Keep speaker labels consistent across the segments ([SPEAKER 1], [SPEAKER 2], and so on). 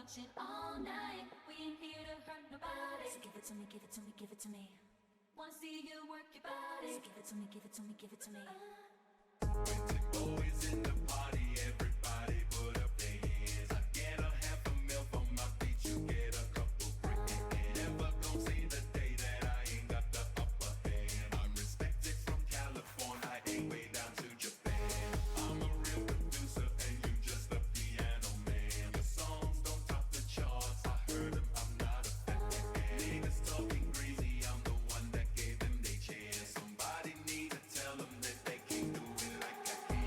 [SPEAKER 1] watch it all night. We ain't here to hurt nobody. So give it to me, give it to me, give it to me. Wanna see you work your body. So give it to me, give it to me, give it to me.
[SPEAKER 2] Boys in the party, everybody put up their hands. I get a half a mil for my beat, you get a couple grand. Never gon' see the day that I ain't got the upper hand. I'm respected from California, I ain't way down to Japan. I'm a real producer and you just a piano man. Your songs don't top the charts, I heard them, I'm not a fan. Niggas talking crazy, I'm the one that gave them their chance. Somebody need to tell them that they can't do it like I can.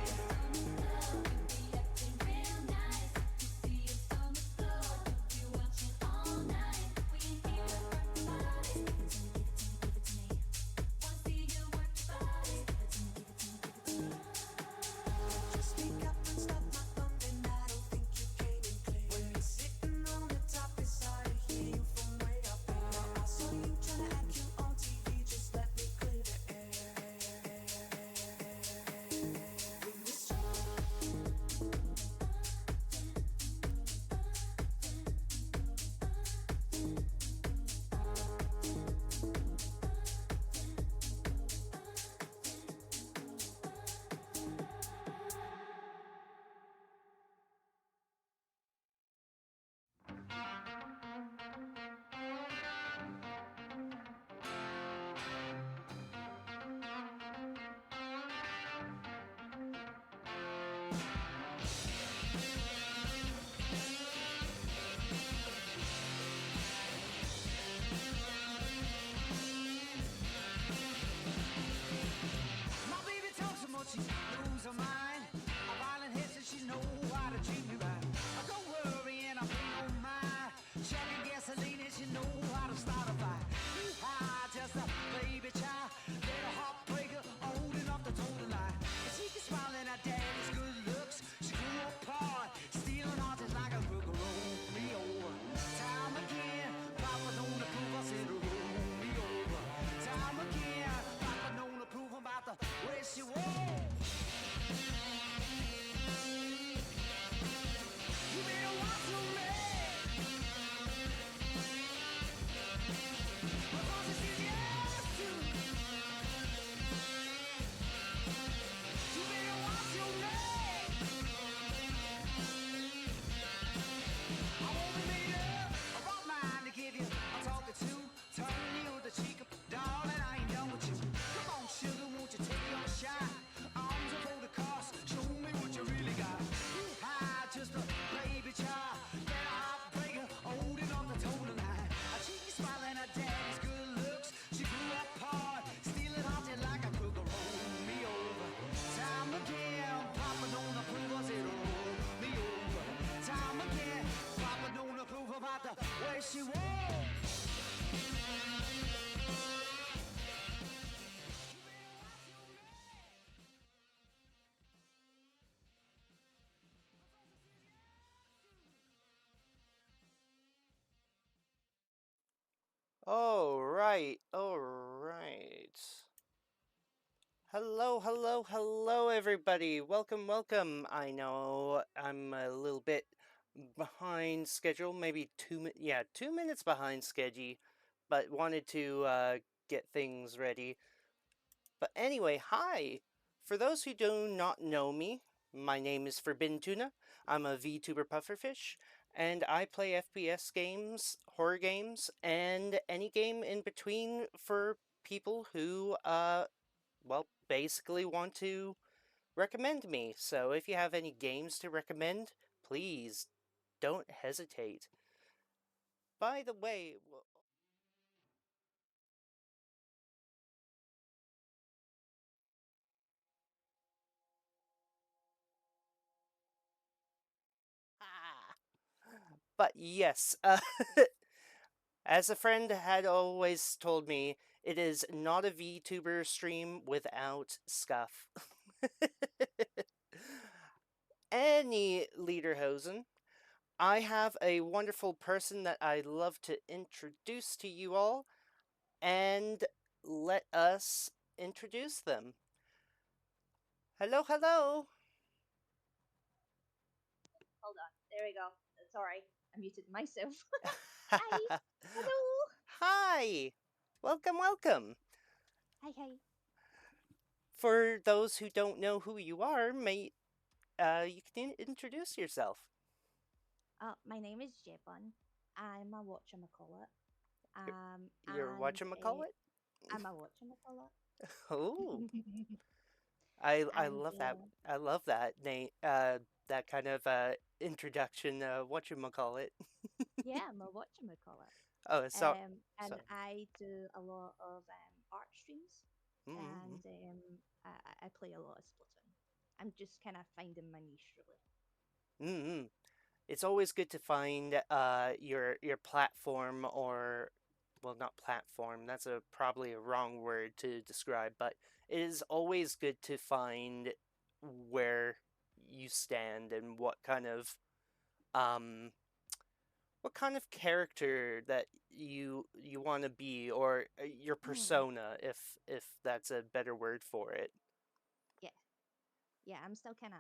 [SPEAKER 3] My baby talks so much she lose her mind. A violent hit so she know how to treat me right. Don't worry and I pay no mind. Chugging gasoline and she know how to start a fire. High, just a baby child. Little heartbreaker, old enough to toe the line. And she can smile at her daddy's good looks. She grew apart, stealing hearts just like a crook. Roll me over, time again. Papa don't approve, I said roll me over. Time again, Papa don't approve about the way she walks. You better watch your man. Because she says yes to. You better watch your man. I won't be made up. I want mine to give you. I'm talking to. Turn you the cheek up. Darling, I ain't done with you. Come on, sugar, won't you take your shot? Arms are for the cost. Show me what you really got. High, just a baby child. Get a heartbreaker, old enough to toe the line. A cheeky smile and her daddy's good looks. She grew up hard, stealing hearts just like a crook. Roll me over. Time again, Papa don't approve. I said roll me over. Time again, Papa don't approve about the way she walks.
[SPEAKER 4] All right, all right. Hello, hello, hello, everybody. Welcome, welcome. I know I'm a little bit behind schedule, maybe 2 minutes behind schedule, but wanted to get things ready. But anyway, hi. For those who do not know me, my name is Forbidden Tuna. I'm a VTuber pufferfish, and I play FPS games, horror games, and any game in between for people who, basically want to recommend me. So if you have any games to recommend, please don't hesitate. By the way, but yes, as a friend had always told me, it is not a VTuber stream without scuff. Any Lederhosen, I have a wonderful person that I'd love to introduce to you all, and let us introduce them. Hello, hello.
[SPEAKER 5] Hold There we go. Sorry, I muted myself. Hi. Hello.
[SPEAKER 4] Hi! Welcome, welcome!
[SPEAKER 5] Hi, hi.
[SPEAKER 4] For those who don't know who you are, you can introduce yourself.
[SPEAKER 5] My name is Jeban. I'm a whatchamacallit.
[SPEAKER 4] You're
[SPEAKER 5] And
[SPEAKER 4] whatchamacallit?
[SPEAKER 5] I'm a whatchamacallit.
[SPEAKER 4] Oh, I
[SPEAKER 5] and
[SPEAKER 4] love that. I love that name. That kind of introduction. Whatchamacallit?
[SPEAKER 5] yeah, I'm a whatchamacallit.
[SPEAKER 4] Oh,
[SPEAKER 5] And
[SPEAKER 4] sorry.
[SPEAKER 5] I do a lot of art streams,
[SPEAKER 4] Mm-hmm.
[SPEAKER 5] and I play a lot of Splatoon. I'm just kind of finding my niche, really.
[SPEAKER 4] Mm-hmm. It's always good to find your platform, or well, not platform, that's probably a wrong word to describe, but it is always good to find where you stand and um what kind of character that you want to be, or your
[SPEAKER 5] Hmm.
[SPEAKER 4] persona, if that's a better word for it.
[SPEAKER 5] Yeah, yeah. I'm still kind of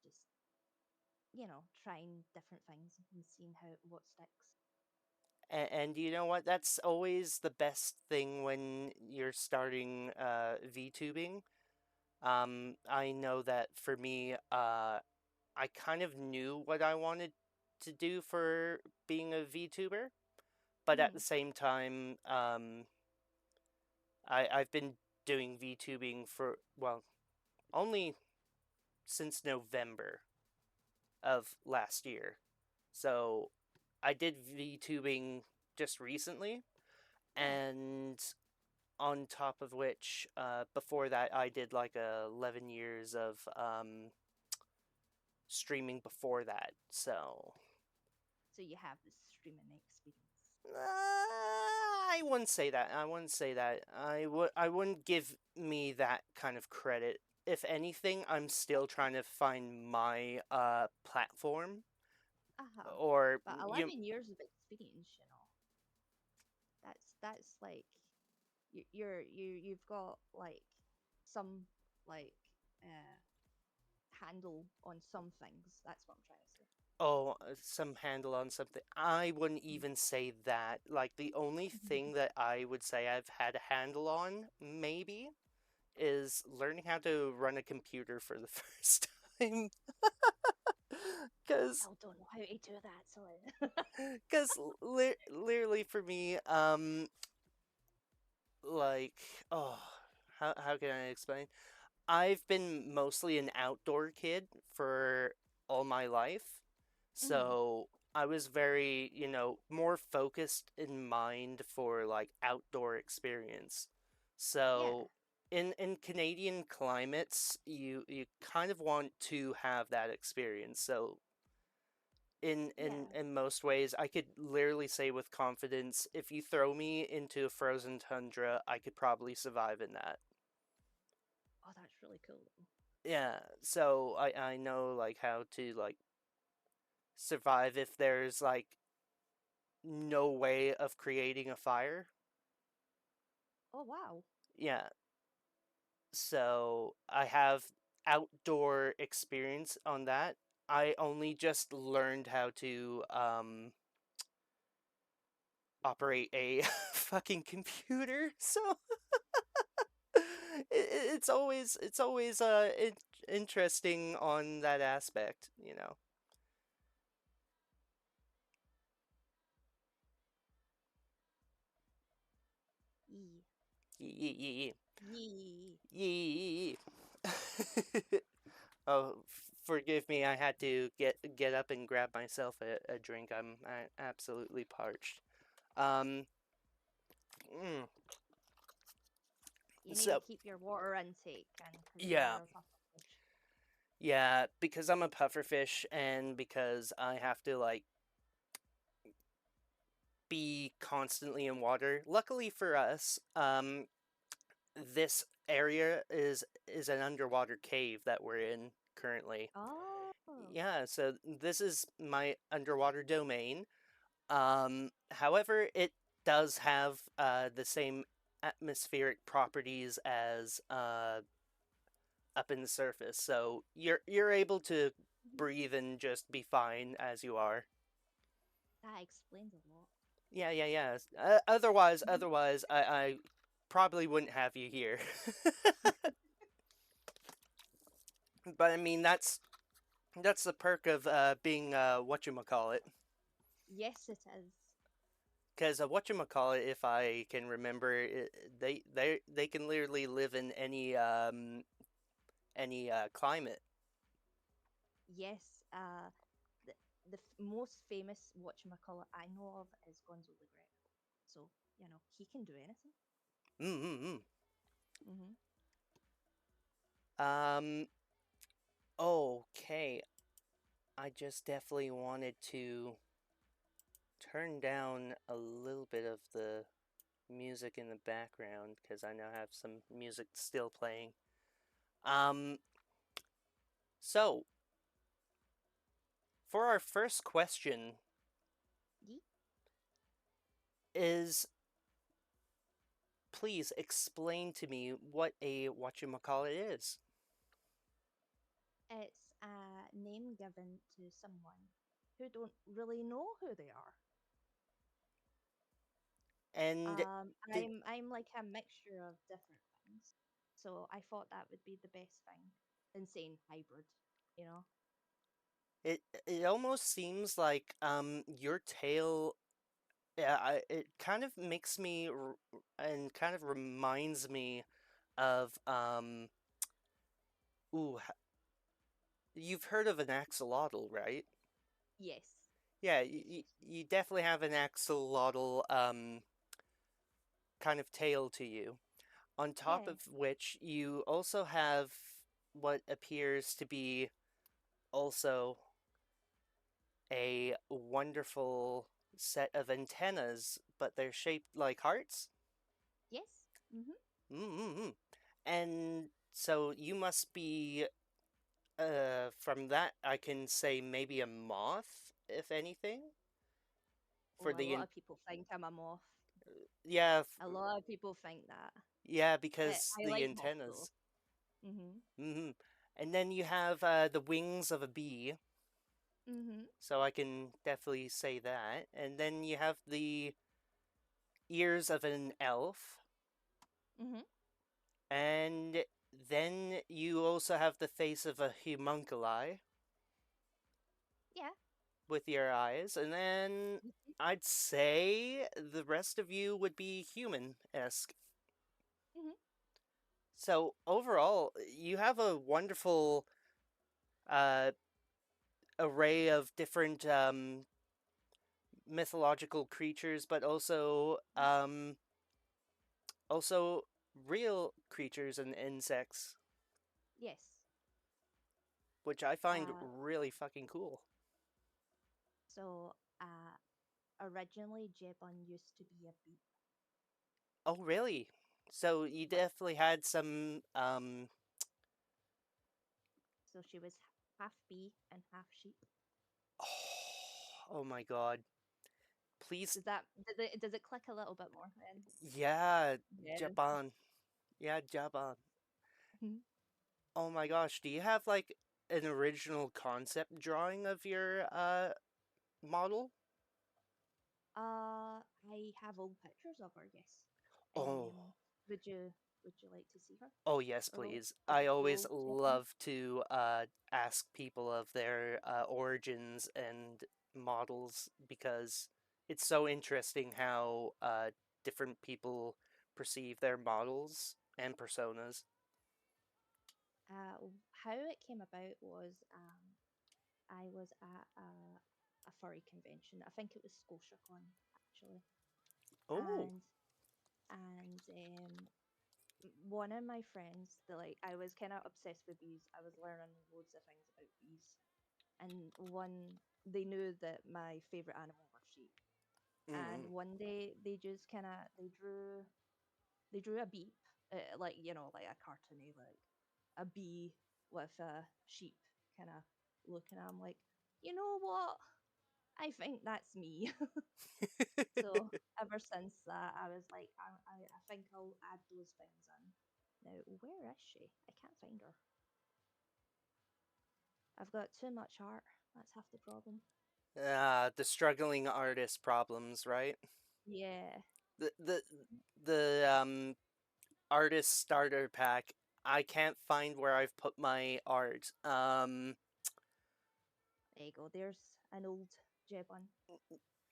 [SPEAKER 5] just trying different things and seeing what sticks.
[SPEAKER 4] And you know what? That's always the best thing when you're starting VTubing. I know that for me, I kind of knew what I wanted to do for being a VTuber, but at the
[SPEAKER 5] Hmm.
[SPEAKER 4] same time, I've been doing VTubing for, well, only since November of last year. So I did VTubing just recently,
[SPEAKER 5] Yeah.
[SPEAKER 4] and on top of which, before that, I did like 11 years of streaming before that. So
[SPEAKER 5] So you have this streaming experience.
[SPEAKER 4] I wouldn't say that. I wouldn't say that. I wouldn't give me that kind of credit. If anything, I'm still trying to find my platform,
[SPEAKER 5] Uh-huh.
[SPEAKER 4] or
[SPEAKER 5] But
[SPEAKER 4] you
[SPEAKER 5] 11 years of experience, that's like you've got like some like uh handle on some things. That's what I'm trying to say.
[SPEAKER 4] oh, some handle on something. I wouldn't even say that. Like the only thing that I would say I've had a handle on, maybe, is learning how to run a computer for the first time.
[SPEAKER 5] I
[SPEAKER 4] Because
[SPEAKER 5] still don't know how to do that, so
[SPEAKER 4] because literally for me, like, oh, how can I explain? I've been mostly an outdoor kid for all my life.
[SPEAKER 5] mm,
[SPEAKER 4] So I was very, more focused in mind for like outdoor experience.
[SPEAKER 5] yeah,
[SPEAKER 4] So in Canadian climates, you kind of want to have that experience. So in in
[SPEAKER 5] yeah.
[SPEAKER 4] in most ways, I could literally say with confidence, if you throw me into a frozen tundra, I could probably survive in that.
[SPEAKER 5] Oh, that's really cool though.
[SPEAKER 4] Yeah, so I know like how to like survive if there's like no way of creating a fire.
[SPEAKER 5] Oh wow.
[SPEAKER 4] Yeah, so I have outdoor experience on that. I only just learned how to operate a fucking computer, so it's always interesting on that aspect.
[SPEAKER 5] Yee.
[SPEAKER 4] Yeah,
[SPEAKER 5] Yee.
[SPEAKER 4] yeah. Oh, forgive me. I had to get up and grab myself a drink. I'm absolutely parched. Um, mm,
[SPEAKER 5] You need to
[SPEAKER 4] so
[SPEAKER 5] keep your water intake, and because you
[SPEAKER 4] yeah,
[SPEAKER 5] are a pufferfish.
[SPEAKER 4] yeah, because I'm a pufferfish and because I have to like be constantly in water. Luckily for us, this area is an underwater cave that we're in currently.
[SPEAKER 5] Oh.
[SPEAKER 4] Yeah, so this is my underwater domain. However, it does have the same atmospheric properties as up in the surface, so you're able to breathe and just be fine as you are.
[SPEAKER 5] That explains a lot.
[SPEAKER 4] Yeah, yeah, yeah. Otherwise,
[SPEAKER 5] Mhm.
[SPEAKER 4] I probably wouldn't have you here. But I mean, that's the perk of being whatchamacallit.
[SPEAKER 5] Yes, it is.
[SPEAKER 4] Because whatchamacallit, if I can remember, they can literally live in any climate.
[SPEAKER 5] Yes, the most famous whatchamacallit I know of is Gonzo the Greco. So, he can do anything.
[SPEAKER 4] Mm-hmm.
[SPEAKER 5] Mm-hmm.
[SPEAKER 4] Um. Okay. I just definitely wanted to turn down a little bit of the music in the background because I now have some music still playing. Um. So for our first question
[SPEAKER 5] Ye-
[SPEAKER 4] is please explain to me what a whatchamacallit is.
[SPEAKER 5] It's a name given to someone who don't really know who they are.
[SPEAKER 4] And did
[SPEAKER 5] I'm like a mixture of different things. So I thought that would be the best thing than saying hybrid, you know?
[SPEAKER 4] it almost seems like your tale, yeah, it kind of makes me and kind of reminds me of ooh, you've heard of an axolotl, right?
[SPEAKER 5] Yes.
[SPEAKER 4] Yeah,
[SPEAKER 5] Yes,
[SPEAKER 4] you
[SPEAKER 5] yes, yes.
[SPEAKER 4] you definitely have an axolotl kind of tale to you. On top
[SPEAKER 5] Yeah.
[SPEAKER 4] of which, you also have what appears to be also a wonderful set of antennas, but they're shaped like hearts.
[SPEAKER 5] Yes. Mm-hmm.
[SPEAKER 4] Mm-hmm. And so you must be, from that, I can say maybe a moth, if anything,
[SPEAKER 5] Oh,
[SPEAKER 4] for
[SPEAKER 5] a
[SPEAKER 4] the,
[SPEAKER 5] lot of people think I'm a moth.
[SPEAKER 4] yeah,
[SPEAKER 5] A lot of people think that.
[SPEAKER 4] yeah, because
[SPEAKER 5] I
[SPEAKER 4] the
[SPEAKER 5] like moths though.
[SPEAKER 4] antennas.
[SPEAKER 5] Mm-hmm.
[SPEAKER 4] Mm-hmm. And then you have the wings of a bee,
[SPEAKER 5] Mm-hmm.
[SPEAKER 4] so I can definitely say that. And then you have the ears of an elf,
[SPEAKER 5] Mm-hmm.
[SPEAKER 4] and then you also have the face of a homunculi
[SPEAKER 5] Yeah.
[SPEAKER 4] with your eyes, and then
[SPEAKER 5] Mhm.
[SPEAKER 4] I'd say the rest of you would be human-esque.
[SPEAKER 5] Mm-hmm.
[SPEAKER 4] So overall, you have a wonderful uh, array of different mythological creatures, but also real creatures and insects,
[SPEAKER 5] Yes.
[SPEAKER 4] which I find
[SPEAKER 5] Uh,
[SPEAKER 4] really fucking cool.
[SPEAKER 5] so originally Jebon used to be a bee.
[SPEAKER 4] Oh, really? So you
[SPEAKER 5] But
[SPEAKER 4] definitely had some
[SPEAKER 5] so she was half bee and half sheep.
[SPEAKER 4] oh my god. Please,
[SPEAKER 5] Does it click a little bit more then?
[SPEAKER 4] yeah,
[SPEAKER 5] Yeah.
[SPEAKER 4] Japan. Yeah, Japan.
[SPEAKER 5] Mhm.
[SPEAKER 4] Oh my gosh, do you have like an original concept drawing of your model?
[SPEAKER 5] I have old pictures of her. Yes.
[SPEAKER 4] Oh,
[SPEAKER 5] Would you like to see her?
[SPEAKER 4] oh yes,
[SPEAKER 5] Her old
[SPEAKER 4] please. I always
[SPEAKER 5] old Jebon?
[SPEAKER 4] love to ask people of their origins and models because it's so interesting how different people perceive their models and personas.
[SPEAKER 5] How it came about was I was at a furry convention. I think it was ScotiaCon actually,
[SPEAKER 4] Oh,
[SPEAKER 5] and one of my friends, I was kind of obsessed with bees. I was learning loads of things about bees, and they knew that my favorite animal were sheep. And
[SPEAKER 4] mm,
[SPEAKER 5] one day they drew a beep, like like a cartoony like a bee with a sheep kind of looking. I'm like, you know what? I think that's me. So ever since that, I was like, I think I'll add those things in. Now, where is she? I can't find her. I've got too much art. That's half the problem.
[SPEAKER 4] The struggling artist problems, right?
[SPEAKER 5] Yeah.
[SPEAKER 4] The artist starter pack. I can't find where I've put my art.
[SPEAKER 5] There you go. There's an old Jebun.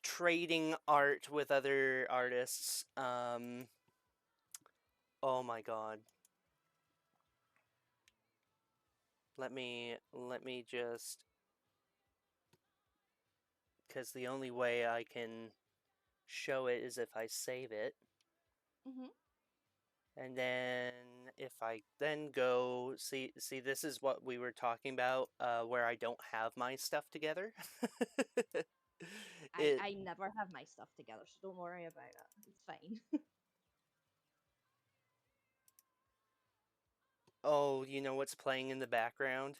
[SPEAKER 4] Trading art with other artists. Oh my god. Let me just, because the only way I can show it is if I save it.
[SPEAKER 5] Mhm.
[SPEAKER 4] And then if I then go see this is what we were talking about, where I don't have my stuff together. it
[SPEAKER 5] I never have my stuff together, so don't worry about it. It's fine.
[SPEAKER 4] Oh, you know what's playing in the background?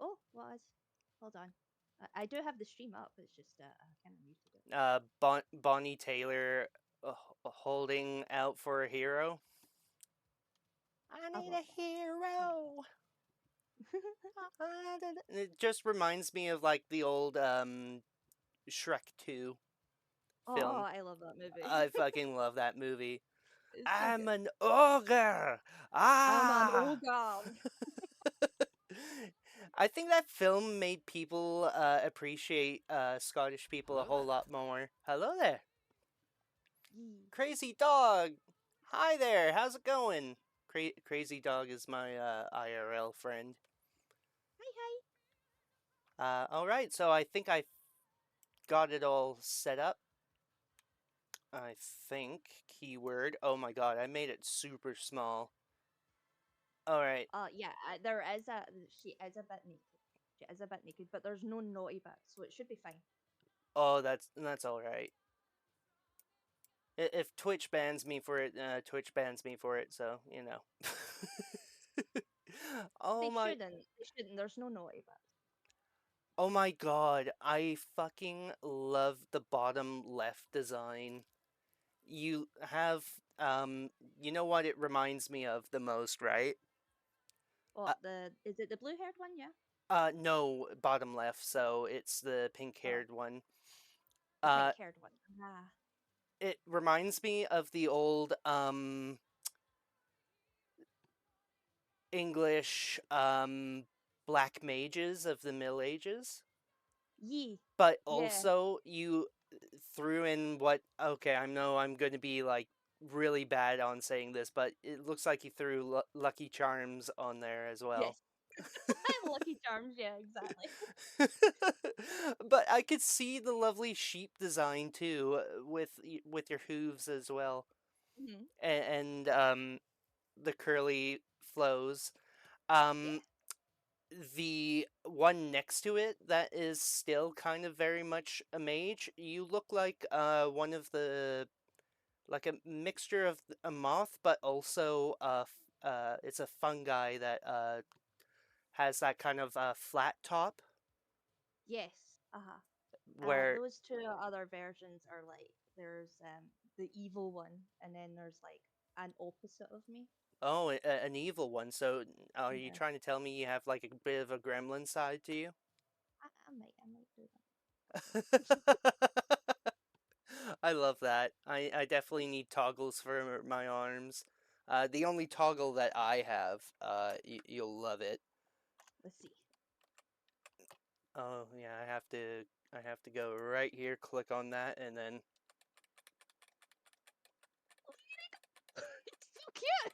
[SPEAKER 5] Oh, was. Hold on. I do have the stream up. It's just I kind of muted it.
[SPEAKER 4] Bonnie Taylor, holding out for a hero. I
[SPEAKER 5] I
[SPEAKER 4] need
[SPEAKER 5] love
[SPEAKER 4] a
[SPEAKER 5] that.
[SPEAKER 4] hero. It just reminds me of like the old Shrek 2
[SPEAKER 5] Oh,
[SPEAKER 4] film.
[SPEAKER 5] I love that movie.
[SPEAKER 4] I fucking love that movie.
[SPEAKER 5] It's so
[SPEAKER 4] I'm
[SPEAKER 5] good.
[SPEAKER 4] an ogre.
[SPEAKER 5] I'm an
[SPEAKER 4] Ah.
[SPEAKER 5] ogre.
[SPEAKER 4] I think that film made people appreciate Scottish people a whole lot more. Hello there,
[SPEAKER 5] Yee.
[SPEAKER 4] crazy dog. Hi there. How's it going? Crazy dog is my IRL friend.
[SPEAKER 5] Hi, hi.
[SPEAKER 4] All right, so I think I got it all set up. I think keyword. Oh my god, I made it super small. All right.
[SPEAKER 5] Yeah, there is a. She is a bit naked. She is a bit naked, but there's no naughty bit, so it should be fine.
[SPEAKER 4] Oh, that's all right. If Twitch bans me for it, Twitch bans me for it. So you know. oh
[SPEAKER 5] They
[SPEAKER 4] my.
[SPEAKER 5] shouldn't. They shouldn't. There's no naughty bit.
[SPEAKER 4] Oh my god, I fucking love the bottom left design. You have you know what it reminds me of the most, right? Uh,
[SPEAKER 5] What the is it the blue haired one? Yeah.
[SPEAKER 4] no, bottom left, so it's the
[SPEAKER 5] Oh,
[SPEAKER 4] pink-haired one.
[SPEAKER 5] the
[SPEAKER 4] Uh
[SPEAKER 5] pink haired one. Ah.
[SPEAKER 4] it reminds me of the old English black mages of the Middle Ages.
[SPEAKER 5] Yee.
[SPEAKER 4] But
[SPEAKER 5] Yeah.
[SPEAKER 4] also you threw in what, okay, I know I'm going to be like really bad on saying this, but it looks like you threw Lucky Charms on there as well.
[SPEAKER 5] Yes. Lucky Charms. Yeah. Exactly.
[SPEAKER 4] But I could see the lovely sheep design too, with your hooves as well,
[SPEAKER 5] Hmm.
[SPEAKER 4] and the curly flows.
[SPEAKER 5] Yeah.
[SPEAKER 4] Um, the one next to it that is still kind of very much a mage. You look like one of the, like a mixture of a moth, but also it's a fungi that has that kind of flat top
[SPEAKER 5] Yes. Uh-huh.
[SPEAKER 4] where,
[SPEAKER 5] Those two other versions are like there's the evil one, and then there's like an opposite of me.
[SPEAKER 4] oh, an evil one. So are you
[SPEAKER 5] Yeah.
[SPEAKER 4] trying to tell me you have like a bit of a gremlin side to you?
[SPEAKER 5] I might do that.
[SPEAKER 4] I love that. I definitely need toggles for my arms. The only toggle that I have, you'll love it.
[SPEAKER 5] Let's see.
[SPEAKER 4] Oh yeah, I have to go right here, click on that, and then
[SPEAKER 5] It's so cute.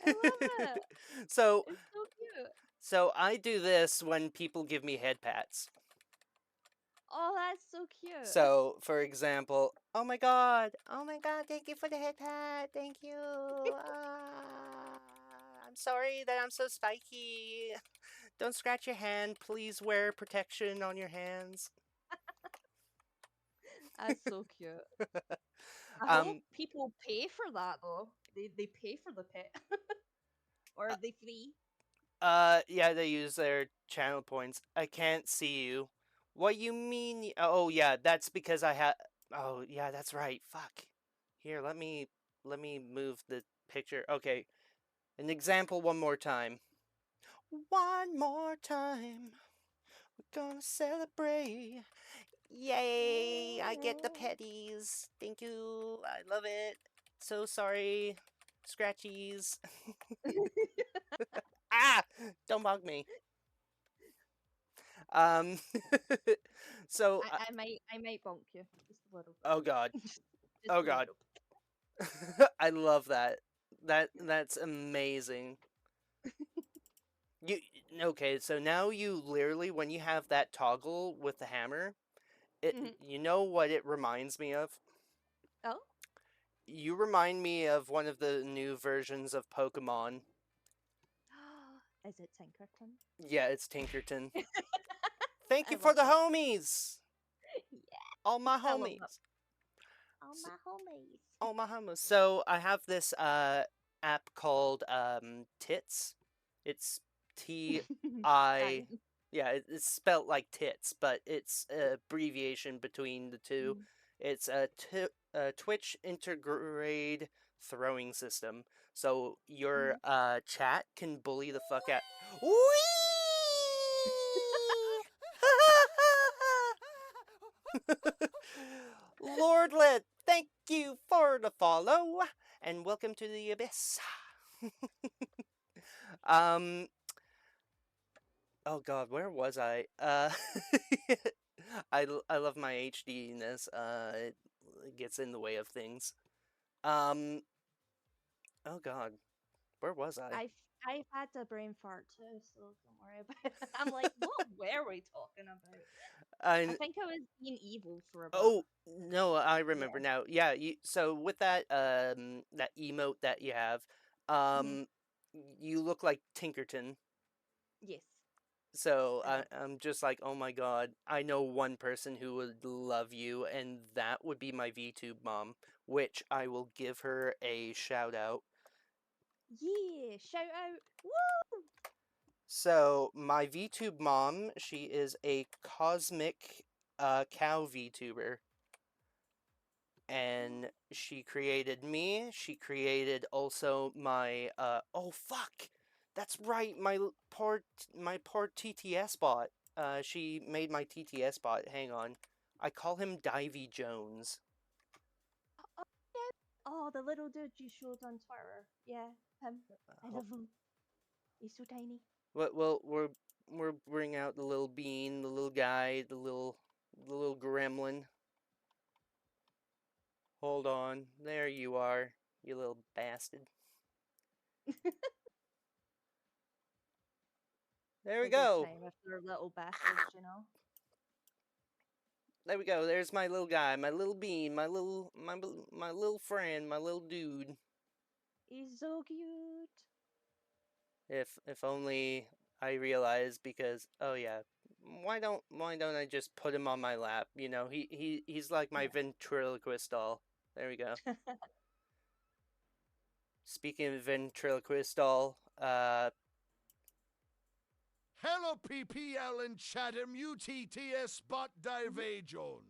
[SPEAKER 5] I love it.
[SPEAKER 4] so
[SPEAKER 5] It's so cute.
[SPEAKER 4] so I do this when people give me head pats.
[SPEAKER 5] Oh, that's so cute.
[SPEAKER 4] So, for example, oh my god, thank you for the head pat, thank you. I'm sorry that I'm so spiky. Don't scratch your hand. Please wear protection on your hands.
[SPEAKER 5] That's so cute. I hope
[SPEAKER 4] Um,
[SPEAKER 5] people pay for that though. They pay for the pet, or
[SPEAKER 4] uh,
[SPEAKER 5] are they free?
[SPEAKER 4] yeah, they use their channel points. I can't see you. What you mean? Oh, yeah, that's because I had. Oh, yeah, that's right. Fuck. Here, let me move the picture. Okay, an example one more time. One more time. We're gonna celebrate. Yay! I get the petties. Thank you. I love it. So sorry, Scratchies. Ah! Don't bug me. Um. so,
[SPEAKER 5] I might bonk you just a little bit.
[SPEAKER 4] oh god.
[SPEAKER 5] just
[SPEAKER 4] Oh
[SPEAKER 5] a
[SPEAKER 4] god.
[SPEAKER 5] little
[SPEAKER 4] I love that. That's amazing. You okay? So now you literally, when you have that toggle with the hammer, it
[SPEAKER 5] bit.
[SPEAKER 4] you know what it reminds me of?
[SPEAKER 5] Oh,
[SPEAKER 4] You remind me of one of the new versions of Pokemon.
[SPEAKER 5] is it Tinkerton?
[SPEAKER 4] Yeah, it's Tinkerton. Thank
[SPEAKER 5] I
[SPEAKER 4] you for
[SPEAKER 5] love
[SPEAKER 4] the
[SPEAKER 5] that.
[SPEAKER 4] homies.
[SPEAKER 5] Yeah,
[SPEAKER 4] All my
[SPEAKER 5] I love that.
[SPEAKER 4] homies.
[SPEAKER 5] All
[SPEAKER 4] S-
[SPEAKER 5] my homies.
[SPEAKER 4] All my homies. So I have this app called Tits. It's T I
[SPEAKER 5] Aye.
[SPEAKER 4] yeah, it's spelt like tits, but it's a abbreviation between the two.
[SPEAKER 5] Mm.
[SPEAKER 4] It's a Twitch intergrade throwing system. So your
[SPEAKER 5] Mhm.
[SPEAKER 4] chat can bully the fuck out. Whee! Lordlet, thank you for the follow, and welcome to the abyss. um, oh god, where was I? I love my HD-ness. It gets in the way of things. Um, oh god, where was I?
[SPEAKER 5] I've I've had a brain fart too, so don't worry about it. I'm like, what were we talking about? I
[SPEAKER 4] I
[SPEAKER 5] think I was being evil for a bit.
[SPEAKER 4] Oh no, I remember
[SPEAKER 5] Yeah.
[SPEAKER 4] now. Yeah, so with that that emote that you have,
[SPEAKER 5] Hmm.
[SPEAKER 4] um you look like Tinkerton.
[SPEAKER 5] Yes,
[SPEAKER 4] So
[SPEAKER 5] I love it.
[SPEAKER 4] I'm just like, oh my god, I know one person who would love you, and that would be my VTube mom, which I will give her a shout out.
[SPEAKER 5] Yeah, shout out. Woo!
[SPEAKER 4] So my VTube mom, she is a cosmic cow VTuber, and she created me. She created also my oh fuck, that's right, my poor TTS bot. She made my TTS bot. Hang on, I call him Divey Jones.
[SPEAKER 5] Oh, yeah. Oh, the little dude you showed on Twitter. Yeah, him. I
[SPEAKER 4] Oh,
[SPEAKER 5] love him. He's so tiny.
[SPEAKER 4] well, we're bring out the little bean, the little guy, the little gremlin. Hold on, there you are, you little bastard. There we
[SPEAKER 5] A good
[SPEAKER 4] go.
[SPEAKER 5] time if they're little bastards, you know.
[SPEAKER 4] There we go. There's my little guy, my little bean, my little friend, my little dude.
[SPEAKER 5] He's so cute.
[SPEAKER 4] If only I realized, because oh yeah, why don't I just put him on my lap? You know, he's like my
[SPEAKER 5] Yeah.
[SPEAKER 4] ventriloquist doll. There we go. Speaking of ventriloquist doll,
[SPEAKER 2] Hello, PPL and Chatham, UTTS Bot Divey Jones.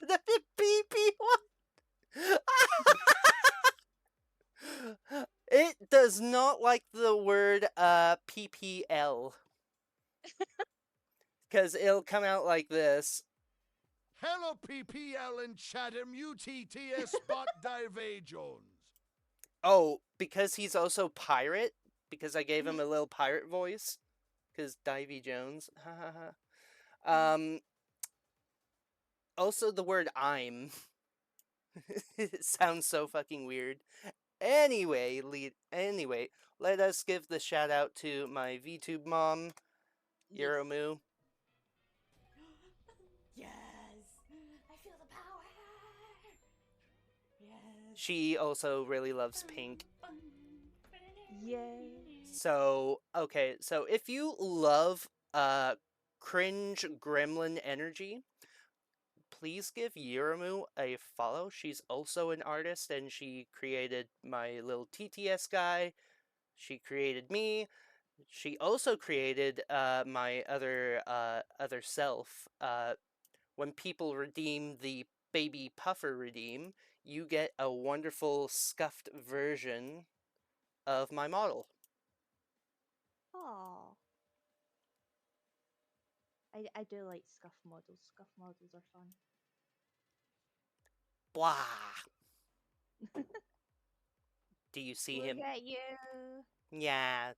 [SPEAKER 4] the PP one. It does not like the word PPL, because it'll come out like this.
[SPEAKER 2] Hello, PPL and Chatham, UTTS Bot Divey Jones.
[SPEAKER 4] Oh, because he's also pirate? Because I gave him a little pirate voice? Because Divey Jones. Ha ha ha. Also, the word I'm. It sounds so fucking weird. Anyway, let us give the shout out to my VTube mom,
[SPEAKER 5] Yes.
[SPEAKER 4] Euromu.
[SPEAKER 5] Yes. I feel the power. Yes.
[SPEAKER 4] She also really loves pink.
[SPEAKER 5] Yes.
[SPEAKER 4] So, okay, so if you love cringe gremlin energy, please give Yuramu a follow. She's also an artist, and she created my little TTS guy. She created me. She also created my other self. When people redeem the Baby Puffer redeem, you get a wonderful scuffed version of my model.
[SPEAKER 5] Oh, I do like scuff models. Scuff models are fun.
[SPEAKER 4] Blah. Do you see
[SPEAKER 5] Look
[SPEAKER 4] him?
[SPEAKER 5] at you.
[SPEAKER 4] Yeah.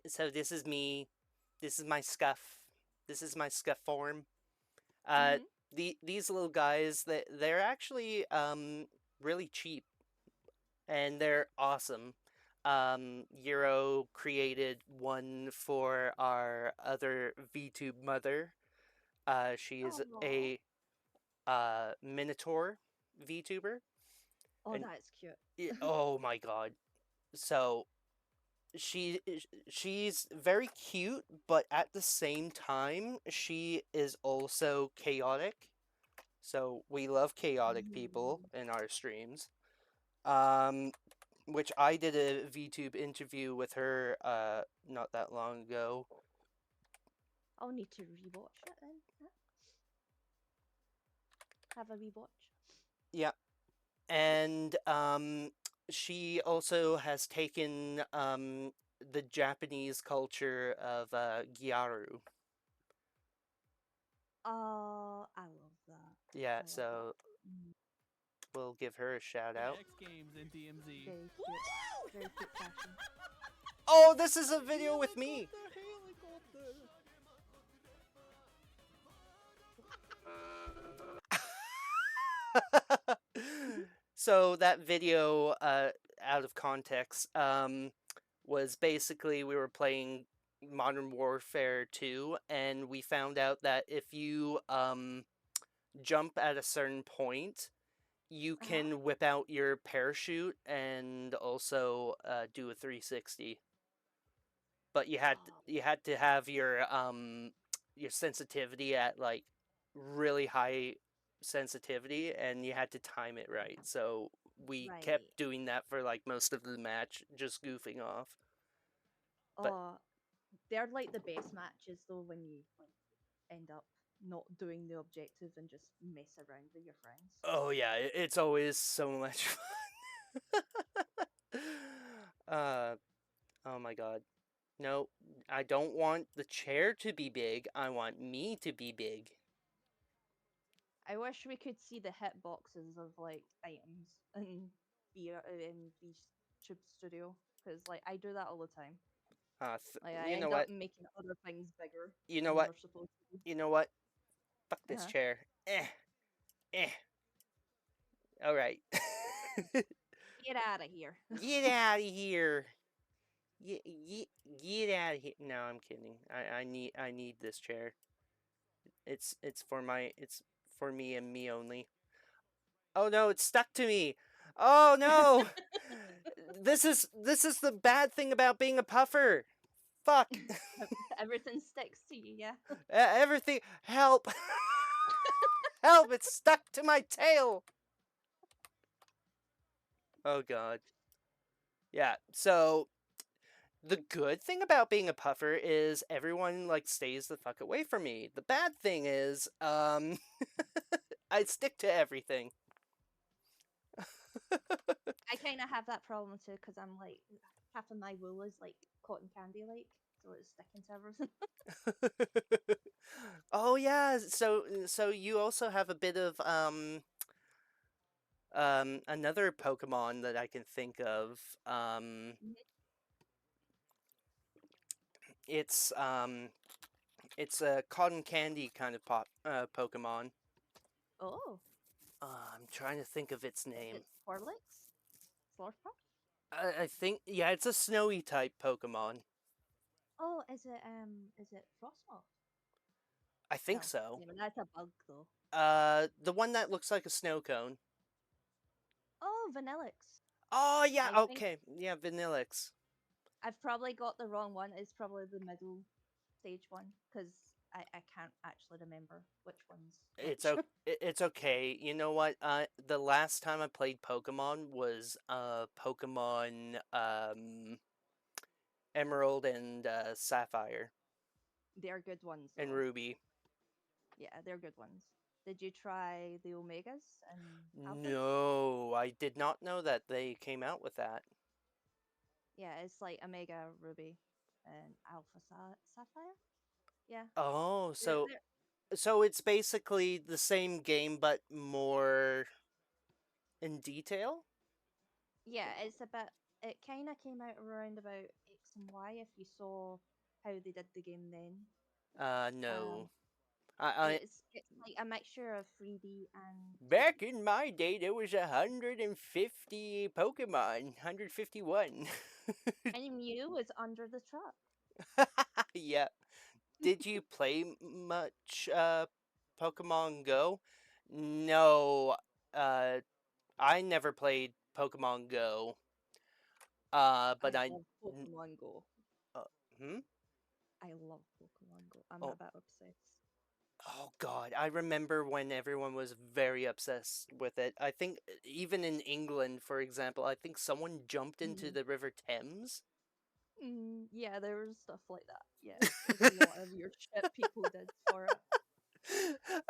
[SPEAKER 4] So this is me. This is my scuff. This is my scuff form. Uh,
[SPEAKER 5] Hmm.
[SPEAKER 4] these little guys, they're actually really cheap and they're awesome. Euro created one for our other VTube mother. She is
[SPEAKER 5] Oh,
[SPEAKER 4] a Minotaur VTuber,
[SPEAKER 5] oh,
[SPEAKER 4] and
[SPEAKER 5] that's cute.
[SPEAKER 4] oh my god! So she's very cute, but at the same time, she is also chaotic. So we love chaotic people
[SPEAKER 5] Ooh.
[SPEAKER 4] in our streams. Um, which I did a VTube interview with her not that long ago.
[SPEAKER 5] I'll need to rewatch it then. Huh? Have a rewatch.
[SPEAKER 4] Yeah, and she also has taken the Japanese culture of gyaru.
[SPEAKER 5] I love that.
[SPEAKER 4] Yeah,
[SPEAKER 5] I love that.
[SPEAKER 4] so
[SPEAKER 5] Mm,
[SPEAKER 4] we'll give her a shout out.
[SPEAKER 6] X Games in DMZ.
[SPEAKER 5] very cute. Very cute fashion.
[SPEAKER 4] Oh, this is a video with me. So that video, out of context, was basically we were playing Modern Warfare 2, and we found out that if you jump at a certain point, you
[SPEAKER 5] Uh-huh.
[SPEAKER 4] can whip out your parachute and also do a 360. But
[SPEAKER 5] Oh,
[SPEAKER 4] you had to have your sensitivity at like really high sensitivity, and you had to time it right. So we kept
[SPEAKER 5] right.
[SPEAKER 4] doing that for like most of the match, just goofing off. But
[SPEAKER 5] Oh, they're like the best matches though when you like end up not doing the objective and just mess around with your friends.
[SPEAKER 4] oh yeah, it's always so much fun. uh, oh my god. No, I don't want the chair to be big. I want me to be big.
[SPEAKER 5] I wish we could see the hitboxes of like items in VTube Studio because like I do that all the time. Like I
[SPEAKER 4] You know
[SPEAKER 5] end up
[SPEAKER 4] what?
[SPEAKER 5] making other things bigger
[SPEAKER 4] You know
[SPEAKER 5] than
[SPEAKER 4] what?
[SPEAKER 5] they're supposed to be.
[SPEAKER 4] You know what? Fuck this
[SPEAKER 5] Uh-huh.
[SPEAKER 4] chair. Eh. All right.
[SPEAKER 5] Get out of here.
[SPEAKER 4] Get out of here. Get, get, get out of here. No, I'm kidding. I need this chair. It's for me and me only. Oh no, it's stuck to me. Oh no. This is the bad thing about being a puffer. Fuck.
[SPEAKER 5] Everything sticks to you, yeah.
[SPEAKER 4] Everything help. Help, it's stuck to my tail. Oh god. Yeah. So the good thing about being a puffer is everyone like stays the fuck away from me. The bad thing is I stick to everything.
[SPEAKER 5] I kind of have that problem too because I'm like half of my wool is like cotton candy like, so it's sticking to everything.
[SPEAKER 4] Oh yeah, so you also have a bit of another Pokemon that I can think of.
[SPEAKER 5] Mhm.
[SPEAKER 4] It's it's a cotton candy kind of Pokemon.
[SPEAKER 5] Oh,
[SPEAKER 4] I'm trying to think of its
[SPEAKER 5] is
[SPEAKER 4] name.
[SPEAKER 5] it Sporlix? Slurpuff?
[SPEAKER 4] I think yeah, it's a snowy type Pokemon.
[SPEAKER 5] Oh, is it Frostmoth?
[SPEAKER 4] I think
[SPEAKER 5] No,
[SPEAKER 4] so.
[SPEAKER 5] yeah, but that's a bug though.
[SPEAKER 4] The one that looks like a snow cone.
[SPEAKER 5] Oh, Vanillix.
[SPEAKER 4] Oh yeah,
[SPEAKER 5] I think
[SPEAKER 4] okay, yeah, Vanillix.
[SPEAKER 5] I've probably got the wrong one. It's probably the middle stage one because I can't actually remember which one's
[SPEAKER 4] It's
[SPEAKER 5] which.
[SPEAKER 4] okay. It's okay. You know what? The last time I played Pokemon was Pokemon Emerald and Sapphire
[SPEAKER 5] They're good ones
[SPEAKER 4] and
[SPEAKER 5] though.
[SPEAKER 4] Ruby.
[SPEAKER 5] Yeah, they're good ones. Did you try the Omegas and Alphas?
[SPEAKER 4] No, I did not know that they came out with that.
[SPEAKER 5] Yeah, it's like Omega Ruby. and Alpha Sapphire. Yeah,
[SPEAKER 4] Oh,
[SPEAKER 5] they're
[SPEAKER 4] so it's basically the same game but more in detail?
[SPEAKER 5] yeah, it's a bit. It kind of came out around about X and Y. If you saw how they did the game then,
[SPEAKER 4] No.
[SPEAKER 5] um,
[SPEAKER 4] I
[SPEAKER 5] it's like a mixture of 3D and 2D.
[SPEAKER 4] back in my day there was 150 Pokemon, 151.
[SPEAKER 5] And Mew was under the truck.
[SPEAKER 4] Yeah. Did you play much Pokemon Go? No. Uh I never played Pokemon Go.
[SPEAKER 5] I
[SPEAKER 4] But I
[SPEAKER 5] love Pokemon Go.
[SPEAKER 4] uh, hmm?
[SPEAKER 5] I love Pokemon Go. I'm a
[SPEAKER 4] Oh,
[SPEAKER 5] bit obsessed.
[SPEAKER 4] oh God, I remember when everyone was very obsessed with it. I think even in England, for example, I think someone jumped into
[SPEAKER 5] Mm.
[SPEAKER 4] the River Thames.
[SPEAKER 5] Yeah, there was stuff like that. Yeah, there's a lot of weird shit people did for it.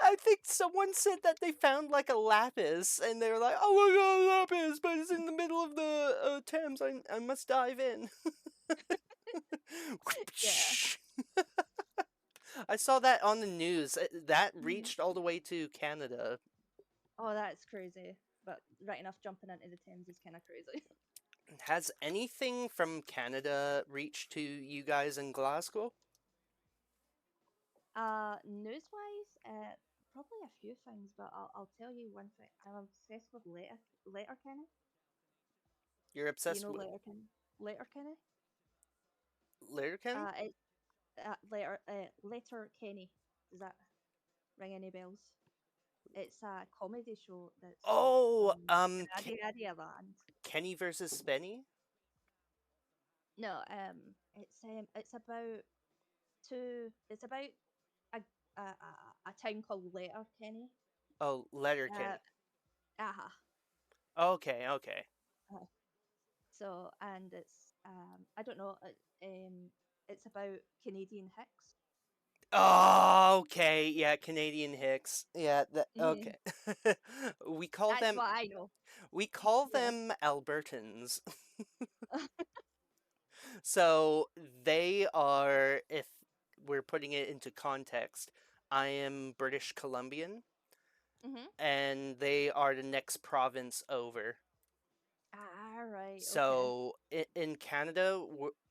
[SPEAKER 4] I think someone said that they found like a lapis, and they were like, "Oh my God, lapis!" But it's in the middle of the Thames. I must dive in.
[SPEAKER 5] Yeah.
[SPEAKER 4] I saw that on the news. That
[SPEAKER 5] Mhm.
[SPEAKER 4] reached all the way to Canada.
[SPEAKER 5] Oh, that's crazy. But right enough, jumping into the Thames is kind of crazy.
[SPEAKER 4] Has anything from Canada reached to you guys in Glasgow?
[SPEAKER 5] News wise, probably a few things, but I'll tell you one thing. I'm obsessed with Letterkenny.
[SPEAKER 4] You're
[SPEAKER 5] Do you
[SPEAKER 4] obsessed
[SPEAKER 5] know
[SPEAKER 4] with
[SPEAKER 5] Letterkenny? Letterkenny?
[SPEAKER 4] Letterkenny?
[SPEAKER 5] It's Letterkenny. Does that ring any bells? It's a comedy show that's set
[SPEAKER 4] Oh,
[SPEAKER 5] on Canada land.
[SPEAKER 4] Kenny versus Spenny.
[SPEAKER 5] No, it's about it's about a a town called Letterkenny.
[SPEAKER 4] Oh,
[SPEAKER 5] Uh,
[SPEAKER 4] Letterkenny.
[SPEAKER 5] aha.
[SPEAKER 4] Okay, okay.
[SPEAKER 5] Uh, so and I don't know. It's about Canadian Hicks.
[SPEAKER 4] Oh, okay. Yeah, Canadian Hicks. Yeah, that
[SPEAKER 5] Hmm.
[SPEAKER 4] okay. we call
[SPEAKER 5] That's
[SPEAKER 4] them
[SPEAKER 5] what I know.
[SPEAKER 4] we call
[SPEAKER 5] Yeah.
[SPEAKER 4] them Albertans. So they are, if we're putting it into context, I am British Columbian,
[SPEAKER 5] Hmm.
[SPEAKER 4] and they are the next province over.
[SPEAKER 5] Ah, right. Okay.
[SPEAKER 4] So in Canada,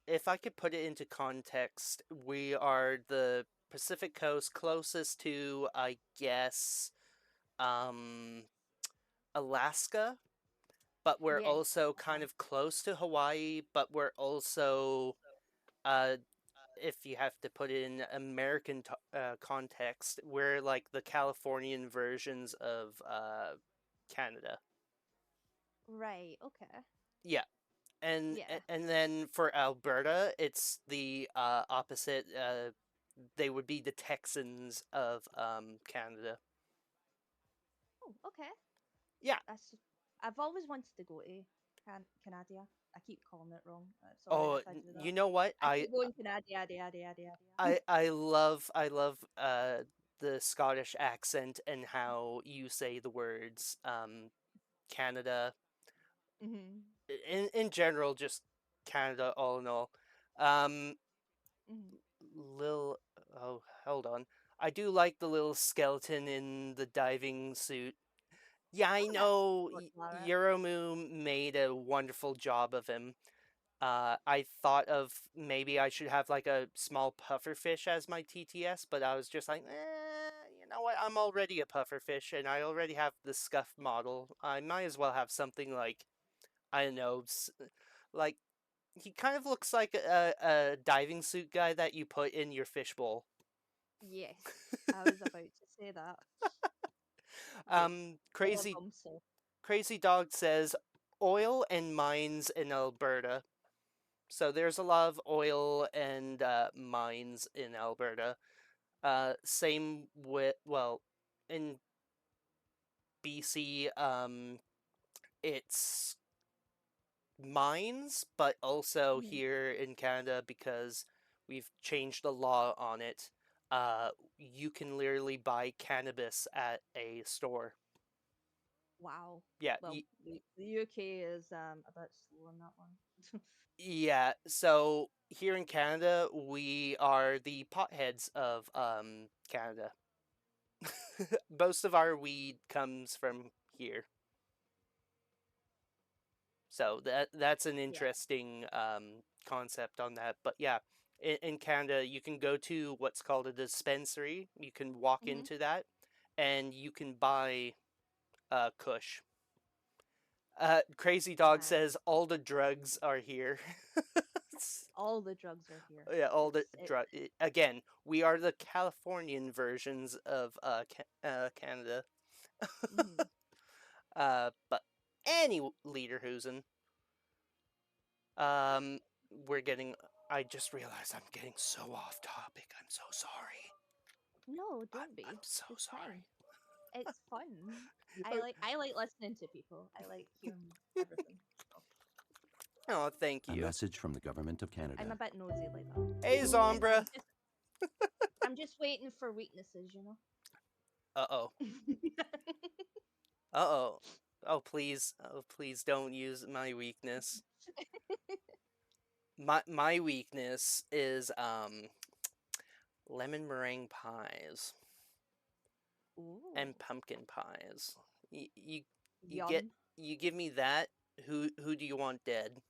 [SPEAKER 4] if I could put it into context, we are the Pacific coast closest to, I guess, um, Alaska, but we're
[SPEAKER 5] Yes.
[SPEAKER 4] also kind
[SPEAKER 5] Uh-huh.
[SPEAKER 4] of close to Hawaii, but we're also, uh, if you have to put it in American context, we're like the Californian versions of Canada.
[SPEAKER 5] Right. Okay.
[SPEAKER 4] Yeah. and
[SPEAKER 5] Yeah.
[SPEAKER 4] and then for Alberta, it's the opposite. They would be the Texans of Canada.
[SPEAKER 5] Oh, okay.
[SPEAKER 4] Yeah.
[SPEAKER 5] That's. I've always wanted to go to Canada. I keep calling it wrong. Sorry
[SPEAKER 4] Oh,
[SPEAKER 5] if I do that.
[SPEAKER 4] you know what?
[SPEAKER 5] I keep going Canada, yada yada yada yada.
[SPEAKER 4] I love the Scottish accent and how you say the words Canada
[SPEAKER 5] Mhm.
[SPEAKER 4] in general, just Canada all in all. Um,
[SPEAKER 5] Mhm.
[SPEAKER 4] Lil, oh, hold on. I do like the little skeleton in the diving suit. Yeah, I
[SPEAKER 5] Oh, that's
[SPEAKER 4] know
[SPEAKER 5] what Lara.
[SPEAKER 4] Yoromu made a wonderful job of him. I thought of maybe I should have like a small pufferfish as my TTS, but I was just like, you know what? I'm already a pufferfish, and I already have the scuff model. I might as well have something like, I don't know, like he kind of looks like a diving suit guy that you put in your fishbowl.
[SPEAKER 5] Yes, I was about to say that. Like all of
[SPEAKER 4] Crazy
[SPEAKER 5] them. So.
[SPEAKER 4] Crazy Dog says oil and mines in Alberta. So there's a lot of oil and mines in Alberta. Same with, well, in BC, it's mines, but also
[SPEAKER 5] Mhm.
[SPEAKER 4] here in Canada, because we've changed the law on it, you can literally buy cannabis at a store.
[SPEAKER 5] Wow.
[SPEAKER 4] Yeah,
[SPEAKER 5] Well, the UK is a bit slow on that one.
[SPEAKER 4] yeah. So here in Canada, we are the potheads of Canada. Most of our weed comes from here. So that's an
[SPEAKER 5] Yeah.
[SPEAKER 4] interesting concept on that. But yeah, in Canada, you can go to what's called a dispensary. You can walk
[SPEAKER 5] Hmm.
[SPEAKER 4] into that, and you can buy Kush. Crazy Dog
[SPEAKER 5] Nice.
[SPEAKER 4] says all the drugs are here.
[SPEAKER 5] All the drugs are here.
[SPEAKER 4] Yeah, all the
[SPEAKER 5] It.
[SPEAKER 4] drug. Again, we are the Californian versions of Canada.
[SPEAKER 5] Hmm.
[SPEAKER 4] But any Lederhosen, um, we're getting. I just realized I'm getting so off topic. I'm so sorry.
[SPEAKER 5] No,
[SPEAKER 4] I'm,
[SPEAKER 5] don't
[SPEAKER 4] I'm
[SPEAKER 5] be.
[SPEAKER 4] so
[SPEAKER 5] It's fine.
[SPEAKER 4] sorry.
[SPEAKER 5] It's fun. I like listening to people. I like hearing everything. So
[SPEAKER 4] Oh, thank
[SPEAKER 6] A
[SPEAKER 4] you.
[SPEAKER 6] message from the Government of
[SPEAKER 5] I'm a
[SPEAKER 6] Canada.
[SPEAKER 5] bit nosy like that.
[SPEAKER 4] Hey,
[SPEAKER 5] I'm,
[SPEAKER 4] Zombra.
[SPEAKER 5] I'm just I'm just waiting for weaknesses, you know.
[SPEAKER 4] Uh oh. Uh oh. Oh please. Oh please don't use my weakness. My weakness is lemon meringue pies
[SPEAKER 5] Ooh,
[SPEAKER 4] and pumpkin pies. You get
[SPEAKER 5] yum.
[SPEAKER 4] you give me that. Who do you want dead?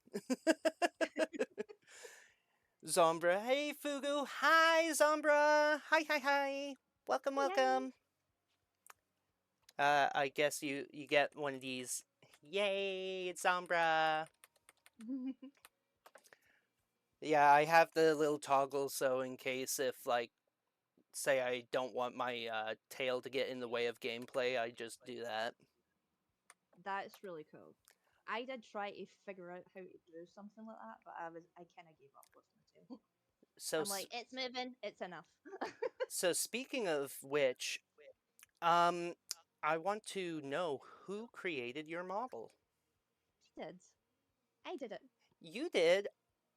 [SPEAKER 4] Zombra. Hey Fugu. Hi Zombra. Hi. Welcome
[SPEAKER 5] Hi,
[SPEAKER 4] welcome. I guess you get one of these. Yay! It's Zombra.
[SPEAKER 5] hi.
[SPEAKER 4] Yeah, I have the little toggle so in case if like say I don't want my tail to get in the way of gameplay, I just do that.
[SPEAKER 5] That's really cool. I did try to figure out how to do something like that, but I kind of gave up with my tail.
[SPEAKER 4] So
[SPEAKER 5] I'm like, it's moving, it's enough.
[SPEAKER 4] so speaking of which, um, I want to know who created your model.
[SPEAKER 5] I did. I did it.
[SPEAKER 4] You did.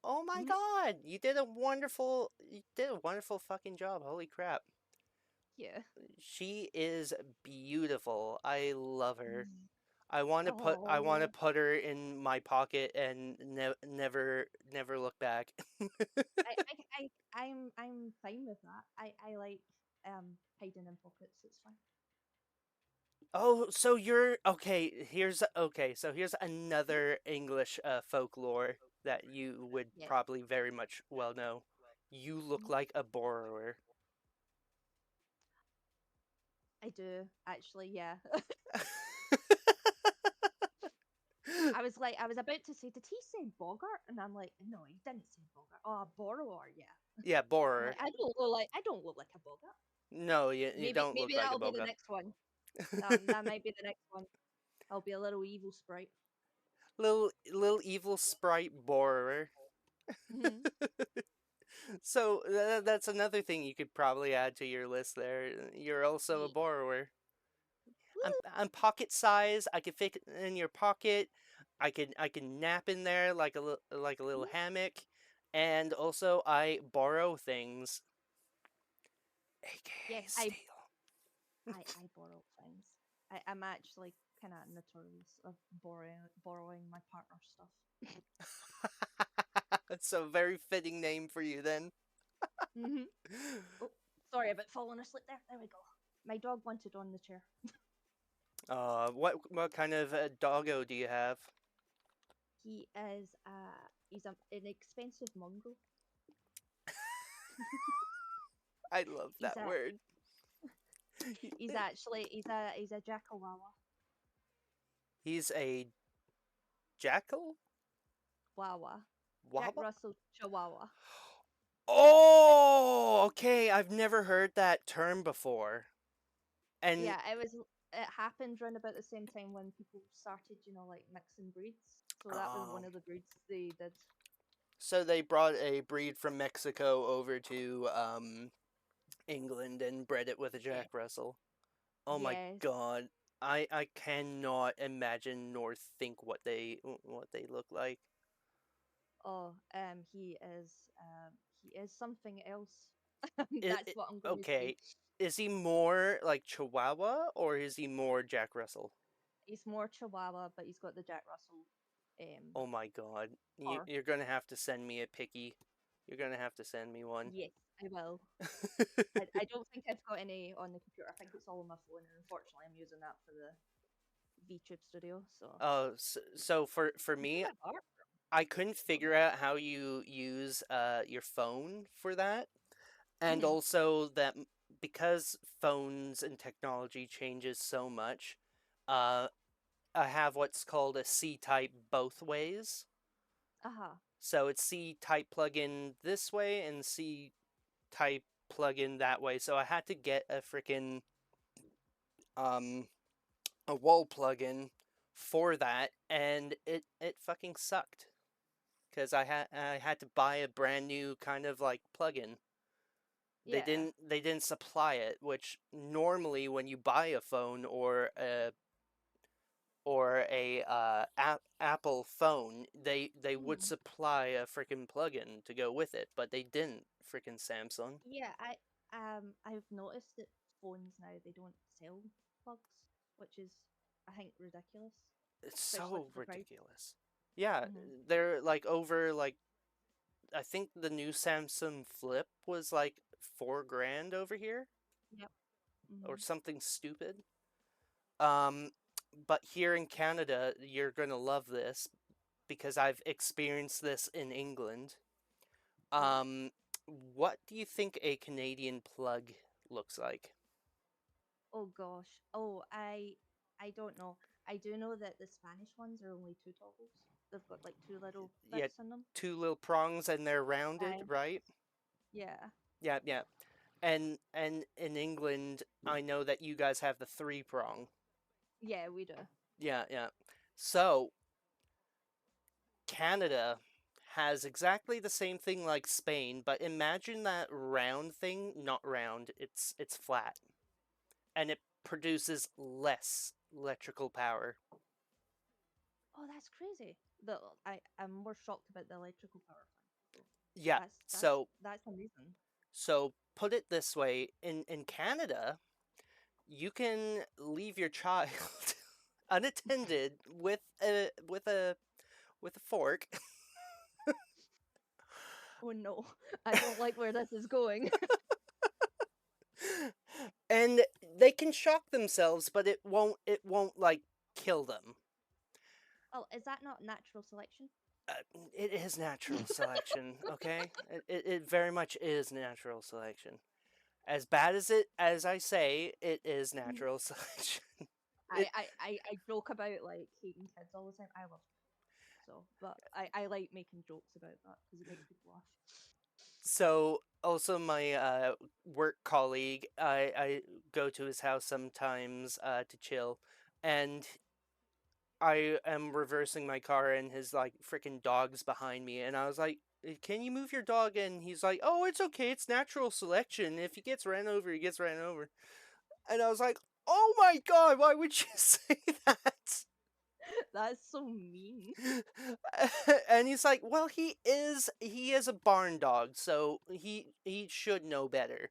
[SPEAKER 4] Oh my
[SPEAKER 5] Hmm.
[SPEAKER 4] god, you did a wonderful fucking job. Holy crap.
[SPEAKER 5] Yeah.
[SPEAKER 4] She is beautiful. I love her.
[SPEAKER 5] Mm.
[SPEAKER 4] I want to
[SPEAKER 5] Oh,
[SPEAKER 4] put her in my pocket and never look back.
[SPEAKER 5] I'm fine with that. I like hiding in pockets. It's fine.
[SPEAKER 4] Oh, so you're okay. So here's another English folklore that you would
[SPEAKER 5] Yeah.
[SPEAKER 4] probably very much well know. You look
[SPEAKER 5] Mhm.
[SPEAKER 4] like a borrower.
[SPEAKER 5] I do actually. Yeah. I was about to say, did he say Bogart? And I'm like, no, he didn't say Bogart. Oh, a borrower. Yeah.
[SPEAKER 4] Yeah,
[SPEAKER 5] I'm like,
[SPEAKER 4] borrower.
[SPEAKER 5] I don't look like a Bogart.
[SPEAKER 4] No, you
[SPEAKER 5] Maybe
[SPEAKER 4] don't look
[SPEAKER 5] maybe
[SPEAKER 4] like a
[SPEAKER 5] that'll be the
[SPEAKER 4] boga.
[SPEAKER 5] next one. That might be the next one. I'll be a little evil sprite.
[SPEAKER 4] Little evil sprite borrower.
[SPEAKER 5] Hmm.
[SPEAKER 4] So that's another thing you could probably add to your list there. You're also a
[SPEAKER 5] Yeah.
[SPEAKER 4] borrower.
[SPEAKER 5] Woo!
[SPEAKER 4] I'm pocket size. I could fit it in your pocket. I can nap in there like a little
[SPEAKER 5] Mhm.
[SPEAKER 4] hammock, and also I borrow things,
[SPEAKER 5] Yeah,
[SPEAKER 4] aka
[SPEAKER 5] I
[SPEAKER 4] steal.
[SPEAKER 5] I borrow things. I'm actually kind of notorious of borrowing my partner's stuff.
[SPEAKER 4] That's a very fitting name for you then.
[SPEAKER 5] Hmm. Oh, sorry about falling asleep there. There we go. My dog wanted on the chair.
[SPEAKER 4] What kind of doggo do you have?
[SPEAKER 5] He's an expensive mongrel.
[SPEAKER 4] I love
[SPEAKER 5] He's
[SPEAKER 4] that
[SPEAKER 5] a
[SPEAKER 4] word.
[SPEAKER 5] he's a jackawawa.
[SPEAKER 4] He's a jackal?
[SPEAKER 5] Wawa. Jack
[SPEAKER 4] Wabba?
[SPEAKER 5] Russell Chihuahua.
[SPEAKER 4] Oh, okay. I've never heard that term before. And
[SPEAKER 5] Yeah, it happened around about the same time when people started, like mixing breeds. So that was one
[SPEAKER 4] oh,
[SPEAKER 5] of the breeds they did.
[SPEAKER 4] so they brought a breed from Mexico over to England and bred it with a
[SPEAKER 5] Yeah.
[SPEAKER 4] Jack Russell. Oh my
[SPEAKER 5] Yes.
[SPEAKER 4] god. I cannot imagine nor think what they look like.
[SPEAKER 5] Oh, he is something else.
[SPEAKER 4] It,
[SPEAKER 5] That's
[SPEAKER 4] it,
[SPEAKER 5] what I'm going to say.
[SPEAKER 4] okay. Is he more like Chihuahua or is he more Jack Russell?
[SPEAKER 5] He's more Chihuahua, but he's got the Jack Russell.
[SPEAKER 4] Oh my god.
[SPEAKER 5] Fur.
[SPEAKER 4] You're gonna have to send me a picky. You're gonna have to send me one.
[SPEAKER 5] Yes, I will. I don't think I've got any on the computer. I think it's all on my phone, and unfortunately, I'm using that for the VTube studio. So
[SPEAKER 4] Oh, so for
[SPEAKER 5] I think
[SPEAKER 4] me,
[SPEAKER 5] I got
[SPEAKER 4] I couldn't figure out how you use your phone for that, and
[SPEAKER 5] Mm-hmm.
[SPEAKER 4] also that because phones and technology changes so much, uh, I have what's called a C type both ways.
[SPEAKER 5] Uh-huh.
[SPEAKER 4] So it's C type plugin this way and C type plugin that way. So I had to get um a wall plugin for that, and it fucking sucked because I had to buy a brand new kind of like plugin.
[SPEAKER 5] Yeah.
[SPEAKER 4] They didn't supply it, which normally when you buy a phone or a Apple phone, they would
[SPEAKER 5] Mhm.
[SPEAKER 4] supply a freaking plugin to go with it, but they didn't. Freaking Samsung.
[SPEAKER 5] Yeah, I've noticed that phones now they don't sell plugs, which is I think ridiculous,
[SPEAKER 4] It's
[SPEAKER 5] especially
[SPEAKER 4] so
[SPEAKER 5] for the price.
[SPEAKER 4] ridiculous. Yeah,
[SPEAKER 5] Mhm.
[SPEAKER 4] they're like over like I think the new Samsung Flip was like 4 grand over here
[SPEAKER 5] Yep.
[SPEAKER 4] or
[SPEAKER 5] Mhm.
[SPEAKER 4] something stupid. Um, but here in Canada, you're gonna love this because I've experienced this in England.
[SPEAKER 5] Ooh.
[SPEAKER 4] Um, what do you think a Canadian plug looks like?
[SPEAKER 5] Oh gosh. Oh, I don't know. I do know that the Spanish ones are only two toggles. They've got like two little
[SPEAKER 4] Yeah,
[SPEAKER 5] bits in them.
[SPEAKER 4] two little prongs and they're rounded,
[SPEAKER 5] I
[SPEAKER 4] right?
[SPEAKER 5] Yeah.
[SPEAKER 4] Yeah, yeah. And in England, I know that you guys have the 3 prong.
[SPEAKER 5] Yeah, we do.
[SPEAKER 4] Yeah, yeah. So Canada has exactly the same thing like Spain, but imagine that round thing, not round, it's flat. And it produces less electrical power.
[SPEAKER 5] Oh, that's crazy. I'm more shocked about the electrical power thing. So
[SPEAKER 4] Yeah.
[SPEAKER 5] that's
[SPEAKER 4] So
[SPEAKER 5] that's amazing.
[SPEAKER 4] so put it this way, in Canada, you can leave your child unattended with a fork
[SPEAKER 5] Oh no, I don't like where this is going.
[SPEAKER 4] and they can shock themselves, but it won't like kill them.
[SPEAKER 5] Oh, is that not natural selection?
[SPEAKER 4] Uh, it is natural selection, okay? It very much is natural selection. As bad as I say, it is
[SPEAKER 5] Mhm.
[SPEAKER 4] natural selection.
[SPEAKER 5] I,
[SPEAKER 4] It
[SPEAKER 5] I, I, I joke about like hating kids all the time. I love kids, so but I like making jokes about that because it makes people laugh.
[SPEAKER 4] so also my work colleague, I go to his house sometimes to chill, and I am reversing my car and his like freaking dog's behind me, and I was like, can you move your dog? And he's like, oh, it's okay, it's natural selection. If he gets ran over, he gets ran over. And I was like, oh my god, why would you say that?
[SPEAKER 5] That's so mean.
[SPEAKER 4] And he's like, well, he is a barn dog, so he should know better.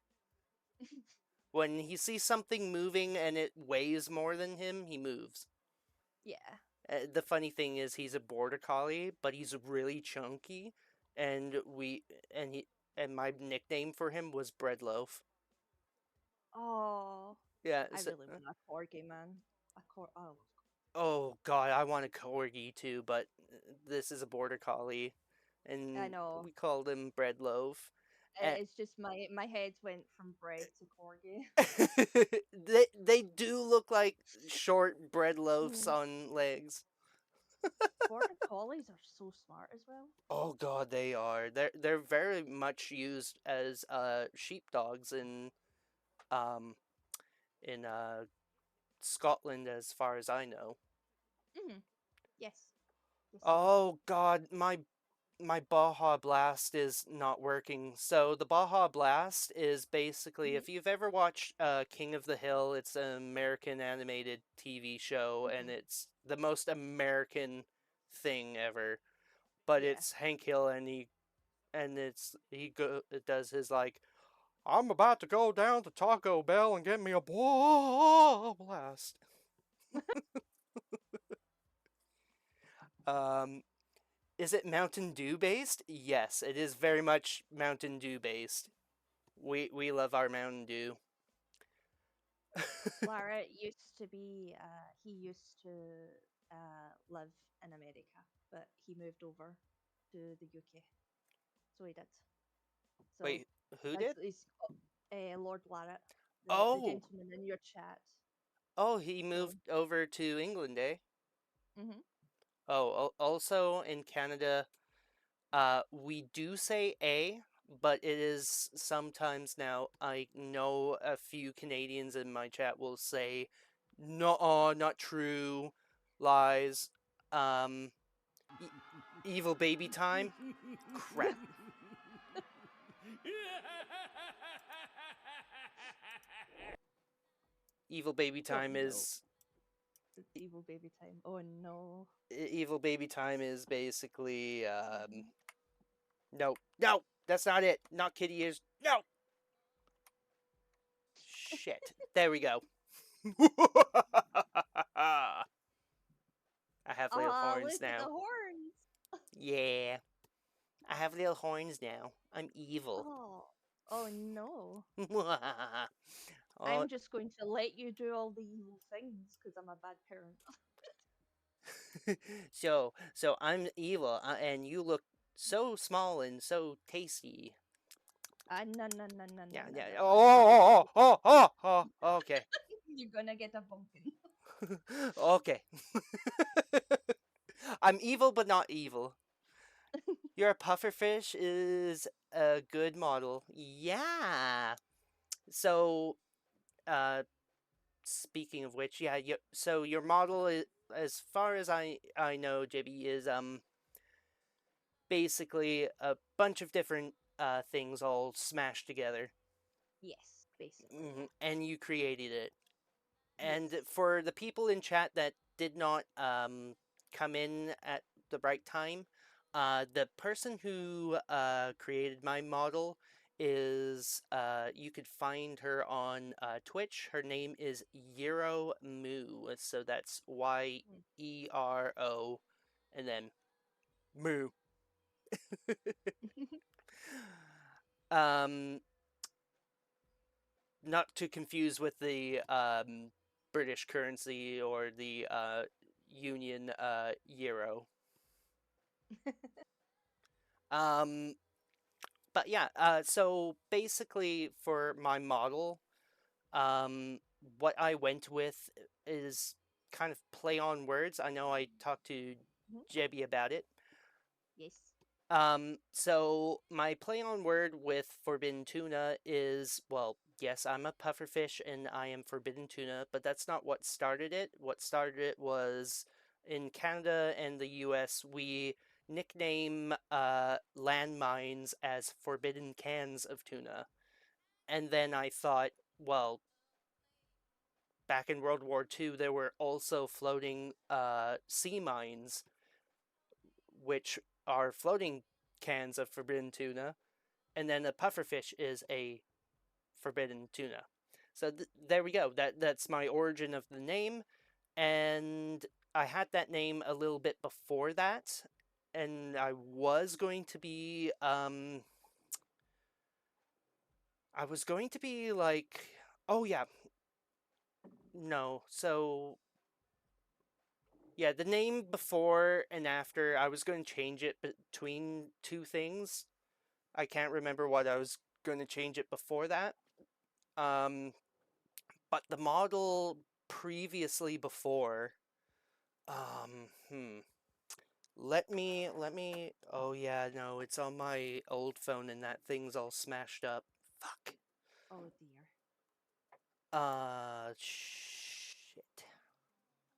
[SPEAKER 4] When he sees something moving and it weighs more than him, he moves.
[SPEAKER 5] Yeah.
[SPEAKER 4] The funny thing is he's a border collie, but he's really chunky, and we and he and my nickname for him was Bread Loaf.
[SPEAKER 5] Oh,
[SPEAKER 4] Yeah.
[SPEAKER 5] I really want a corgi, man. A cor. Oh,
[SPEAKER 4] Oh god, I want a corgi too, but this is a border collie,
[SPEAKER 5] I
[SPEAKER 4] and
[SPEAKER 5] know.
[SPEAKER 4] we called him Bread Loaf. And
[SPEAKER 5] It's just my head went from bread to corgi.
[SPEAKER 4] they do look like short bread loaves
[SPEAKER 5] Mhm.
[SPEAKER 4] on legs.
[SPEAKER 5] Border collies are so smart as well.
[SPEAKER 4] Oh god, they are. They're very much used as sheepdogs um in Scotland as far as I know.
[SPEAKER 5] Hmm. Yes. Yes, they are.
[SPEAKER 4] Oh god, my Baja Blast is not working. So the Baja Blast is basically,
[SPEAKER 5] Hmm.
[SPEAKER 4] if you've ever watched King of the Hill, it's an American animated TV show, and
[SPEAKER 5] Hmm.
[SPEAKER 4] it's the most American thing ever. But
[SPEAKER 5] Yeah.
[SPEAKER 4] it's Hank Hill, and it does his like, I'm about to go down to Taco Bell and get me a Baja Blast. Um, is it Mountain Dew based? Yes, it is very much Mountain Dew based. We love our Mountain Dew.
[SPEAKER 5] Lara used to be, he used to live in America, but he moved over to the UK. So he did. So
[SPEAKER 4] Wait, who
[SPEAKER 5] that's
[SPEAKER 4] did?
[SPEAKER 5] is Lord Larrett, the
[SPEAKER 4] Oh,
[SPEAKER 5] gentleman in your chat.
[SPEAKER 4] oh, he
[SPEAKER 5] So,
[SPEAKER 4] moved over to England, eh?
[SPEAKER 5] hmm
[SPEAKER 4] Oh, also in Canada, we do say A, but it is sometimes now. I know a few Canadians in my chat will say, "No, not true, lies." Um, e- evil baby time. Crap. Evil baby
[SPEAKER 5] oh
[SPEAKER 4] time
[SPEAKER 5] no,
[SPEAKER 4] is
[SPEAKER 5] it's evil baby time. Oh no.
[SPEAKER 4] evil baby time is basically no, no, that's not it. Not kitty ears. No. Shit. There we go. I have little
[SPEAKER 5] Ah,
[SPEAKER 4] horns
[SPEAKER 5] look at the
[SPEAKER 4] now.
[SPEAKER 5] horns.
[SPEAKER 4] Yeah. I have little horns now. I'm evil.
[SPEAKER 5] Oh, oh no.
[SPEAKER 4] Oh,
[SPEAKER 5] I'm just going to let you do all the evil things because I'm a bad parent.
[SPEAKER 4] so I'm evil, and you look so small and so tasty.
[SPEAKER 5] No, no, no, no, no,
[SPEAKER 4] Yeah,
[SPEAKER 5] no,
[SPEAKER 4] yeah.
[SPEAKER 5] no. I'm sorry.
[SPEAKER 4] Oh. Okay,
[SPEAKER 5] You're gonna get a pumpkin.
[SPEAKER 4] okay. I'm evil, but not evil. Your pufferfish is a good model. Yeah. So, uh, speaking of which, yeah. So your model is, as far as I know, Jibby, is basically a bunch of different things all smashed together.
[SPEAKER 5] Yes, basically, yeah.
[SPEAKER 4] And you created it. And
[SPEAKER 5] Yes.
[SPEAKER 4] for the people in chat that did not come in at the right time, the person who created my model is you could find her on Twitch. Her name is Yero Moo, so that's
[SPEAKER 5] Mm.
[SPEAKER 4] Yero, and then Moo. Um, not to confuse with the British currency or the Union euro. Um, but yeah, so basically for my model, what I went with is kind of play on words. I know I talked to
[SPEAKER 5] Mhm.
[SPEAKER 4] Jebby about it.
[SPEAKER 5] Yes.
[SPEAKER 4] So my play on word with forbidden tuna is, well, yes, I'm a pufferfish and I am forbidden tuna, but that's not what started it. What started it was in Canada and the US, we nickname landmines as forbidden cans of tuna. And then I thought, well, back in World War II, there were also floating sea mines, which are floating cans of forbidden tuna, and then a pufferfish is a forbidden tuna. So there we go. That's my origin of the name, and I had that name a little bit before that, and I was going to be like, oh yeah, no, so yeah, the name before and after, I was going to change it between two things. I can't remember what I was going to change it before that. Um, but the model previously before, um, hmm, let me. Oh yeah, no, it's on my old phone and that thing's all smashed up. Fuck.
[SPEAKER 5] Oh dear.
[SPEAKER 4] Shit.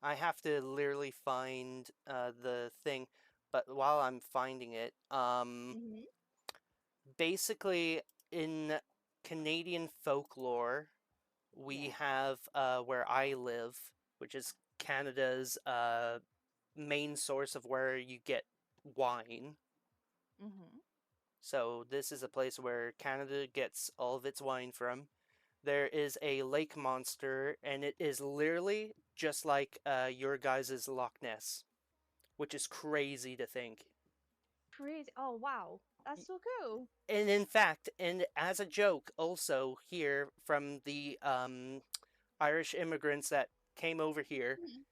[SPEAKER 4] I have to literally find the thing, but while I'm finding it,
[SPEAKER 5] hmm
[SPEAKER 4] basically in Canadian folklore, we
[SPEAKER 5] Yeah.
[SPEAKER 4] have where I live, which is Canada's main source of where you get wine.
[SPEAKER 5] hmm
[SPEAKER 4] So this is a place where Canada gets all of its wine from. There is a lake monster, and it is literally just like your guys' Loch Ness, which is crazy to think.
[SPEAKER 5] Crazy. Oh wow, that's so cool.
[SPEAKER 4] And in fact, and as a joke, also here from the Irish immigrants that came over here,
[SPEAKER 5] Mhm.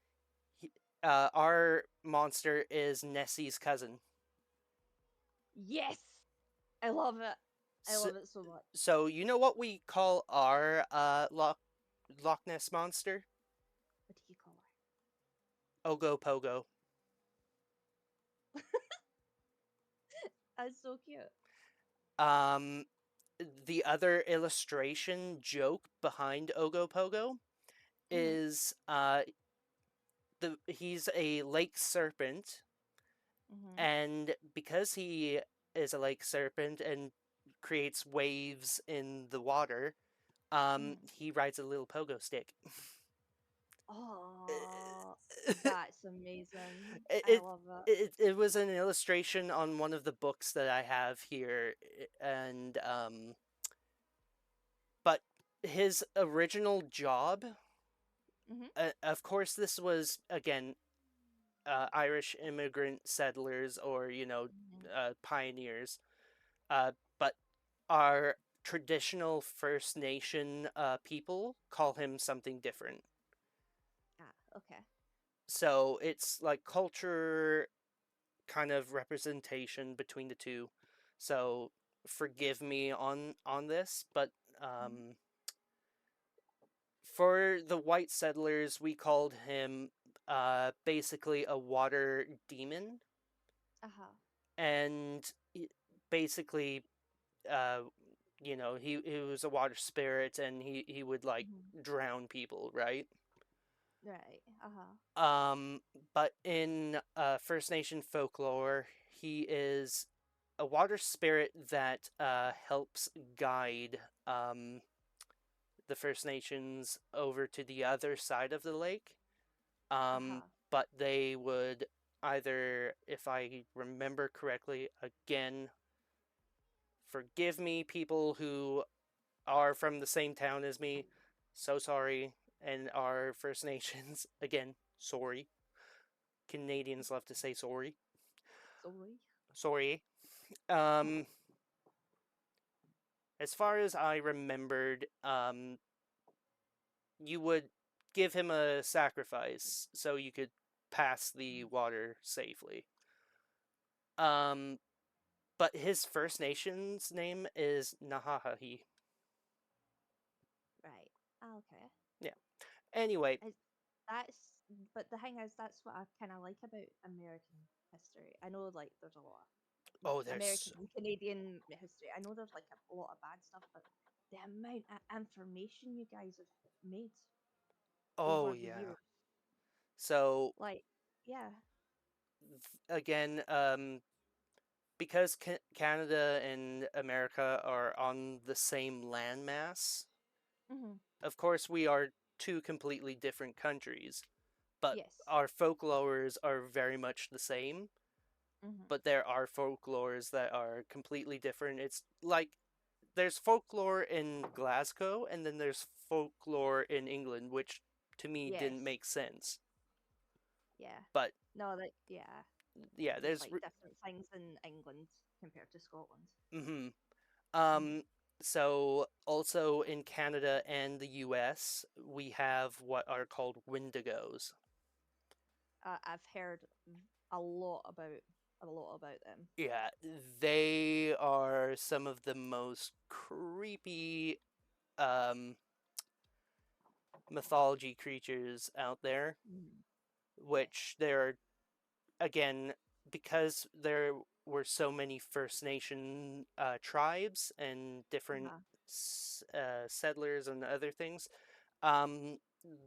[SPEAKER 4] our monster is Nessie's cousin.
[SPEAKER 5] Yes, I love it. I
[SPEAKER 4] So,
[SPEAKER 5] love it so much.
[SPEAKER 4] so you know what we call our Loch Ness monster?
[SPEAKER 5] What do you call
[SPEAKER 4] Ogo Pogo.
[SPEAKER 5] her? That's so cute.
[SPEAKER 4] Um, the other illustration joke behind Ogo Pogo
[SPEAKER 5] Mhm.
[SPEAKER 4] is he's a lake serpent,
[SPEAKER 5] Mhm.
[SPEAKER 4] and because he is a lake serpent and creates waves in the water,
[SPEAKER 5] Mhm.
[SPEAKER 4] he rides a little pogo stick.
[SPEAKER 5] Oh, that's amazing.
[SPEAKER 4] it,
[SPEAKER 5] I
[SPEAKER 4] it
[SPEAKER 5] love it.
[SPEAKER 4] it was an illustration on one of the books that I have here, and but his original job,
[SPEAKER 5] Mhm.
[SPEAKER 4] of course, this was again Irish immigrant settlers or
[SPEAKER 5] Mhm.
[SPEAKER 4] pioneers, uh, but our traditional First Nation people call him something different.
[SPEAKER 5] Ah, okay.
[SPEAKER 4] So it's like culture kind of representation between the two. So forgive me on this, but
[SPEAKER 5] Mhm.
[SPEAKER 4] for the white settlers, we called him basically a water demon,
[SPEAKER 5] Uh-huh.
[SPEAKER 4] and basically, uh, he was a water spirit, and he would like
[SPEAKER 5] Mhm.
[SPEAKER 4] drown people, right?
[SPEAKER 5] Right. Uh-huh.
[SPEAKER 4] Um, but in First Nation folklore, he is a water spirit that helps guide the First Nations over to the other side of the lake.
[SPEAKER 5] Uh-huh.
[SPEAKER 4] But they would either, if I remember correctly, again, forgive me, people who are from the same town as me, so sorry, and are First Nations, again, sorry. Canadians love to say sorry.
[SPEAKER 5] Sorry.
[SPEAKER 4] Sorry. Um, as far as I remembered, you would give him a sacrifice so you could pass the
[SPEAKER 5] Mhm.
[SPEAKER 4] water safely. Um, but his First Nation's name is Nahahi.
[SPEAKER 5] Right. Ah, okay.
[SPEAKER 4] Yeah. Anyway,
[SPEAKER 5] Is that's but the thing is that's what I kind of like about American history. I know like there's a lot of
[SPEAKER 4] oh,
[SPEAKER 5] American
[SPEAKER 4] there's.
[SPEAKER 5] and Canadian history. I know there's like a lot of bad stuff, but the amount of information you guys have made
[SPEAKER 4] Oh,
[SPEAKER 5] over the
[SPEAKER 4] yeah.
[SPEAKER 5] years,
[SPEAKER 4] So,
[SPEAKER 5] like yeah.
[SPEAKER 4] again, because Canada and America are on the same landmass,
[SPEAKER 5] Hmm.
[SPEAKER 4] of course, we are two completely different countries, but
[SPEAKER 5] Yes.
[SPEAKER 4] our folklores are very much the same.
[SPEAKER 5] Hmm.
[SPEAKER 4] But there are folklores that are completely different. It's like there's folklore in Glasgow and then there's folklore in England, which to me didn't
[SPEAKER 5] Yes.
[SPEAKER 4] make sense.
[SPEAKER 5] Yeah.
[SPEAKER 4] But
[SPEAKER 5] No, like yeah.
[SPEAKER 4] yeah,
[SPEAKER 5] There's
[SPEAKER 4] there's.
[SPEAKER 5] like different things in England compared to Scotland.
[SPEAKER 4] Mm-hmm.
[SPEAKER 5] Hmm.
[SPEAKER 4] Um, so also in Canada and the US, we have what are called Wendigos.
[SPEAKER 5] I've heard a lot about them.
[SPEAKER 4] Yeah, they are some of the most creepy um, mythology creatures out there,
[SPEAKER 5] Mhm. Yes.
[SPEAKER 4] which there again, because there were so many First Nation tribes and different
[SPEAKER 5] Uh-huh.
[SPEAKER 4] settlers and other things, um,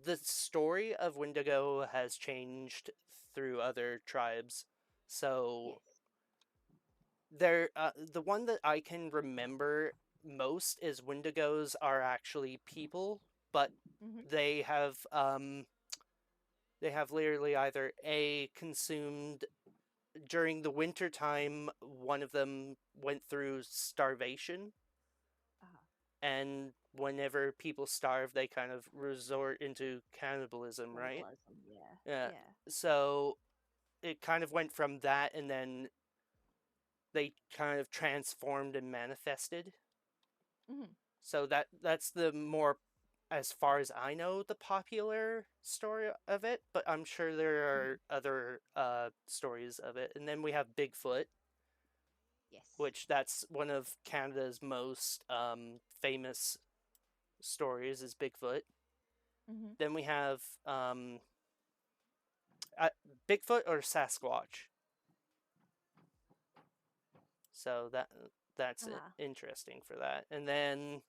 [SPEAKER 4] the story of Wendigo has changed through other tribes. So
[SPEAKER 5] Yes.
[SPEAKER 4] the one that I can remember most is Wendigos are actually people, but
[SPEAKER 5] Hmm.
[SPEAKER 4] they have um, they have literally either a consumed during the winter time. One of them went through starvation,
[SPEAKER 5] Uh-huh.
[SPEAKER 4] and whenever people starve, they kind of resort into cannibalism, right?
[SPEAKER 5] Cannibalism, yeah.
[SPEAKER 4] Yeah.
[SPEAKER 5] Yeah.
[SPEAKER 4] So it kind of went from that, and then they kind of transformed and manifested.
[SPEAKER 5] Hmm.
[SPEAKER 4] So that's the more, as far as I know, the popular story of it. But I'm sure there are other stories of it. And then we have Bigfoot,
[SPEAKER 5] Yes.
[SPEAKER 4] which that's one of Canada's most famous stories is Bigfoot.
[SPEAKER 5] Hmm.
[SPEAKER 4] Then we have uh, Bigfoot or Sasquatch. So that's
[SPEAKER 5] Uh-huh.
[SPEAKER 4] interesting for that. And then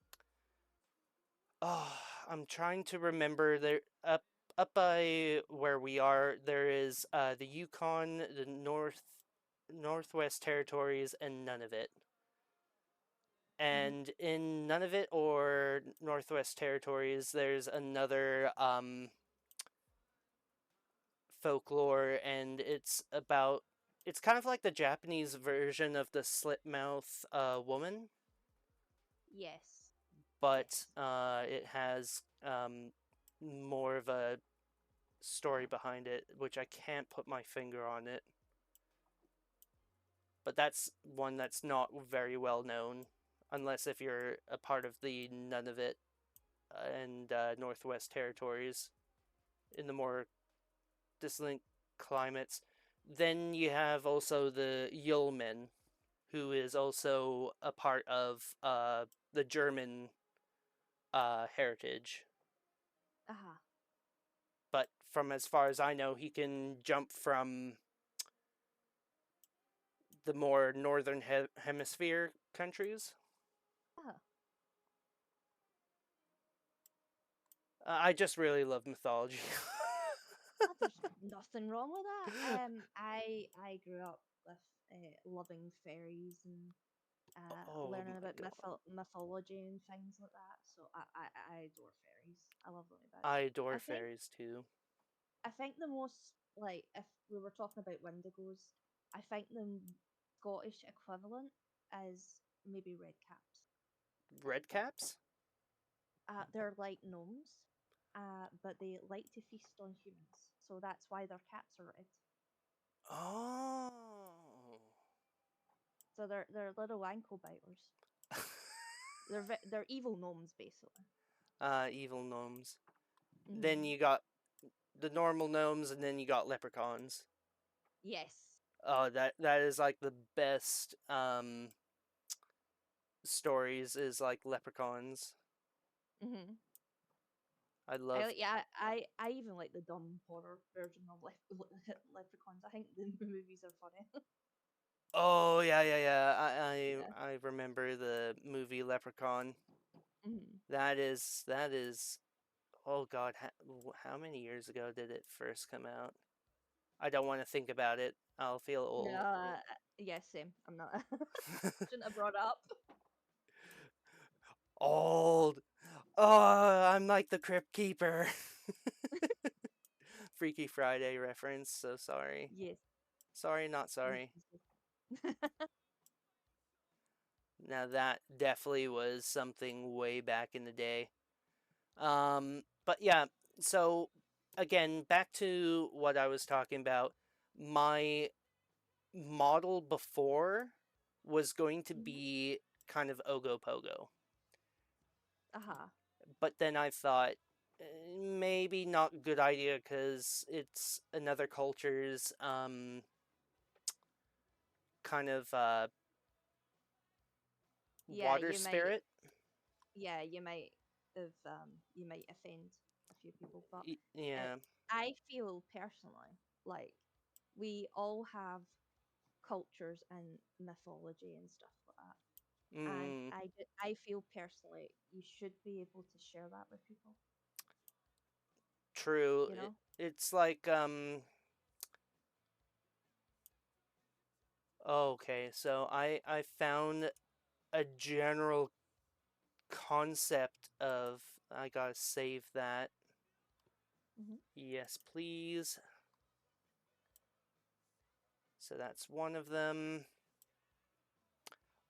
[SPEAKER 4] oh, I'm trying to remember there up by where we are. There is the Yukon, the Northwest Territories, and Nunavut.
[SPEAKER 5] Hmm.
[SPEAKER 4] And in Nunavut or Northwest Territories, there's another folklore, and it's kind of like the Japanese version of the slit mouth woman,
[SPEAKER 5] Yes.
[SPEAKER 4] but
[SPEAKER 5] Yes.
[SPEAKER 4] it has more of a story behind it, which I can't put my finger on it. But that's one that's not very well known, unless if you're a part of the Nunavut and Northwest Territories in the more distant climates. Then you have also the Yulmen, who is also a part of the German heritage.
[SPEAKER 5] Uh-huh.
[SPEAKER 4] But from as far as I know, he can jump from the more northern hemisphere countries.
[SPEAKER 5] Uh-huh.
[SPEAKER 4] I just really love mythology.
[SPEAKER 5] There's nothing wrong with that. I grew up with loving fairies and
[SPEAKER 4] Oh
[SPEAKER 5] learning
[SPEAKER 4] my
[SPEAKER 5] about
[SPEAKER 4] god.
[SPEAKER 5] mythology and things like that. So I adore fairies. I love them to
[SPEAKER 4] I
[SPEAKER 5] bits.
[SPEAKER 4] adore
[SPEAKER 5] I think
[SPEAKER 4] fairies too.
[SPEAKER 5] I think the most like if we were talking about Wendigos, I think the Scottish equivalent is maybe red caps.
[SPEAKER 4] Redcaps?
[SPEAKER 5] They're like gnomes, but they like to feast on humans, so that's why their caps are red.
[SPEAKER 4] Oh.
[SPEAKER 5] So they're little ankle biters. They're evil gnomes basically.
[SPEAKER 4] Evil gnomes. Then
[SPEAKER 5] Hmm.
[SPEAKER 4] you got the normal gnomes, and then you got leprechauns.
[SPEAKER 5] Yes.
[SPEAKER 4] Oh, that is like the best stories is like leprechauns.
[SPEAKER 5] Hmm.
[SPEAKER 4] I love.
[SPEAKER 5] Yeah, I even like the dumb horror version of leprechauns. I think the movies are funny.
[SPEAKER 4] Oh yeah, yeah, yeah.
[SPEAKER 5] Yeah.
[SPEAKER 4] I remember the movie Leprechaun.
[SPEAKER 5] Hmm.
[SPEAKER 4] That is. Oh God, how many years ago did it first come out? I don't want to think about it. I'll feel old.
[SPEAKER 5] Yeah. Yeah. Same. I'm not. Shouldn't have brought it up.
[SPEAKER 4] Old. Oh, I'm like the Crypt Keeper. Freaky Friday reference. So sorry.
[SPEAKER 5] Yes.
[SPEAKER 4] Sorry, not
[SPEAKER 5] Yes.
[SPEAKER 4] sorry.
[SPEAKER 5] Yes. Yes.
[SPEAKER 4] Now that definitely was something way back in the day. But yeah, so again, back to what I was talking about. My model before was going to
[SPEAKER 5] Hmm.
[SPEAKER 4] be kind of Ogopogo.
[SPEAKER 5] Uh huh.
[SPEAKER 4] But then I thought maybe not good idea because it's another culture's kind of
[SPEAKER 5] Yeah.
[SPEAKER 4] water
[SPEAKER 5] You might.
[SPEAKER 4] spirit.
[SPEAKER 5] Yeah. You might offend a few people, but uh,
[SPEAKER 4] Yeah.
[SPEAKER 5] I feel personally like we all have cultures and mythology and stuff like that. And
[SPEAKER 4] Mm,
[SPEAKER 5] I feel personally you should be able to share that with people,
[SPEAKER 4] true.
[SPEAKER 5] you know?
[SPEAKER 4] It's like okay, so I found a general concept of I gotta save that.
[SPEAKER 5] Hmm.
[SPEAKER 4] Yes, please. So that's one of them.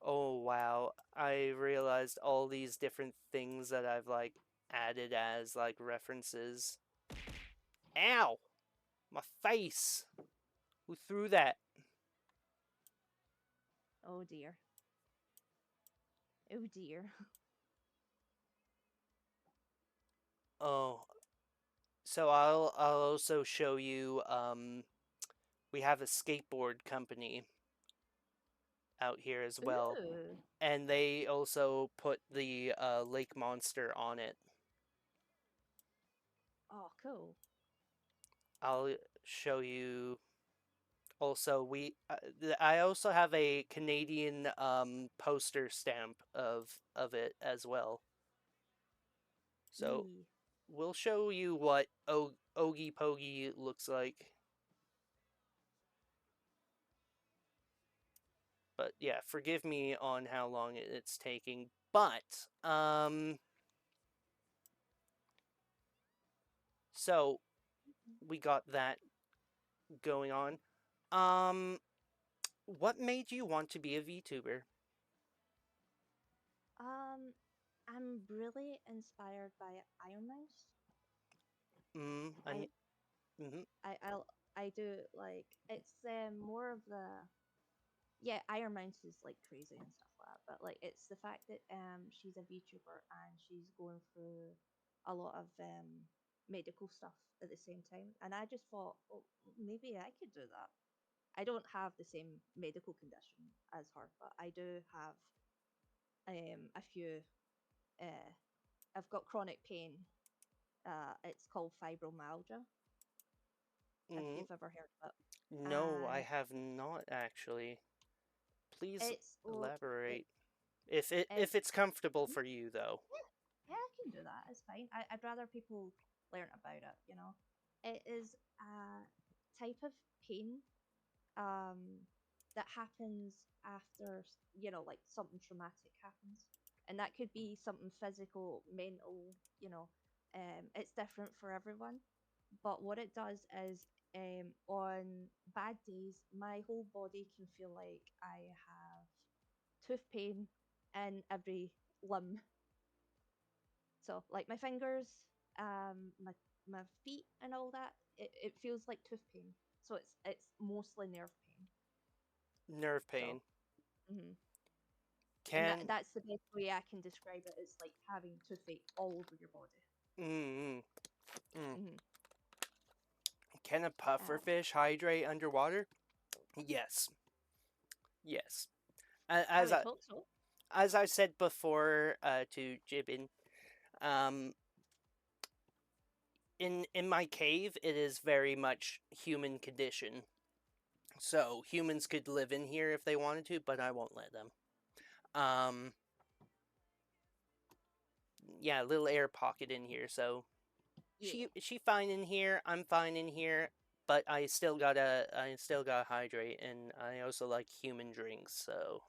[SPEAKER 4] Oh wow. I realized all these different things that I've like added as like references. Ow! My face! Who threw that?
[SPEAKER 5] Oh dear. Oh dear.
[SPEAKER 4] Oh, so I'll also show you we have a skateboard company out here as well,
[SPEAKER 5] Ooh.
[SPEAKER 4] and they also put the lake monster on it.
[SPEAKER 5] Oh, cool.
[SPEAKER 4] I'll show you also I also have a Canadian poster stamp of it as well. So
[SPEAKER 5] Yee.
[SPEAKER 4] we'll show you what Ogie Pogie looks like. But yeah, forgive me on how long it's taking. But so we got that going on. Um, what made you want to be a VTuber?
[SPEAKER 5] I'm really inspired by Iron Mouse. I
[SPEAKER 4] And mm-hmm,
[SPEAKER 5] I I'll, I do like it's more of the yeah, Iron Mouse is like crazy and stuff like that, but like it's the fact that she's a VTuber and she's going through a lot of medical stuff at the same time, and I just thought, oh, maybe I could do that. I don't have the same medical condition as her, but I do have a few. Uh, I've got chronic pain. It's called fibromyalgia. If
[SPEAKER 4] mm-hmm.
[SPEAKER 5] you've ever heard of it,
[SPEAKER 4] No, I
[SPEAKER 5] and
[SPEAKER 4] have not actually. Please
[SPEAKER 5] it's
[SPEAKER 4] elaborate. If
[SPEAKER 5] it's
[SPEAKER 4] it's comfortable for you though.
[SPEAKER 5] yeah, yeah, I can do that. It's fine. I'd rather people learn about it. It is a type of pain that happens after like something traumatic happens, and that could be something physical, mental. It's different for everyone. But what it does is, on bad days, my whole body can feel like I have tooth pain in every limb. So, like my fingers, my feet, and all that, it feels like tooth pain. So it's mostly nerve pain.
[SPEAKER 4] Nerve
[SPEAKER 5] So,
[SPEAKER 4] pain.
[SPEAKER 5] mhm. And
[SPEAKER 4] Can
[SPEAKER 5] that's the best way I can describe it. It's like having toothache all over your body.
[SPEAKER 4] mm, mm.
[SPEAKER 5] Hmm.
[SPEAKER 4] Can a
[SPEAKER 5] Uh,
[SPEAKER 4] pufferfish hydrate underwater? Yes. Yes.
[SPEAKER 5] I
[SPEAKER 4] As
[SPEAKER 5] would
[SPEAKER 4] I
[SPEAKER 5] hope so.
[SPEAKER 4] as I said before to Jibin, um, in my cave, it is very much human condition. So humans could live in here if they wanted to, but I won't let them. Um, yeah, little air pocket in here. So
[SPEAKER 5] Yeah.
[SPEAKER 4] she fine in here. I'm fine in here. But I still gotta hydrate, and I also like human drinks. So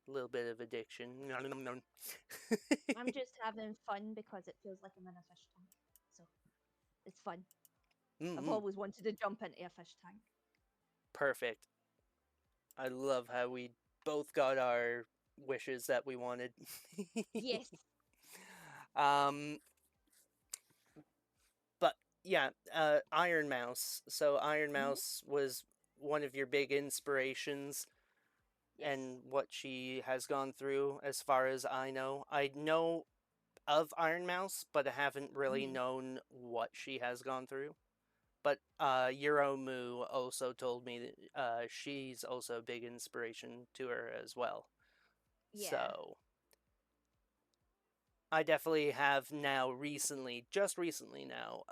[SPEAKER 4] a little bit of addiction.
[SPEAKER 5] I'm just having fun because it feels like I'm in a fish tank. So it's fun. I've
[SPEAKER 4] Mm-hmm.
[SPEAKER 5] always wanted to jump into a fish tank.
[SPEAKER 4] Perfect. I love how we both got our wishes that we wanted.
[SPEAKER 5] Yes.
[SPEAKER 4] um, but yeah, Iron Mouse. So Iron
[SPEAKER 5] Hmm.
[SPEAKER 4] Mouse was one of your big inspirations
[SPEAKER 5] Yes.
[SPEAKER 4] and what she has gone through, as far as I know. I know of Iron Mouse, but I haven't really
[SPEAKER 5] Hmm.
[SPEAKER 4] known what she has gone through. But Euromu also told me that she's also a big inspiration to her as well.
[SPEAKER 5] Yeah.
[SPEAKER 4] So I definitely have now recently, just recently now,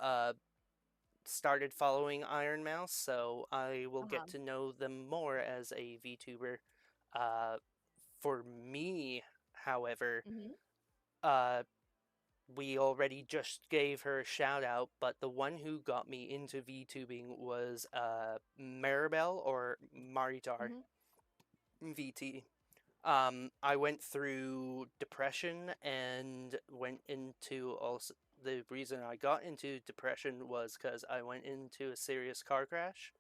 [SPEAKER 4] started following Iron Mouse, so I will
[SPEAKER 5] Uh huh.
[SPEAKER 4] get to know them more as a VTuber. Uh, for me, however,
[SPEAKER 5] Hmm.
[SPEAKER 4] uh, we already just gave her a shout out, but the one who got me into VTubing was Maribel or Maritar
[SPEAKER 5] Hmm.
[SPEAKER 4] VT. I went through depression and went into also the reason I got into depression was because I went into a serious car crash.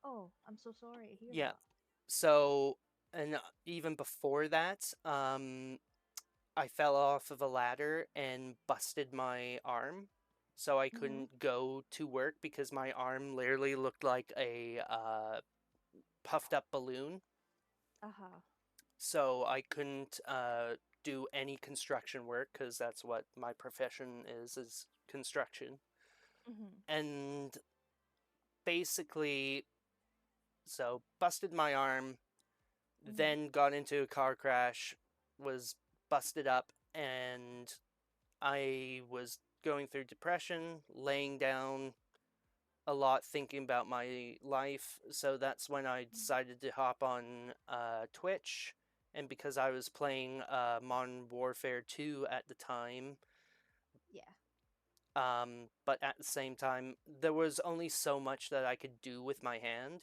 [SPEAKER 5] Oh, I'm so sorry to hear
[SPEAKER 4] Yeah,
[SPEAKER 5] that.
[SPEAKER 4] so and even before that, I fell off of a ladder and busted my arm. So I
[SPEAKER 5] Mm-hmm.
[SPEAKER 4] couldn't go to work because my arm literally looked like a puffed up balloon.
[SPEAKER 5] Uh-huh.
[SPEAKER 4] So I couldn't do any construction work because that's what my profession is construction.
[SPEAKER 5] Mm-hmm.
[SPEAKER 4] And basically, so busted my arm,
[SPEAKER 5] Mm-hmm.
[SPEAKER 4] then got into a car crash, was busted up, and I was going through depression, laying down a lot, thinking about my life. So that's when I decided to hop on Twitch. And because I was playing Modern Warfare 2 at the time,
[SPEAKER 5] Yeah.
[SPEAKER 4] but at the same time, there was only so much that I could do with my hand.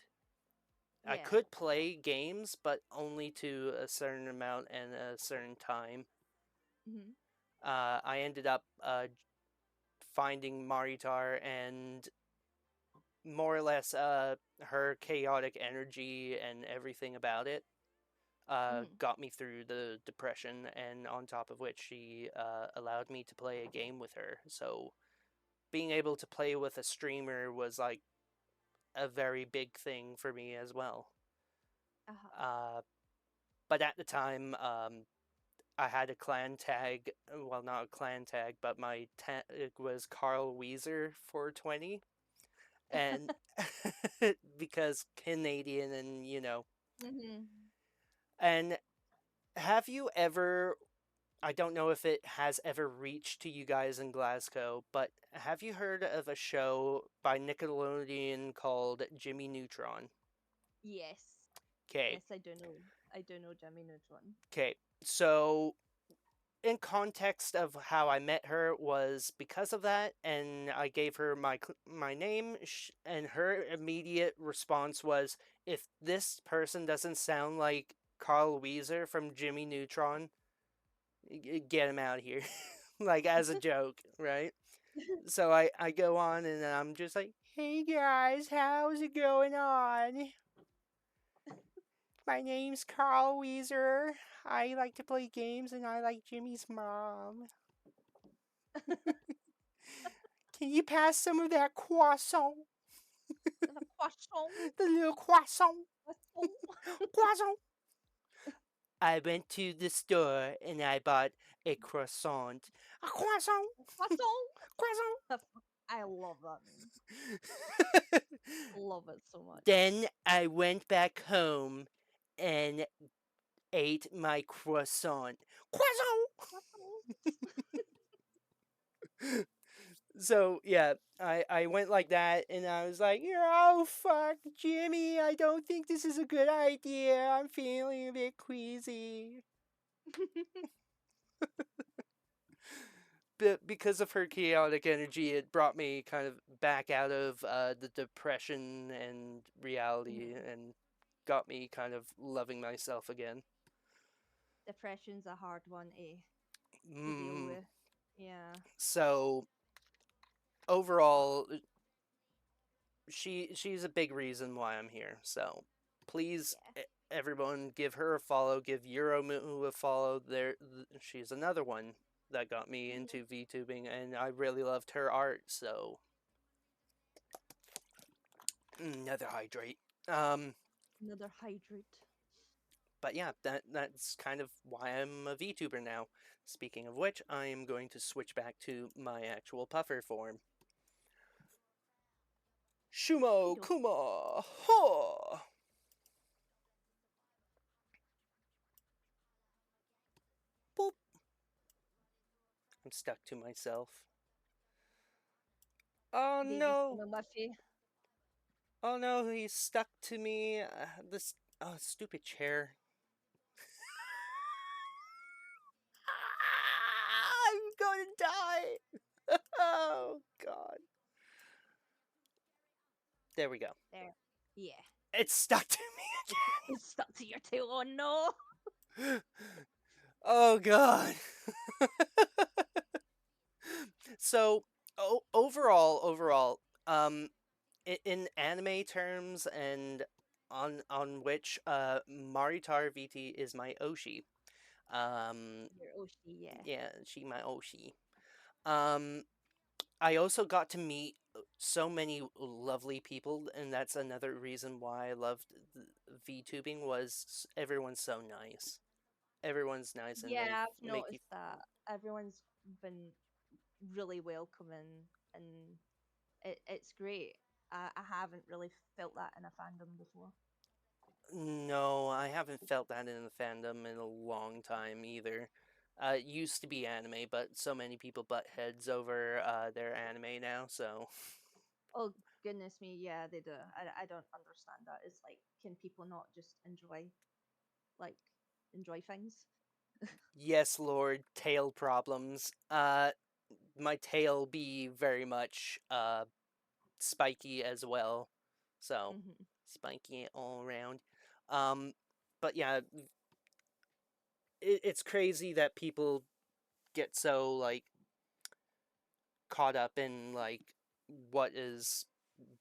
[SPEAKER 4] I
[SPEAKER 5] Yeah.
[SPEAKER 4] could play games, but only to a certain amount and a certain time.
[SPEAKER 5] Mm-hmm.
[SPEAKER 4] I ended up finding Maritar and more or less her chaotic energy and everything about it
[SPEAKER 5] Mm-hmm.
[SPEAKER 4] got me through the depression, and on top of which she allowed me to play a game with her. So being able to play with a streamer was like a very big thing for me as well.
[SPEAKER 5] Uh-huh.
[SPEAKER 4] Uh, but at the time, I had a clan tag. Well, not a clan tag, but my tag was Carl Weezer 420, and because Canadian, and
[SPEAKER 5] Mm-hmm.
[SPEAKER 4] and have you ever? I don't know if it has ever reached to you guys in Glasgow, but have you heard of a show by Nickelodeon called Jimmy Neutron?
[SPEAKER 5] Yes.
[SPEAKER 4] Okay,
[SPEAKER 5] Yes, I do know. I do know Jimmy Neutron.
[SPEAKER 4] okay. So in context of how I met her was because of that, and I gave her my name, and her immediate response was, "If this person doesn't sound like Carl Weezer from Jimmy Neutron, get him out of here," like as a joke, right? So I go on and I'm just like, "Hey guys, how's it going on? My name's Carl Weezer. I like to play games and I like Jimmy's mom. Can you pass some of that croissant?
[SPEAKER 5] The croissant.
[SPEAKER 4] The little croissant.
[SPEAKER 5] Croissant.
[SPEAKER 4] Croissant." I went to the store and I bought a croissant. A croissant.
[SPEAKER 5] Croissant.
[SPEAKER 4] Croissant.
[SPEAKER 5] I love that meme. Love it so much.
[SPEAKER 4] Then I went back home and ate my croissant. Croissant.
[SPEAKER 5] Croissant.
[SPEAKER 4] So yeah, I went like that, and I was like, "Oh fuck, Jimmy, I don't think this is a good idea. I'm feeling a bit queasy." But because of her chaotic energy, it brought me kind of back out of the depression and reality,
[SPEAKER 5] Mhm.
[SPEAKER 4] and got me kind of loving myself again.
[SPEAKER 5] Depression's a hard one to deal
[SPEAKER 4] Mm,
[SPEAKER 5] with. Yeah.
[SPEAKER 4] so overall, she's a big reason why I'm here. So please,
[SPEAKER 5] Yeah.
[SPEAKER 4] everyone, give her a follow. Give Euromoo a follow. She's another one that got me
[SPEAKER 5] Mhm.
[SPEAKER 4] into VTubing, and I really loved her art. So another hydrate.
[SPEAKER 5] Another hydrate.
[SPEAKER 4] But yeah, that's kind of why I'm a VTuber now. Speaking of which, I am going to switch back to my actual puffer form. Shumo
[SPEAKER 5] Okey-doke.
[SPEAKER 4] Kuma Ho! Boop. I'm stuck to myself. Oh
[SPEAKER 5] Davey
[SPEAKER 4] no!
[SPEAKER 5] Muffy.
[SPEAKER 4] Oh no, he's stuck to me. This stupid chair. I'm gonna die. Oh god. There we go.
[SPEAKER 5] There. Yeah.
[SPEAKER 4] It's stuck to
[SPEAKER 5] It's stuck to your tail. Oh no.
[SPEAKER 4] me. Oh god. So, overall, in anime terms and on which Maritar VT is my Oshi. Um,
[SPEAKER 5] Your Oshi, yeah.
[SPEAKER 4] yeah, she my Oshi. Um, I also got to meet so many lovely people, and that's another reason why I loved VTubing was everyone's so nice. Everyone's nice, and they
[SPEAKER 5] Yeah, I've
[SPEAKER 4] make you.
[SPEAKER 5] noticed that everyone's been really welcoming, and it's great. I haven't really felt that in a fandom before.
[SPEAKER 4] No, I haven't felt that in the fandom in a long time either. It used to be anime, but so many people butt heads over their anime now, so.
[SPEAKER 5] Oh goodness me, yeah, they do. I don't understand that. It's like, can people not just like enjoy things?
[SPEAKER 4] Yes, Lord, tail problems. My tail be very much spiky as well, so
[SPEAKER 5] Hmm.
[SPEAKER 4] spiky all around. Um, but yeah, it's crazy that people get so like caught up in like what is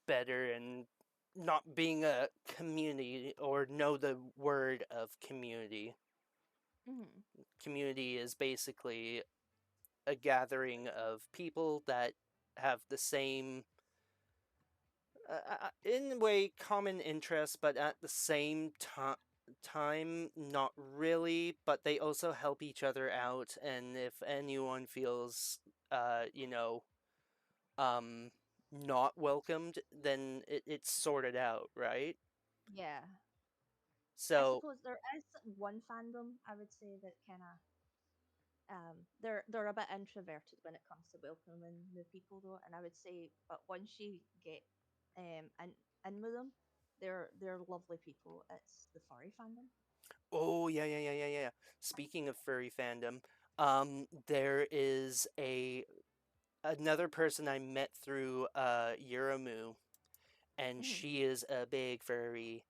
[SPEAKER 4] better and not being a community or know the word of community.
[SPEAKER 5] Hmm.
[SPEAKER 4] Community is basically a gathering of people that have the same in a way common interests, but at the same time not really, but they also help each other out, and if anyone feels you know um not welcomed, then it's sorted out, right?
[SPEAKER 5] Yeah, I
[SPEAKER 4] So
[SPEAKER 5] suppose there is one fandom I would say that kind of they're a bit introverted when it comes to welcoming new people though, and I would say, but once you get in with them, they're lovely people. It's the furry fandom.
[SPEAKER 4] oh yeah. Speaking of furry fandom, there is a another person I met through Euromu, and
[SPEAKER 5] Hmm.
[SPEAKER 4] she is a big furry.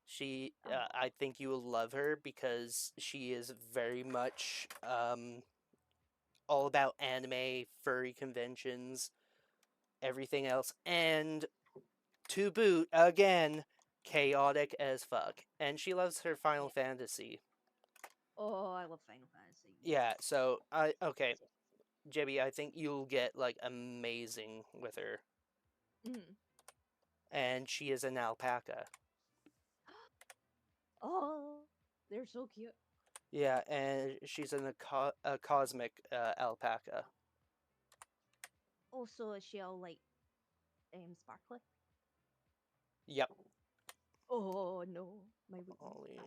[SPEAKER 4] She,
[SPEAKER 5] Oh
[SPEAKER 4] I think you will love her because she is very much all about anime, furry conventions, everything else, and to boot, again, chaotic as fuck. And she loves her Final
[SPEAKER 5] yeah.
[SPEAKER 4] Fantasy.
[SPEAKER 5] Oh, I love Final Fantasy.
[SPEAKER 4] Yeah, so okay,
[SPEAKER 5] Yes, yes.
[SPEAKER 4] Jebby, I think you'll get like amazing with her.
[SPEAKER 5] Mm.
[SPEAKER 4] And she is an alpaca.
[SPEAKER 5] Oh, they're so cute.
[SPEAKER 4] Yeah, and she's a cosmic alpaca.
[SPEAKER 5] Also, is she all like sparkly?
[SPEAKER 4] Yep.
[SPEAKER 5] Oh no, my weakness.
[SPEAKER 4] Holy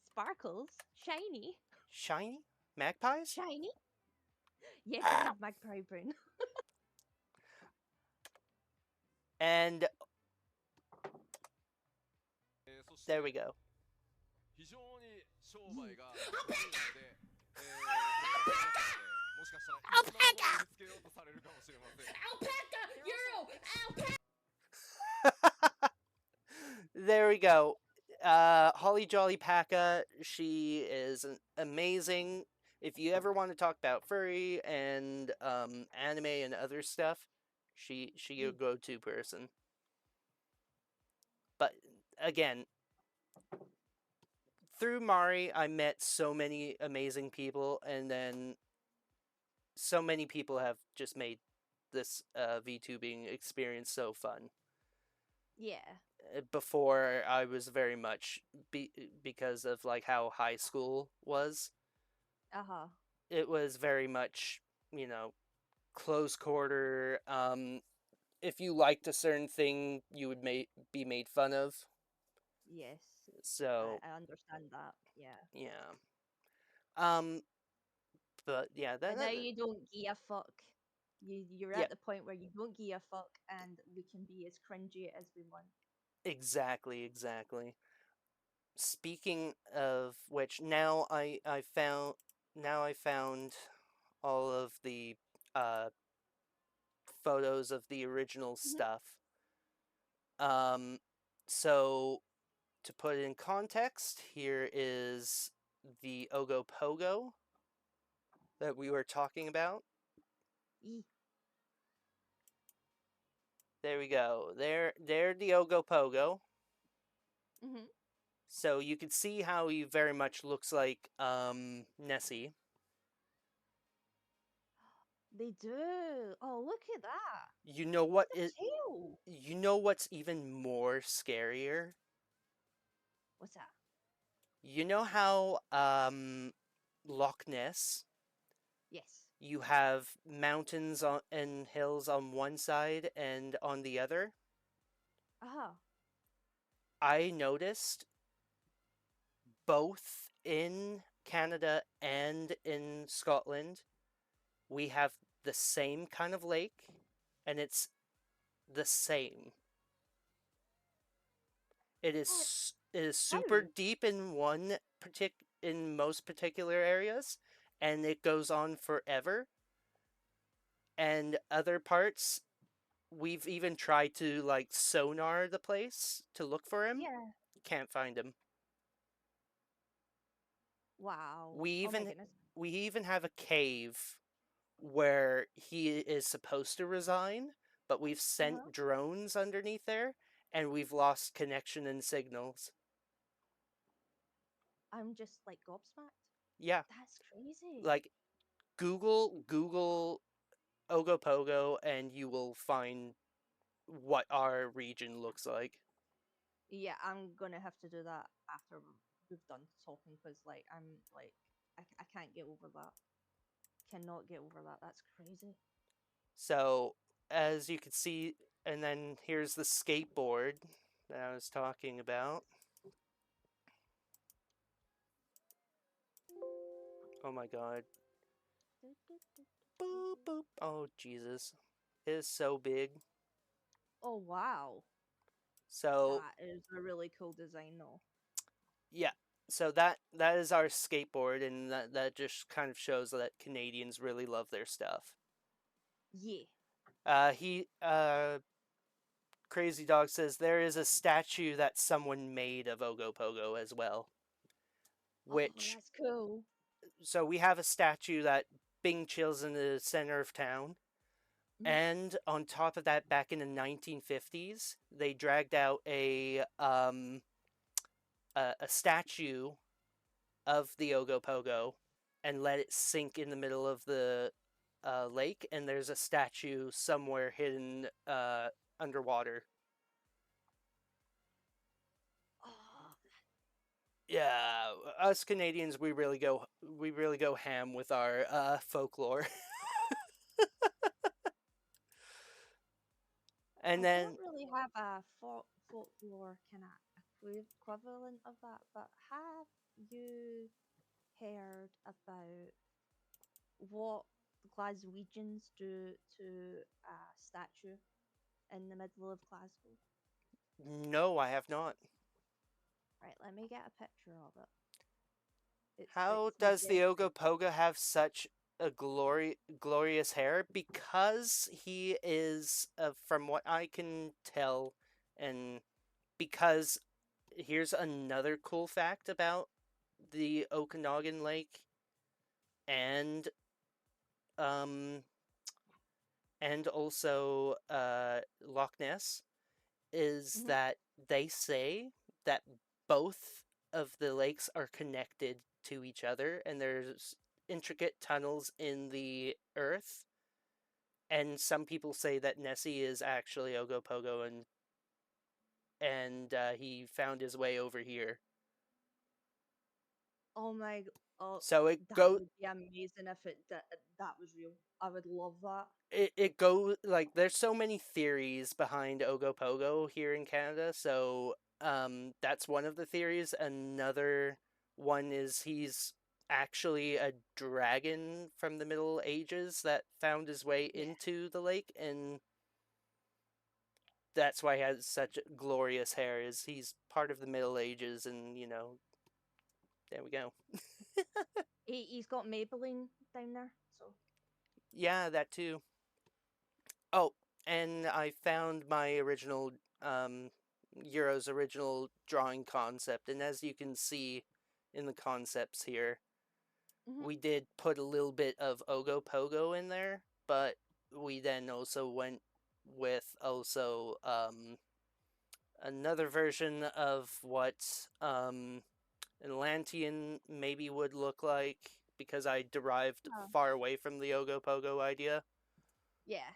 [SPEAKER 5] Sparkles, shiny,
[SPEAKER 4] shiny magpies,
[SPEAKER 5] shiny. Yes, I have magpie brain.
[SPEAKER 4] and
[SPEAKER 6] そして
[SPEAKER 4] there we go.
[SPEAKER 6] 非常に商売が得意なので、これがありますので、もしかしたらいろんなものを見つけようとされるかもしれません。
[SPEAKER 4] There we go. Holly Jolly Paka, she is amazing. If you ever want to talk about furry and anime and other stuff, she your
[SPEAKER 5] Mm.
[SPEAKER 4] go-to person. But again, through Mari, I met so many amazing people, and then so many people have just made this VTubing experience so fun.
[SPEAKER 5] Yeah.
[SPEAKER 4] Before, I was very much because of like how high school was.
[SPEAKER 5] Uh huh.
[SPEAKER 4] It was very much, you know, close quarter. If you liked a certain thing, you would be made fun of.
[SPEAKER 5] Yes.
[SPEAKER 4] So
[SPEAKER 5] I understand that. Yeah.
[SPEAKER 4] yeah. Um, but yeah,
[SPEAKER 5] But now you don't give a fuck. You're
[SPEAKER 4] yeah,
[SPEAKER 5] at the point where you don't give a fuck, and we can be as cringy as we want.
[SPEAKER 4] exactly. Speaking of which, now I found all of the uh photos of the original
[SPEAKER 5] Mhm.
[SPEAKER 4] stuff. Um, so to put it in context, here is the Ogo Pogo that we were talking about.
[SPEAKER 5] Eee.
[SPEAKER 4] There we go. There the Ogopogo.
[SPEAKER 5] Mm-hmm.
[SPEAKER 4] So you can see how he very much looks like Nessie.
[SPEAKER 5] They do. Oh, look at that.
[SPEAKER 4] You know what
[SPEAKER 5] The
[SPEAKER 4] it
[SPEAKER 5] tail.
[SPEAKER 4] you know what's even more scarier?
[SPEAKER 5] What's that?
[SPEAKER 4] You know how Loch Ness,
[SPEAKER 5] Yes.
[SPEAKER 4] you have mountains and hills on one side and on the other?
[SPEAKER 5] Ah.
[SPEAKER 4] I noticed both in Canada and in Scotland, we have the same kind of lake, and it's the same. It
[SPEAKER 5] What?
[SPEAKER 4] is
[SPEAKER 5] How?
[SPEAKER 4] super deep in in most particular areas, and it goes on forever. And other parts, we've even tried to like sonar the place to look for him.
[SPEAKER 5] Yeah.
[SPEAKER 4] Can't find him.
[SPEAKER 5] Wow.
[SPEAKER 4] We
[SPEAKER 5] Oh my
[SPEAKER 4] even
[SPEAKER 5] goodness.
[SPEAKER 4] we even have a cave where he is supposed to resign, but we've
[SPEAKER 5] Uh-huh.
[SPEAKER 4] sent drones underneath there and we've lost connection and signals.
[SPEAKER 5] I'm just like gobsmacked.
[SPEAKER 4] Yeah,
[SPEAKER 5] That's crazy.
[SPEAKER 4] like Google Ogopogo and you will find what our region looks like.
[SPEAKER 5] Yeah, I'm gonna have to do that after we've done talking because like I'm like I can't get over that. Cannot get over that. That's crazy.
[SPEAKER 4] So, as you can see, and then here's the skateboard that I was talking about. Oh my god. Boop, boop. Oh, Jesus. It is so big.
[SPEAKER 5] Oh wow.
[SPEAKER 4] So,
[SPEAKER 5] That is a really cool design though.
[SPEAKER 4] yeah. So that is our skateboard, and that just kind of shows that Canadians really love their stuff.
[SPEAKER 5] Yeah.
[SPEAKER 4] He Crazy Dog says there is a statue that someone made of Ogopogo as well.
[SPEAKER 5] Oh,
[SPEAKER 4] Which
[SPEAKER 5] that's cool.
[SPEAKER 4] so we have a statue that Bing chills in the center of town.
[SPEAKER 5] Mhm.
[SPEAKER 4] And on top of that, back in the 1950s, they dragged out a statue of the Ogopogo and let it sink in the middle of the lake, and there's a statue somewhere hidden underwater.
[SPEAKER 5] Oh,
[SPEAKER 4] Yeah, us Canadians, we really go ham with our folklore.
[SPEAKER 5] I
[SPEAKER 4] And
[SPEAKER 5] don't
[SPEAKER 4] then
[SPEAKER 5] really have a folklore kind of equivalent of that, but have you heard about what Glaswegians do to a statue in the middle of Glasgow?
[SPEAKER 4] no, I have not.
[SPEAKER 5] Right, let me get a picture of it.
[SPEAKER 4] How
[SPEAKER 5] It's
[SPEAKER 4] does the
[SPEAKER 5] majestic.
[SPEAKER 4] Ogopogo have such a glorious hair? Because he is, from what I can tell, and because here's another cool fact about the Okanagan Lake and um also Loch Ness is
[SPEAKER 5] Hmm.
[SPEAKER 4] that they say that both of the lakes are connected to each other and there's intricate tunnels in the earth. And some people say that Nessie is actually Ogopogo and he found his way over here.
[SPEAKER 5] Oh my, oh,
[SPEAKER 4] So
[SPEAKER 5] that would be amazing if that was real. I would love that.
[SPEAKER 4] it goes like there's so many theories behind Ogopogo here in Canada. So that's one of the theories. Another one is he's actually a dragon from the Middle Ages that found his way
[SPEAKER 5] Yeah.
[SPEAKER 4] into the lake, and that's why he has such glorious hair. Is he's part of the Middle Ages, and there we go.
[SPEAKER 5] He's got Maybelline down there, so.
[SPEAKER 4] Yeah, that too. Oh, and I found my original Euro's original drawing concept, and as you can see in the concepts here,
[SPEAKER 5] Hmm.
[SPEAKER 4] we did put a little bit of Ogopogo in there, but we then also went with also another version of what Atlantean maybe would look like because I derived
[SPEAKER 5] Oh,
[SPEAKER 4] far away from the Ogopogo idea.
[SPEAKER 5] yeah.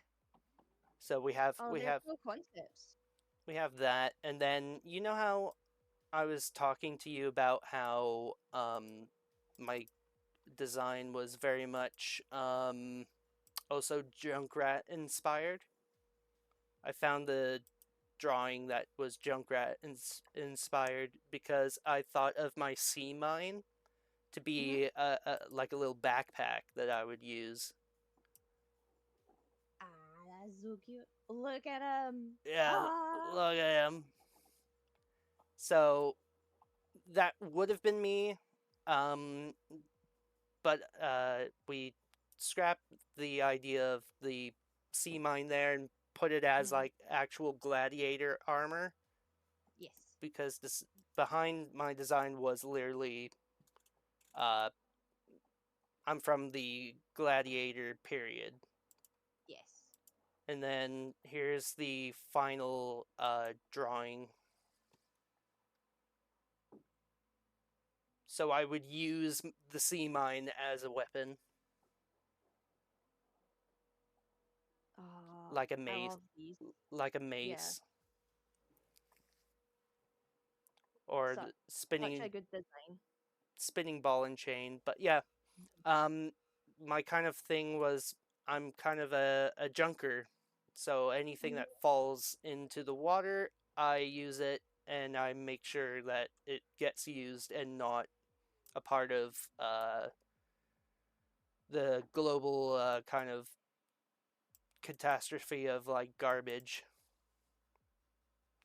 [SPEAKER 4] So we have
[SPEAKER 5] Oh,
[SPEAKER 4] we
[SPEAKER 5] they're
[SPEAKER 4] have
[SPEAKER 5] cool concepts.
[SPEAKER 4] we have that, and then you know how I was talking to you about how my design was very much also Junkrat inspired. I found the drawing that was Junkrat inspired because I thought of my sea mine to
[SPEAKER 5] Mhm.
[SPEAKER 4] be like a little backpack that I would use.
[SPEAKER 5] Ah, that's so cute. Look at him.
[SPEAKER 4] Yeah,
[SPEAKER 5] Ah.
[SPEAKER 4] look at him. So that would have been me, um, but we scrapped the idea of the sea mine there and put it as
[SPEAKER 5] Mhm.
[SPEAKER 4] like actual gladiator armor
[SPEAKER 5] Yes.
[SPEAKER 4] because this behind my design was literally uh, I'm from the gladiator period.
[SPEAKER 5] Yes.
[SPEAKER 4] And then here's the final drawing. So I would use the sea mine as a weapon,
[SPEAKER 5] Oh,
[SPEAKER 4] like a
[SPEAKER 5] I
[SPEAKER 4] mace,
[SPEAKER 5] love these.
[SPEAKER 4] like a
[SPEAKER 5] Yeah.
[SPEAKER 4] mace, or
[SPEAKER 5] Such such a
[SPEAKER 4] spinning
[SPEAKER 5] good design.
[SPEAKER 4] spinning ball and chain. But yeah, um, my kind of thing was I'm kind of a junker, so anything
[SPEAKER 5] Mhm.
[SPEAKER 4] that falls into the water, I use it and I make sure that it gets used and not a part of the global kind of catastrophe of like garbage.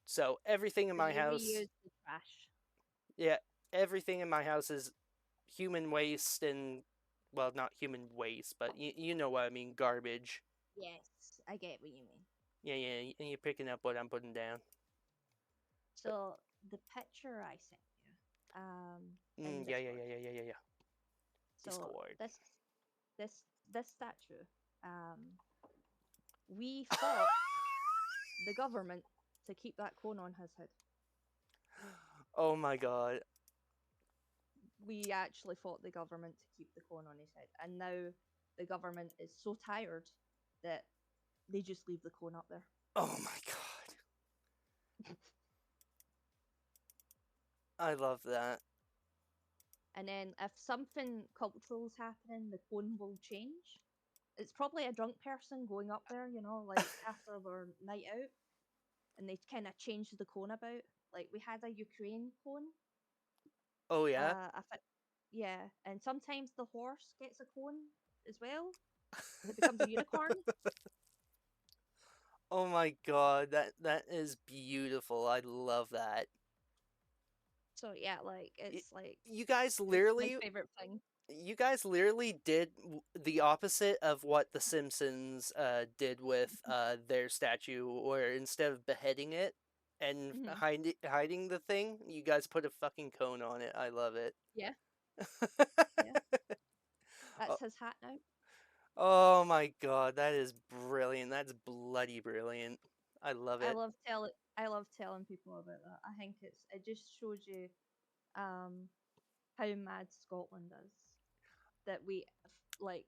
[SPEAKER 4] So everything in
[SPEAKER 5] So
[SPEAKER 4] my
[SPEAKER 5] you
[SPEAKER 4] house,
[SPEAKER 5] reuse the trash.
[SPEAKER 4] yeah, everything in my house is human waste and well, not human waste, but you know what I mean, garbage.
[SPEAKER 5] Yes, I get what you mean.
[SPEAKER 4] Yeah, yeah, and you're picking up what I'm putting down. But
[SPEAKER 5] So the picture I sent you, in
[SPEAKER 4] yeah, yeah,
[SPEAKER 5] Discord.
[SPEAKER 4] yeah, yeah, yeah, yeah, yeah.
[SPEAKER 5] So
[SPEAKER 4] Discord.
[SPEAKER 5] this statue, we fought the government to keep that cone on his head.
[SPEAKER 4] Oh my god.
[SPEAKER 5] We actually fought the government to keep the cone on his head, and now the government is so tired that they just leave the cone up there.
[SPEAKER 4] Oh my god. I love that.
[SPEAKER 5] And then if something cultural is happening, the cone will change. It's probably a drunk person going up there, like after their night out, and they kind of change the cone about. Like we had a Ukraine cone.
[SPEAKER 4] Oh yeah.
[SPEAKER 5] Yeah, and sometimes the horse gets a cone as well. It becomes a unicorn.
[SPEAKER 4] Oh my god, that is beautiful. I love that.
[SPEAKER 5] So yeah, like
[SPEAKER 4] Y-
[SPEAKER 5] it's like
[SPEAKER 4] You guys
[SPEAKER 5] it's my
[SPEAKER 4] literally
[SPEAKER 5] favorite thing.
[SPEAKER 4] did the opposite of what the Simpsons did with their statue, where instead of beheading it and
[SPEAKER 5] Hmm.
[SPEAKER 4] hiding the thing, you guys put a fucking cone on it. I love it.
[SPEAKER 5] Yeah, yeah.
[SPEAKER 4] Oh,
[SPEAKER 5] That's his hat now.
[SPEAKER 4] oh my god, that is brilliant. That's bloody brilliant. I love it.
[SPEAKER 5] I love telling people about that. I think it just shows you um how mad Scotland is. That like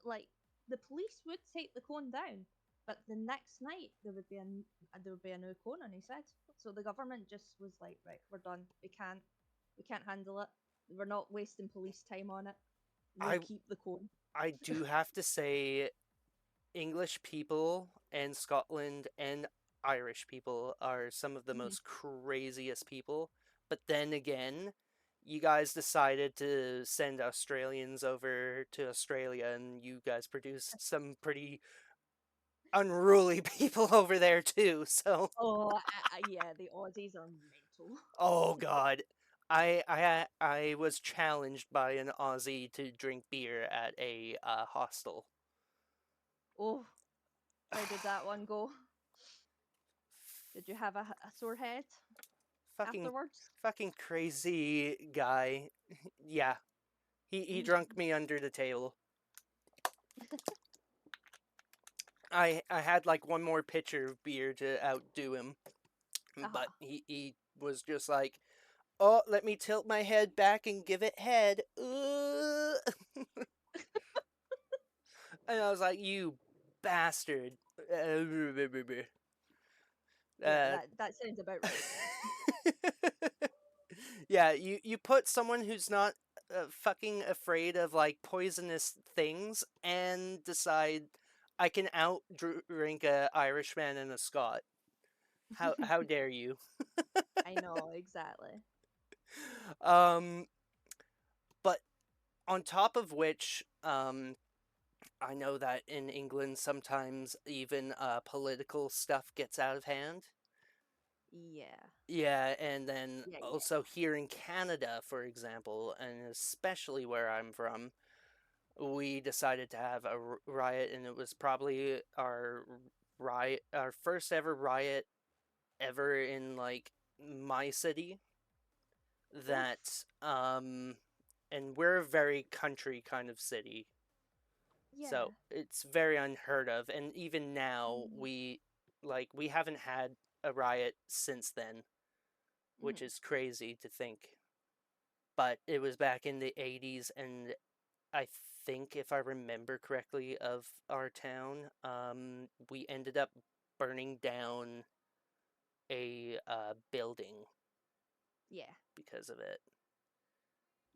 [SPEAKER 5] like the police would take the cone down, but the next night there would be a new cone on his head. So the government just was like, right, we're done. We can't handle it. We're not wasting police time on it. We'll
[SPEAKER 4] I
[SPEAKER 5] keep the cone.
[SPEAKER 4] I do have to say English people and Scotland and Irish people are some of the
[SPEAKER 5] Mhm.
[SPEAKER 4] most craziest people. But then again, you guys decided to send Australians over to Australia and you guys produced some pretty unruly people over there too. So,
[SPEAKER 5] Oh, yeah, the Aussies are mental.
[SPEAKER 4] oh god. I was challenged by an Aussie to drink beer at a hostel.
[SPEAKER 5] Oh, how did that one go? Did you have a sore head
[SPEAKER 4] fucking
[SPEAKER 5] afterwards?
[SPEAKER 4] fucking crazy guy. Yeah, he drunk me under the table. I had like one more pitcher of beer to outdo him, but
[SPEAKER 5] Uh-huh.
[SPEAKER 4] he was just like, "Oh, let me tilt my head back and give it head." And I was like, "You bastard!"
[SPEAKER 5] Yeah,
[SPEAKER 4] Uh,
[SPEAKER 5] that sounds about right.
[SPEAKER 4] yeah, you put someone who's not fucking afraid of like poisonous things and decide I can out drink a Irishman and a Scot. How dare you?
[SPEAKER 5] I know, exactly.
[SPEAKER 4] Um, but on top of which, I know that in England sometimes even political stuff gets out of hand.
[SPEAKER 5] Yeah.
[SPEAKER 4] Yeah, and then
[SPEAKER 5] Yeah, yeah.
[SPEAKER 4] also here in Canada, for example, and especially where I'm from, we decided to have a riot, and it was probably our first ever riot ever in like my city.
[SPEAKER 5] Oof.
[SPEAKER 4] That and we're a very country kind of city, so
[SPEAKER 5] Yeah.
[SPEAKER 4] it's very unheard of. And even now,
[SPEAKER 5] Mm-hmm.
[SPEAKER 4] we haven't had a riot since then, which
[SPEAKER 5] Mm-hmm.
[SPEAKER 4] is crazy to think. But it was back in the 80s, and I think, if I remember correctly, of our town, we ended up burning down a building
[SPEAKER 5] Yeah.
[SPEAKER 4] because of it.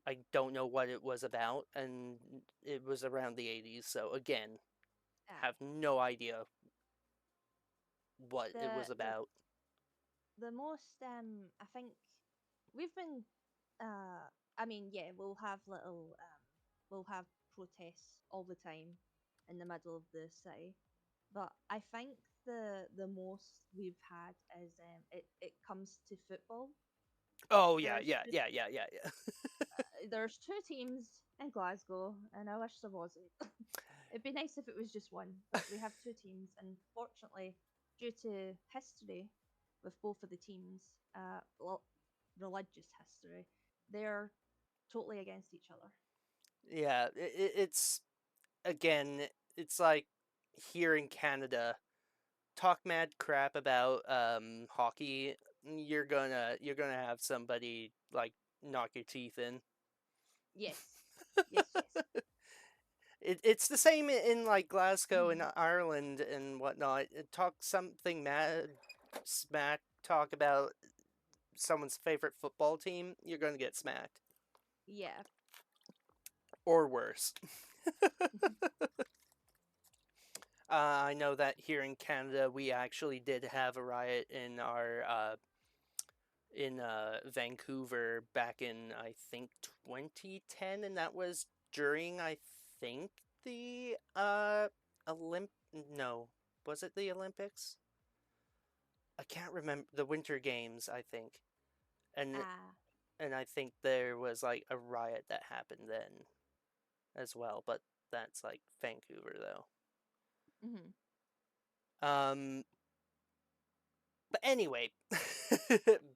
[SPEAKER 4] I don't know what it was about, and it was around the 80s, so again,
[SPEAKER 5] Aye.
[SPEAKER 4] have no idea what it
[SPEAKER 5] The
[SPEAKER 4] was
[SPEAKER 5] the
[SPEAKER 4] about.
[SPEAKER 5] the most I think we've been I mean, yeah, we'll have protests all the time in the middle of the city. But I think the most we've had is it comes to football.
[SPEAKER 4] Oh, yeah,
[SPEAKER 5] There's
[SPEAKER 4] yeah,
[SPEAKER 5] two,
[SPEAKER 4] yeah, yeah, yeah, yeah.
[SPEAKER 5] there's two teams in Glasgow, and I wish there wasn't. It'd be nice if it was just one, but we have two teams, and fortunately, due to history with both of the teams, well, religious history, they're totally against each other.
[SPEAKER 4] Yeah, it's, again, it's like here in Canada, talk mad crap about hockey, you're gonna have somebody like knock your teeth in.
[SPEAKER 5] Yes, yes, yes.
[SPEAKER 4] It's the same in like Glasgow and
[SPEAKER 5] Mhm.
[SPEAKER 4] Ireland and whatnot. Talk something mad, smack talk about someone's favorite football team, you're gonna get smacked
[SPEAKER 5] Yeah.
[SPEAKER 4] or worse. I know that here in Canada, we actually did have a riot in our in Vancouver back in, I think, 2010, and that was during, I think, the Olymp no, was it the Olympics? I can't remember, the Winter Games, I think. And
[SPEAKER 5] Ah.
[SPEAKER 4] and I think there was like a riot that happened then as well, but that's like Vancouver though.
[SPEAKER 5] Mhm.
[SPEAKER 4] Um but anyway,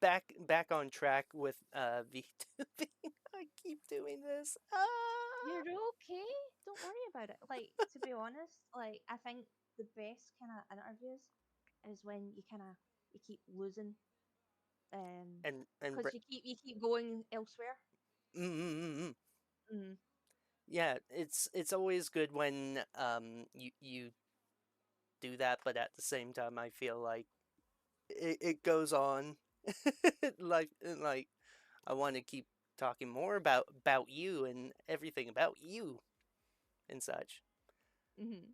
[SPEAKER 4] back on track with VTubing. I keep doing this.
[SPEAKER 5] You're okay. Don't worry about it. Like, to be honest, like I think the best kind of interviews is when you kind of you keep losing,
[SPEAKER 4] And
[SPEAKER 5] because you keep going elsewhere.
[SPEAKER 4] mm, mm, mm, mm.
[SPEAKER 5] Mm.
[SPEAKER 4] Yeah, it's always good when you do that, but at the same time, I feel like it goes on. Like I want to keep talking more about you and everything about you and such.
[SPEAKER 5] Mhm.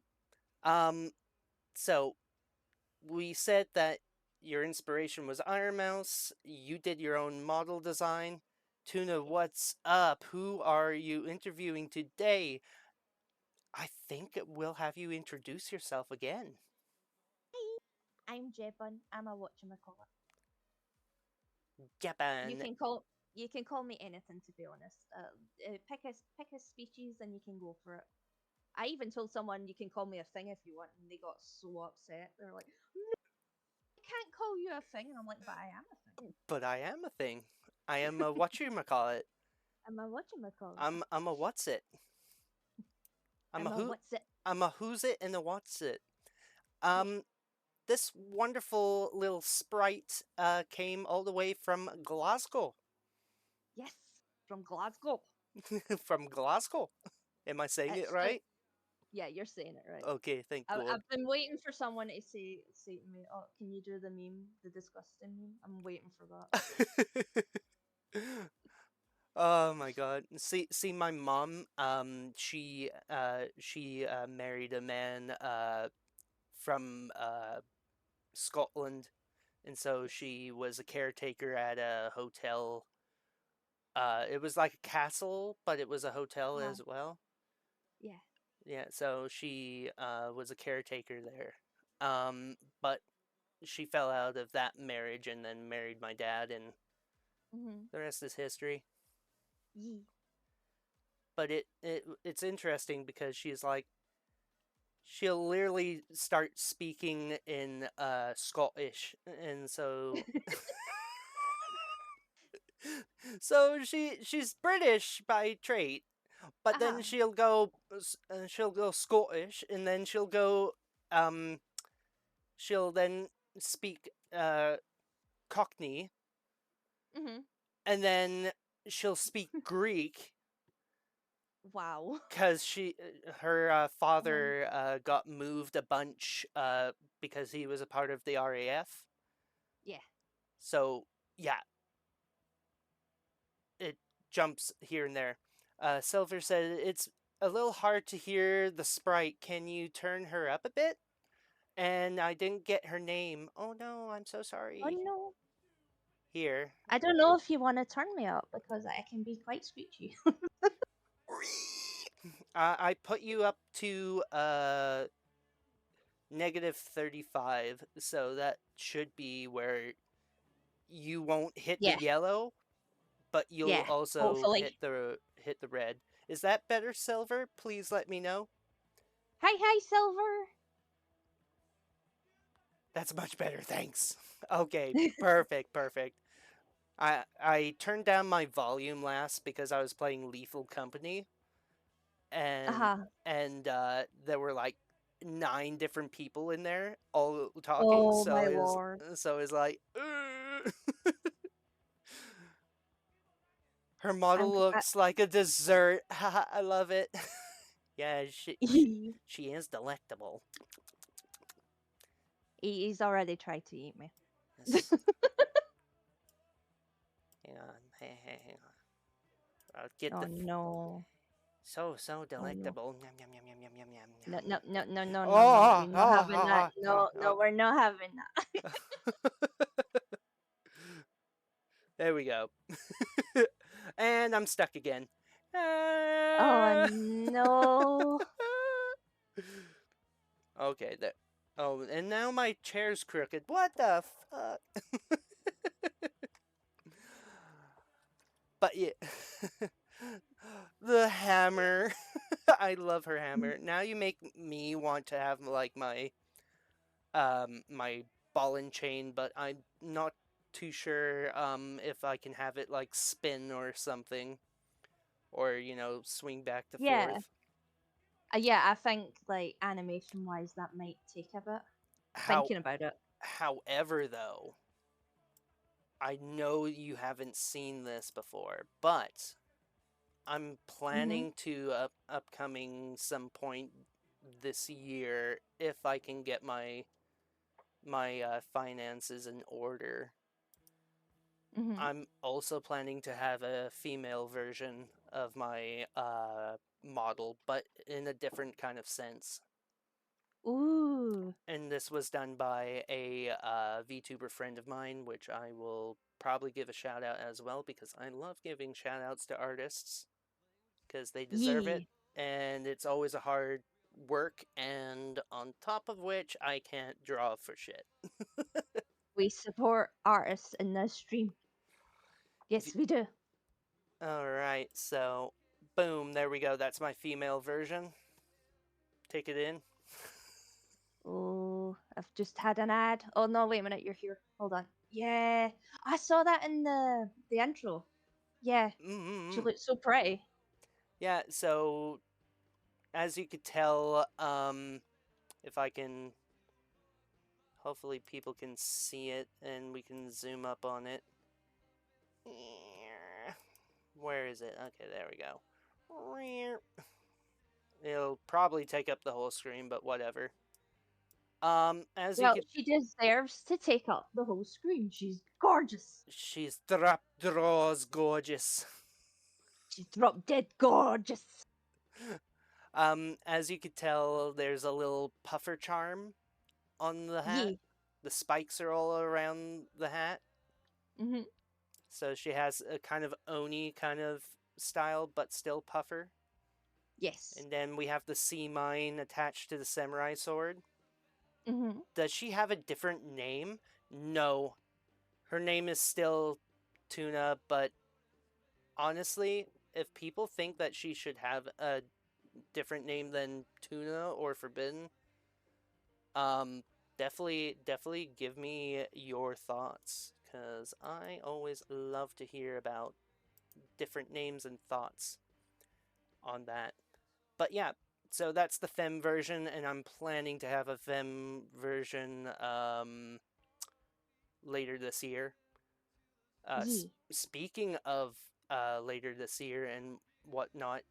[SPEAKER 4] Um, so we said that your inspiration was Iron Mouse. You did your own model design. Tuna,
[SPEAKER 5] Yes.
[SPEAKER 4] what's up? Who are you interviewing today? I think we'll have you introduce yourself again.
[SPEAKER 5] Hi, I'm Jebun. I'm a whatchamacallit. You
[SPEAKER 4] Japan.
[SPEAKER 5] can call you can call me anything, to be honest. Pick a species and you can go for it. I even told someone you can call me a thing if you want, and they got so upset. They're like, I can't call you a thing, and I'm like, but I am a thing.
[SPEAKER 4] But I am a thing. I am a whatchamacallit.
[SPEAKER 5] I'm a whatchamacallit.
[SPEAKER 4] I'm a what's it. I'm a
[SPEAKER 5] I'm a
[SPEAKER 4] who.
[SPEAKER 5] what's it.
[SPEAKER 4] I'm a who's it and a what's it. This wonderful little sprite came all the way from Glasgow.
[SPEAKER 5] Yes, from Glasgow.
[SPEAKER 4] From Glasgow. Am I saying it
[SPEAKER 5] It's
[SPEAKER 4] right?
[SPEAKER 5] yeah, you're saying it right.
[SPEAKER 4] Okay, thank God.
[SPEAKER 5] I've been waiting for someone to say to me, "Oh, can you do the meme, the disgusting meme?" I'm waiting for that.
[SPEAKER 4] Oh my God. See my mom, she married a man from Scotland, and so
[SPEAKER 5] Yes.
[SPEAKER 4] she was a caretaker at a hotel. It was like a castle, but it was a hotel
[SPEAKER 5] Uh,
[SPEAKER 4] as well.
[SPEAKER 5] yeah.
[SPEAKER 4] Yeah, so she was a caretaker there. But she fell out of that marriage and then married my dad, and
[SPEAKER 5] Mhm.
[SPEAKER 4] the rest is history.
[SPEAKER 5] Yee.
[SPEAKER 4] But it's interesting because she'll literally start speaking in Scottish, and so she's British by trait, but then she'll go Scottish, and then um she'll then speak Cockney,
[SPEAKER 5] Mhm.
[SPEAKER 4] and then she'll speak Greek
[SPEAKER 5] Wow.
[SPEAKER 4] because her
[SPEAKER 5] Uh-huh.
[SPEAKER 4] father got moved a bunch because he was a part of the RAF.
[SPEAKER 5] Yeah.
[SPEAKER 4] So yeah, it jumps here and there. Silver said it's a little hard to hear the sprite. Can you turn her up a bit? And I didn't get her name. Oh no, I'm so
[SPEAKER 5] Oh
[SPEAKER 4] sorry.
[SPEAKER 5] no.
[SPEAKER 4] Here.
[SPEAKER 5] I don't know if you want to turn me up because I can be quite screechy.
[SPEAKER 4] I put you up to -35, so that should be where you won't hit the
[SPEAKER 5] Yeah.
[SPEAKER 4] yellow, but you'll
[SPEAKER 5] Yeah.
[SPEAKER 4] also
[SPEAKER 5] Hopefully.
[SPEAKER 4] hit the red. Is that better, Silver? Please let me know.
[SPEAKER 5] Hi, Silver.
[SPEAKER 4] That's much better, thanks. Okay, perfect. I turned down my volume last because I was playing Lethal Company, and
[SPEAKER 5] Uh-huh.
[SPEAKER 4] there were like 9 different people in there all talking,
[SPEAKER 5] Oh my lord.
[SPEAKER 4] so it was like her
[SPEAKER 5] I'm
[SPEAKER 4] model
[SPEAKER 5] g-
[SPEAKER 4] looks like a dessert. Haha, I love it. Yeah, she is delectable.
[SPEAKER 5] He's already tried to eat me.
[SPEAKER 4] Yes. Hang on, hang on. I'll get
[SPEAKER 5] Oh
[SPEAKER 4] the
[SPEAKER 5] no.
[SPEAKER 4] so
[SPEAKER 5] Oh no.
[SPEAKER 4] delectable. Yum yum yum yum yum yum yum
[SPEAKER 5] No,
[SPEAKER 4] yum.
[SPEAKER 5] no, no, no, no, no, no.
[SPEAKER 4] Oh,
[SPEAKER 5] We're not
[SPEAKER 4] ah,
[SPEAKER 5] having that.
[SPEAKER 4] ah, ah,
[SPEAKER 5] No,
[SPEAKER 4] ah,
[SPEAKER 5] no, we're not having that.
[SPEAKER 4] There we go. And I'm stuck again.
[SPEAKER 5] Oh
[SPEAKER 4] Ah.
[SPEAKER 5] no.
[SPEAKER 4] Okay, there. Oh, and now my chair's crooked. What the fuck? But yeah. The hammer. I love her hammer. Now you make me want to have like my ball and chain, but I'm not too sure if I can have it like spin or something, or swing back to
[SPEAKER 5] Yeah.
[SPEAKER 4] forth.
[SPEAKER 5] Yeah, I think like animation wise that might take a bit.
[SPEAKER 4] How
[SPEAKER 5] Thinking about it.
[SPEAKER 4] However, though, I know you haven't seen this before, but I'm
[SPEAKER 5] Mm-hmm.
[SPEAKER 4] planning to upcoming some point this year if I can get my finances in order.
[SPEAKER 5] Mm-hmm.
[SPEAKER 4] I'm also planning to have a female version of my model, but in a different kind of sense.
[SPEAKER 5] Ooh.
[SPEAKER 4] And this was done by a VTuber friend of mine, which I will probably give a shout out as well because I love giving shout outs to artists because they deserve it,
[SPEAKER 5] Yee.
[SPEAKER 4] and it's always a hard work, and on top of which I can't draw for shit.
[SPEAKER 5] We support artists in this stream.
[SPEAKER 4] If
[SPEAKER 5] Yes, we do.
[SPEAKER 4] All right, so boom, there we go. That's my female version. Take it in.
[SPEAKER 5] Oh, I've just had an ad. Oh no, wait a minute, you're here. Hold on. Yeah, I saw that in the intro. Yeah, she
[SPEAKER 4] Mm-hmm.
[SPEAKER 5] looks so pretty.
[SPEAKER 4] Yeah, so as you could tell, if I can Hopefully people can see it and we can zoom up on it. Where is it? Okay, there we go. It'll probably take up the whole screen, but whatever. As you
[SPEAKER 5] Well,
[SPEAKER 4] could,
[SPEAKER 5] she deserves to take up the whole screen. She's gorgeous.
[SPEAKER 4] she's drop draws gorgeous.
[SPEAKER 5] She's drop dead gorgeous.
[SPEAKER 4] As you could tell, there's a little puffer charm on the hat.
[SPEAKER 5] Yeah.
[SPEAKER 4] The spikes are all around the hat.
[SPEAKER 5] Mm-hmm.
[SPEAKER 4] So she has a kind of Oni kind of style, but still puffer.
[SPEAKER 5] Yes.
[SPEAKER 4] And then we have the sea mine attached to the samurai sword.
[SPEAKER 5] Mm-hmm.
[SPEAKER 4] Does she have a different name? No. Her name is still Tuna, but honestly, if people think that she should have a different name than Tuna or Forbidden, definitely give me your thoughts, because I always love to hear about different names and thoughts on that. But yeah, so that's the Fem version, and I'm planning to have a Fem version later this year.
[SPEAKER 5] Yeah.
[SPEAKER 4] Speaking of later this year and whatnot,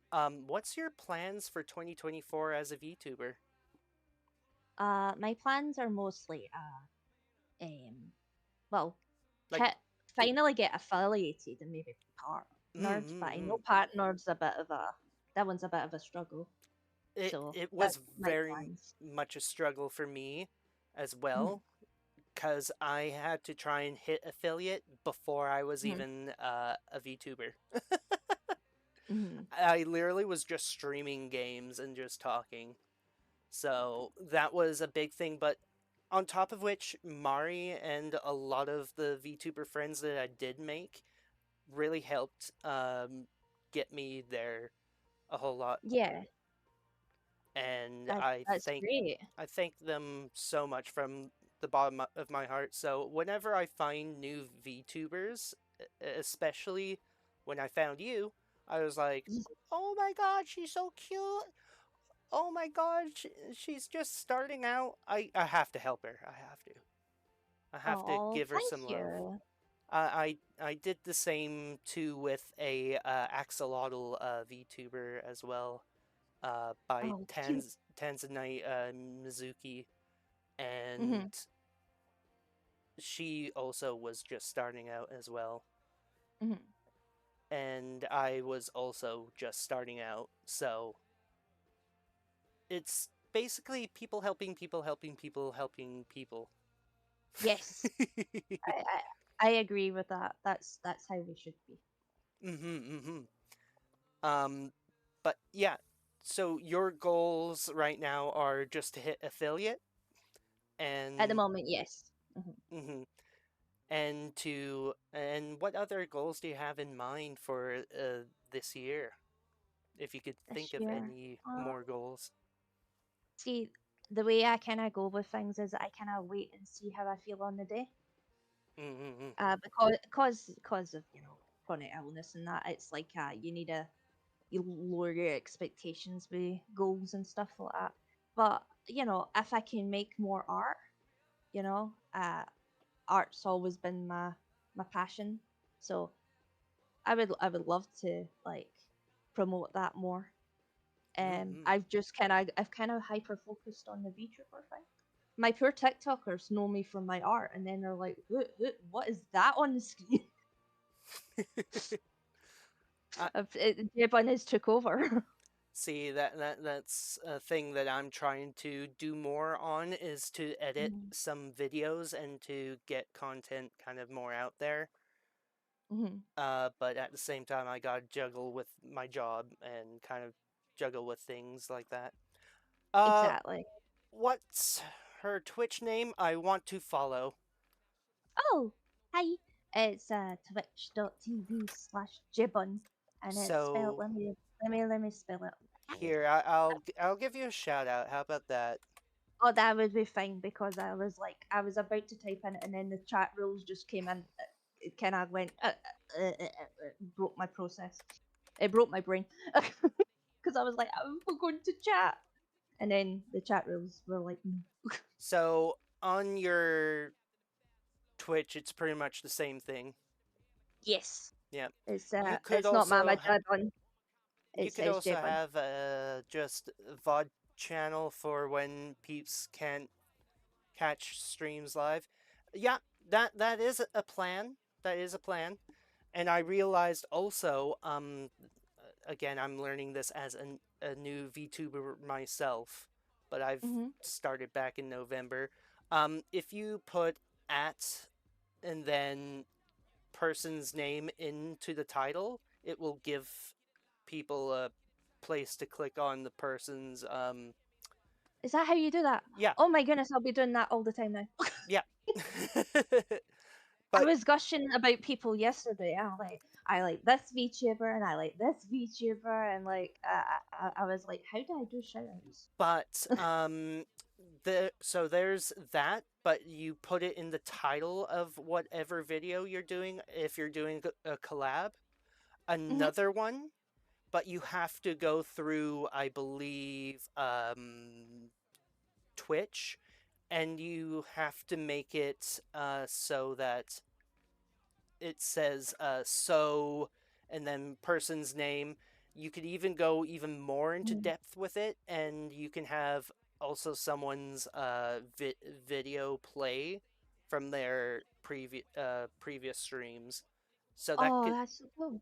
[SPEAKER 4] what's your plans for 2024 as a VTuber?
[SPEAKER 5] My plans are mostly well,
[SPEAKER 4] Like,
[SPEAKER 5] finally get affiliated and maybe partnered. But I know partnered's a bit of a struggle. So
[SPEAKER 4] it was
[SPEAKER 5] that's my
[SPEAKER 4] very
[SPEAKER 5] plans.
[SPEAKER 4] much a struggle for me as
[SPEAKER 5] Mhm.
[SPEAKER 4] well, because I had to try and hit affiliate before I was
[SPEAKER 5] Mhm.
[SPEAKER 4] even a VTuber.
[SPEAKER 5] Mhm.
[SPEAKER 4] I literally was just streaming games and just talking. So that was a big thing. But on top of which, Mari and a lot of the VTuber friends that I did make really helped get me there a whole lot.
[SPEAKER 5] Yeah,
[SPEAKER 4] And
[SPEAKER 5] that's great.
[SPEAKER 4] I thank them so much from the bottom of my heart. So whenever I find new VTubers, especially when I found you, I was like, "Oh my god, she's so cute! Oh my god, she's just starting out. I have to help her. I have to. I have to
[SPEAKER 5] Oh,
[SPEAKER 4] give her
[SPEAKER 5] thank
[SPEAKER 4] some love."
[SPEAKER 5] you.
[SPEAKER 4] I did the same too with a axolotl VTuber as well, by
[SPEAKER 5] Oh, cute.
[SPEAKER 4] Tanzanite Mizuki, and
[SPEAKER 5] Mhm.
[SPEAKER 4] she also was just starting out as well,
[SPEAKER 5] Mhm.
[SPEAKER 4] and I was also just starting out. So it's basically people helping people helping people helping people.
[SPEAKER 5] Yes, I agree with that. That's how we should be.
[SPEAKER 4] Mm-hmm. Um, but yeah, so your goals right now are just to hit affiliate
[SPEAKER 5] At the
[SPEAKER 4] and
[SPEAKER 5] moment, yes. Mhm.
[SPEAKER 4] mhm, and what other goals do you have in mind for this year? If you could think
[SPEAKER 5] This
[SPEAKER 4] of
[SPEAKER 5] year.
[SPEAKER 4] any more goals.
[SPEAKER 5] See, the way I kind of go with things is I kind of wait and see how I feel on the day.
[SPEAKER 4] Mm-hmm.
[SPEAKER 5] Because of chronic illness and that, it's like you lower your expectations with goals and stuff like that. But if I can make more art, you know, uh, art's always been my passion. So I would love to like promote that more.
[SPEAKER 4] Mm-hmm.
[SPEAKER 5] I've kind of hyper focused on the VTuber thing. My poor TikTokers know me from my art, and then they're like, "What is that on the screen?"
[SPEAKER 4] I,
[SPEAKER 5] Jibun has took over.
[SPEAKER 4] See that's a thing that I'm trying to do more on, is to edit
[SPEAKER 5] Mhm.
[SPEAKER 4] some videos and to get content kind of more out there.
[SPEAKER 5] Mhm.
[SPEAKER 4] But at the same time, I gotta juggle with my job and kind of juggle with things like that. Uh,
[SPEAKER 5] Exactly.
[SPEAKER 4] what's her Twitch name? I want to follow.
[SPEAKER 5] Oh, hi. It's twitch.tv/Jibun, and it's spelled.
[SPEAKER 4] So
[SPEAKER 5] Let me spell it. Okay.
[SPEAKER 4] here, I'll give you a shout out. How about that?
[SPEAKER 5] Oh, that would be fine because I was about to type in it and then the chat rules just came in. It kind of went broke my process. It broke my brain because I was like, I'm going to chat, and then the chat rules were like, no.
[SPEAKER 4] So on your Twitch, it's pretty much the same thing.
[SPEAKER 5] Yes.
[SPEAKER 4] Yeah.
[SPEAKER 5] It's
[SPEAKER 4] You could
[SPEAKER 5] it's not
[SPEAKER 4] also
[SPEAKER 5] Mama Jadon.
[SPEAKER 4] you
[SPEAKER 5] It
[SPEAKER 4] could
[SPEAKER 5] says
[SPEAKER 4] also
[SPEAKER 5] Jebon.
[SPEAKER 4] have just a VOD channel for when peeps can't catch streams live. Yeah, that is a plan. That is a plan. And I realized also, again, I'm learning this as a new VTuber myself, but I've started back in November. If you put at and then person's name into the title, it will give people a place to click on the person's
[SPEAKER 5] Is that how you do that?
[SPEAKER 4] yeah.
[SPEAKER 5] Oh my goodness, I'll be doing that all the time now.
[SPEAKER 4] Yeah.
[SPEAKER 5] I
[SPEAKER 4] But
[SPEAKER 5] was gushing about people yesterday. I like this VTuber and I like this VTuber and like I was like, how do I do shoutouts?
[SPEAKER 4] but there's that, but you put it in the title of whatever video you're doing if you're doing a collab. Another one, but you have to go through, I believe, Twitch, and you have to make it so that it says so and then person's name. You could even go even more into depth with it, and you can have also someone's video play from their previous streams. So that
[SPEAKER 5] Oh,
[SPEAKER 4] could
[SPEAKER 5] that's so cool.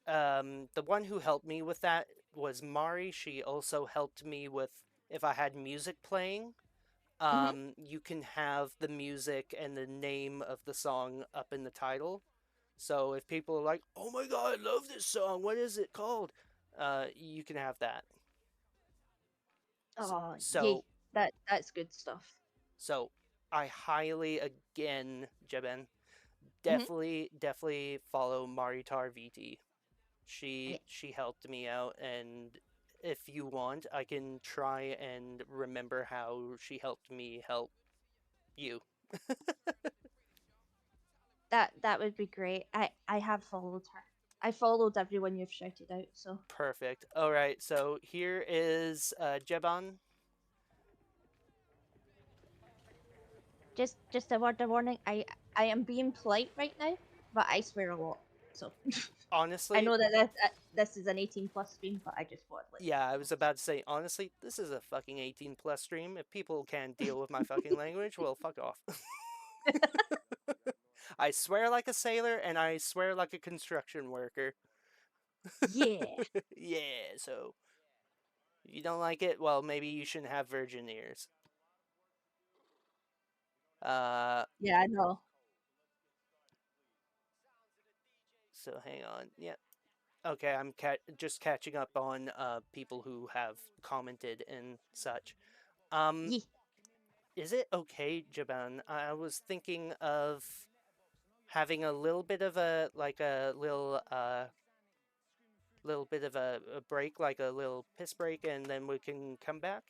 [SPEAKER 4] the one who helped me with that was Mari. She also helped me with if I had music playing. You can have the music and the name of the song up in the title. So if people are like, "Oh my god, I love this song. What is it called?" You can have that.
[SPEAKER 5] Oh, yay.
[SPEAKER 4] So
[SPEAKER 5] That's good stuff.
[SPEAKER 4] so I highly again, Jeben,
[SPEAKER 5] Mhm.
[SPEAKER 4] definitely follow Maritar VT.
[SPEAKER 5] Yeah.
[SPEAKER 4] She helped me out, and if you want, I can try and remember how she helped me help you.
[SPEAKER 5] That would be great. I have followed her. I followed everyone you've shouted out, so
[SPEAKER 4] Perfect. All right, so here is Jeban.
[SPEAKER 5] just a word of warning. I am being polite right now, but I swear a lot. So I
[SPEAKER 4] Honestly,
[SPEAKER 5] know that this is an 18 plus stream, but I just wanted to let you
[SPEAKER 4] yeah, I
[SPEAKER 5] know.
[SPEAKER 4] was about to say, honestly, this is a fucking 18 plus stream. If people can't deal with my fucking language, well, fuck off. I swear like a sailor and I swear like a construction worker.
[SPEAKER 5] Yeah.
[SPEAKER 4] Yeah, so if you don't like it, well, maybe you shouldn't have virgin ears. Uh,
[SPEAKER 5] Yeah, I know.
[SPEAKER 4] so hang on. Yeah. Okay, I'm just catching up on people who have commented and such. Um,
[SPEAKER 5] Yeah.
[SPEAKER 4] is it okay, Jaban? I was thinking of having a little bit of a like a little bit of a break, like a little piss break, and then we can come back.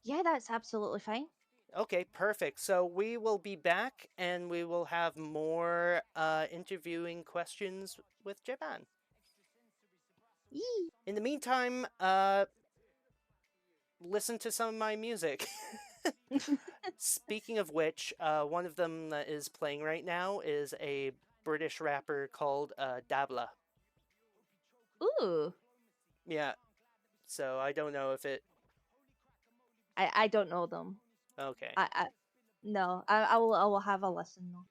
[SPEAKER 5] Yeah, that's absolutely fine.
[SPEAKER 4] Okay, perfect. So we will be back, and we will have more interviewing questions with Japan.
[SPEAKER 5] Yee.
[SPEAKER 4] In the meantime, listen to some of my music. Speaking of which, one of them that is playing right now is a British rapper called Dabla.
[SPEAKER 5] Ooh.
[SPEAKER 4] Yeah, so I don't know if it.
[SPEAKER 5] I don't know them.
[SPEAKER 4] Okay.
[SPEAKER 5] I no. I will have a listen though.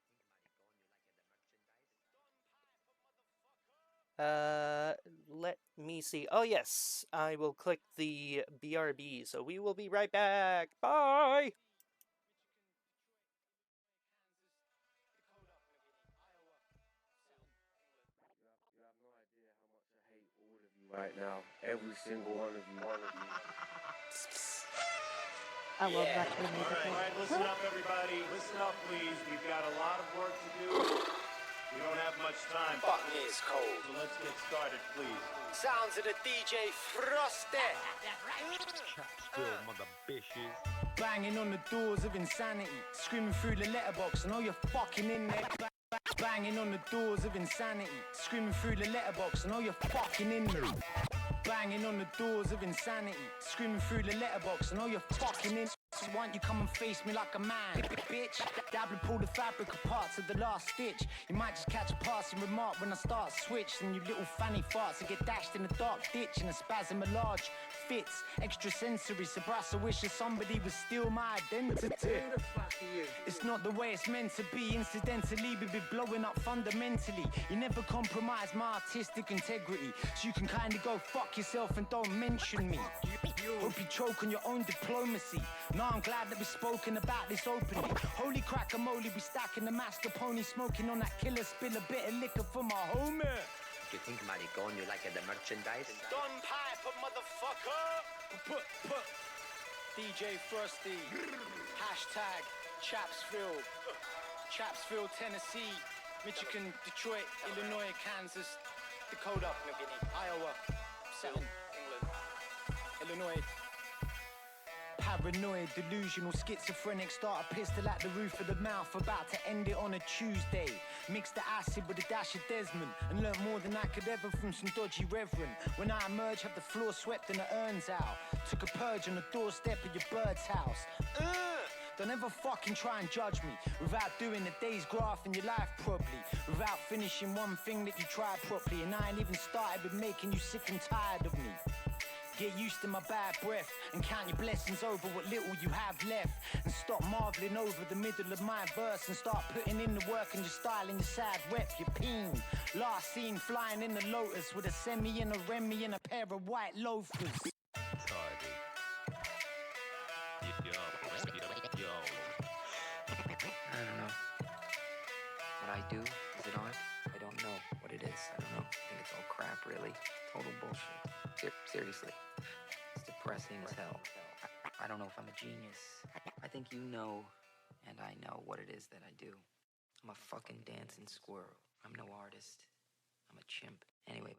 [SPEAKER 4] Let me see. Oh, yes, I will click the BRB, so we will be right back. Bye!
[SPEAKER 7] You have no idea how much I hate all of you right now. Every single one of you.
[SPEAKER 5] I love that tune.
[SPEAKER 8] All right, listen up, everybody. Listen up, please. We've got a lot of work to do. We don't have much time.
[SPEAKER 9] Fuck me, it's cold.
[SPEAKER 8] So let's get started, please.
[SPEAKER 9] Sounds of the DJ Frosty.
[SPEAKER 6] Still, mother bitches.
[SPEAKER 3] Banging on the doors of insanity, screaming through the letterbox. I know you're fucking in there. Banging on the doors of insanity, screaming through the letterbox. I know you're fucking in there. Banging on the doors of insanity, screaming through the letterbox. I know you're fucking in. Just want you come and face me like a man, bitch. Dabble pull the fabric apart to the last stitch. You might just catch a passing remark when I start switch. And you little fanny farts that get dashed in a dark ditch. In a spasm of large fits, extra sensory. So brass, I wish that somebody would steal my identity. It's not the way it's meant to be. Incidentally, we be blowing up fundamentally. You never compromise my artistic integrity. So you can kinda go fuck yourself and don't mention me. Hope you choke on your own diplomacy. Now I'm glad that we've spoken about this openly. Holy crack a moly, we stacking the master pony, smoking on that killer, spill a bit of liquor for my homie.
[SPEAKER 10] Do you think maricon, you like the merchandise?
[SPEAKER 3] Don Piper, motherfucker! Put DJ Frosty. Hashtag Chapsville. Chapsville, Tennessee. Michigan, Detroit, Illinois, Kansas, Dakota, Iowa, 7, England, Illinois. Paranoid, delusional, schizophrenic, start a pistol at the roof of the mouth, about to end it on a Tuesday. Mix the acid with a dash of Desmond, and learn more than I could ever from some dodgy reverend. When I emerge, have the floor swept and the urns out. Took a purge on the doorstep of your bird's house. Don't ever fucking try and judge me without doing a day's graph in your life properly, without finishing one thing that you tried properly, and I ain't even started with making you sick and tired of me. Get used to my bad breath and count your blessings over what little you have left, and stop marveling over the middle of my verse and start putting in the work and your style and your sad rep, your peen. Last seen flying in the Lotus with a semi and a Remy and a pair of white loafers.
[SPEAKER 10] I don't know. What I do, is it art? I don't know what it is. I don't know. I think it's all crap, really. Total bullshit. Seriously. It's depressing as hell. I don't know if I'm a genius. I think you know, and I know what it is that I do. I'm a fucking dancing squirrel. I'm no artist. I'm a chimp. Anyway.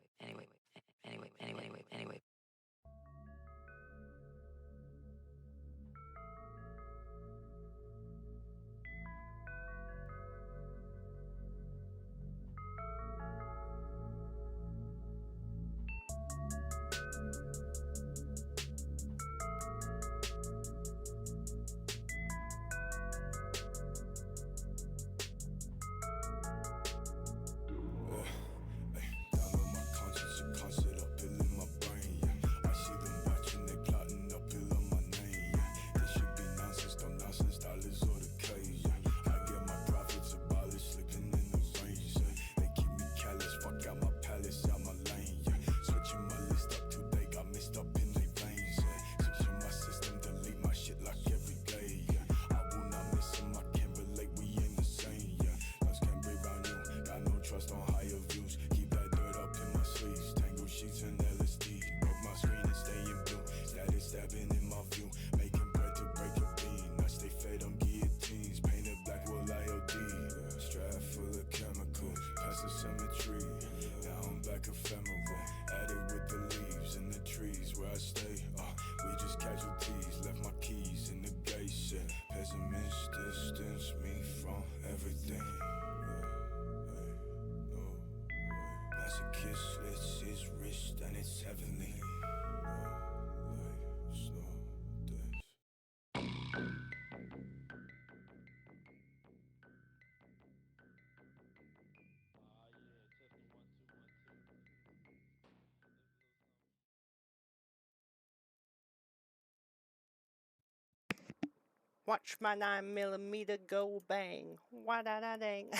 [SPEAKER 4] Watch my 9mm go bang. Wa-da-da-dang.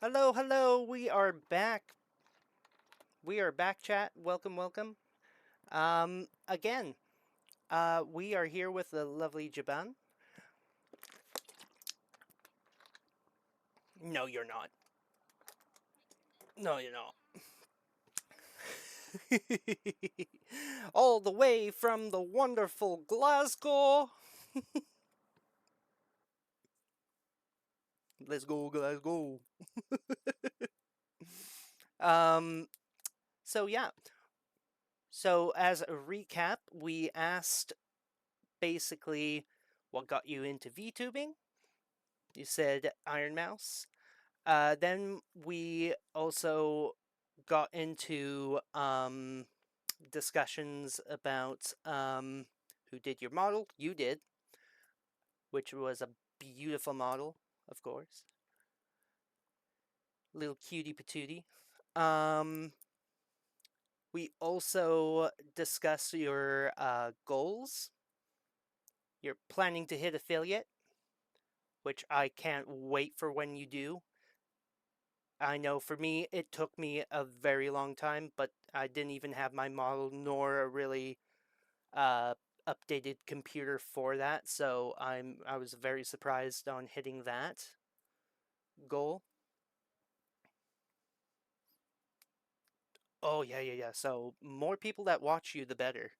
[SPEAKER 4] Hello, we are back. We are back, chat. Welcome. Again, we are here with the lovely Jaban. No, you're not. No, you're not. All the way from the wonderful Glasgow. Let's go, Glasgow. So yeah. So as a recap, we asked basically what got you into VTubing. You said Iron Mouse. Then we also got into discussions about who did your model. You did, which was a beautiful model, of course. Little cutie patootie. We also discuss your goals. You're planning to hit affiliate, which I can't wait for when you do. I know for me, it took me a very long time, but I didn't even have my model nor a really uh, updated computer for that, so I was very surprised on hitting that goal. Oh yeah. So more people that watch you, the better.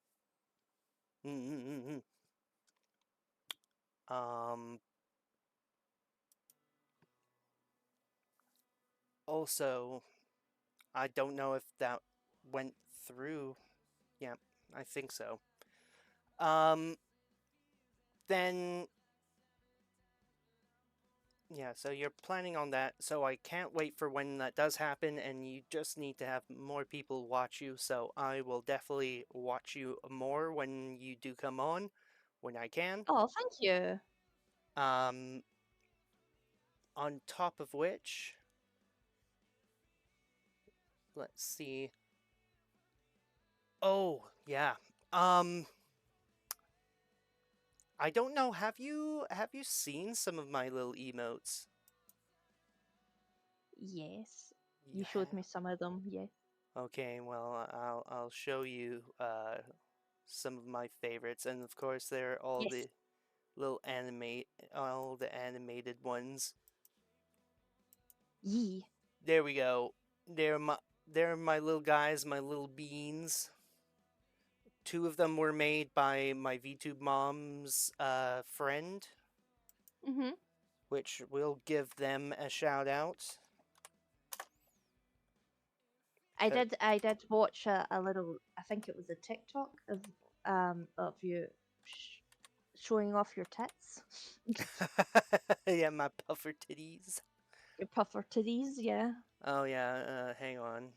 [SPEAKER 4] Mm-mm-mm. Um. Also, I don't know if that went through. Yeah, I think so. Um. Then yeah, so you're planning on that. So I can't wait for when that does happen, and you just need to have more people watch you. So I will definitely watch you more when you do come on, when I can.
[SPEAKER 5] Oh, thank you.
[SPEAKER 4] Um, on top of which, let's see. Oh, yeah. Um, I don't know. Have you seen some of my little emotes?
[SPEAKER 5] Yes.
[SPEAKER 4] You
[SPEAKER 5] You showed
[SPEAKER 4] have.
[SPEAKER 5] me some of them, yes.
[SPEAKER 4] Okay, well, I'll show you some of my favorites, and of course there are all
[SPEAKER 5] Yes.
[SPEAKER 4] the little all the animated ones.
[SPEAKER 5] Yee.
[SPEAKER 4] There we go. They're my little guys, my little beans. Two of them were made by my VTube mom's friend,
[SPEAKER 5] Mm-hmm.
[SPEAKER 4] which we'll give them a shout out.
[SPEAKER 5] I did watch a little, I think it was a TikTok of you showing off your tits.
[SPEAKER 4] Yeah, my puffer titties.
[SPEAKER 5] Your puffer titties, yeah.
[SPEAKER 4] Oh yeah, hang on.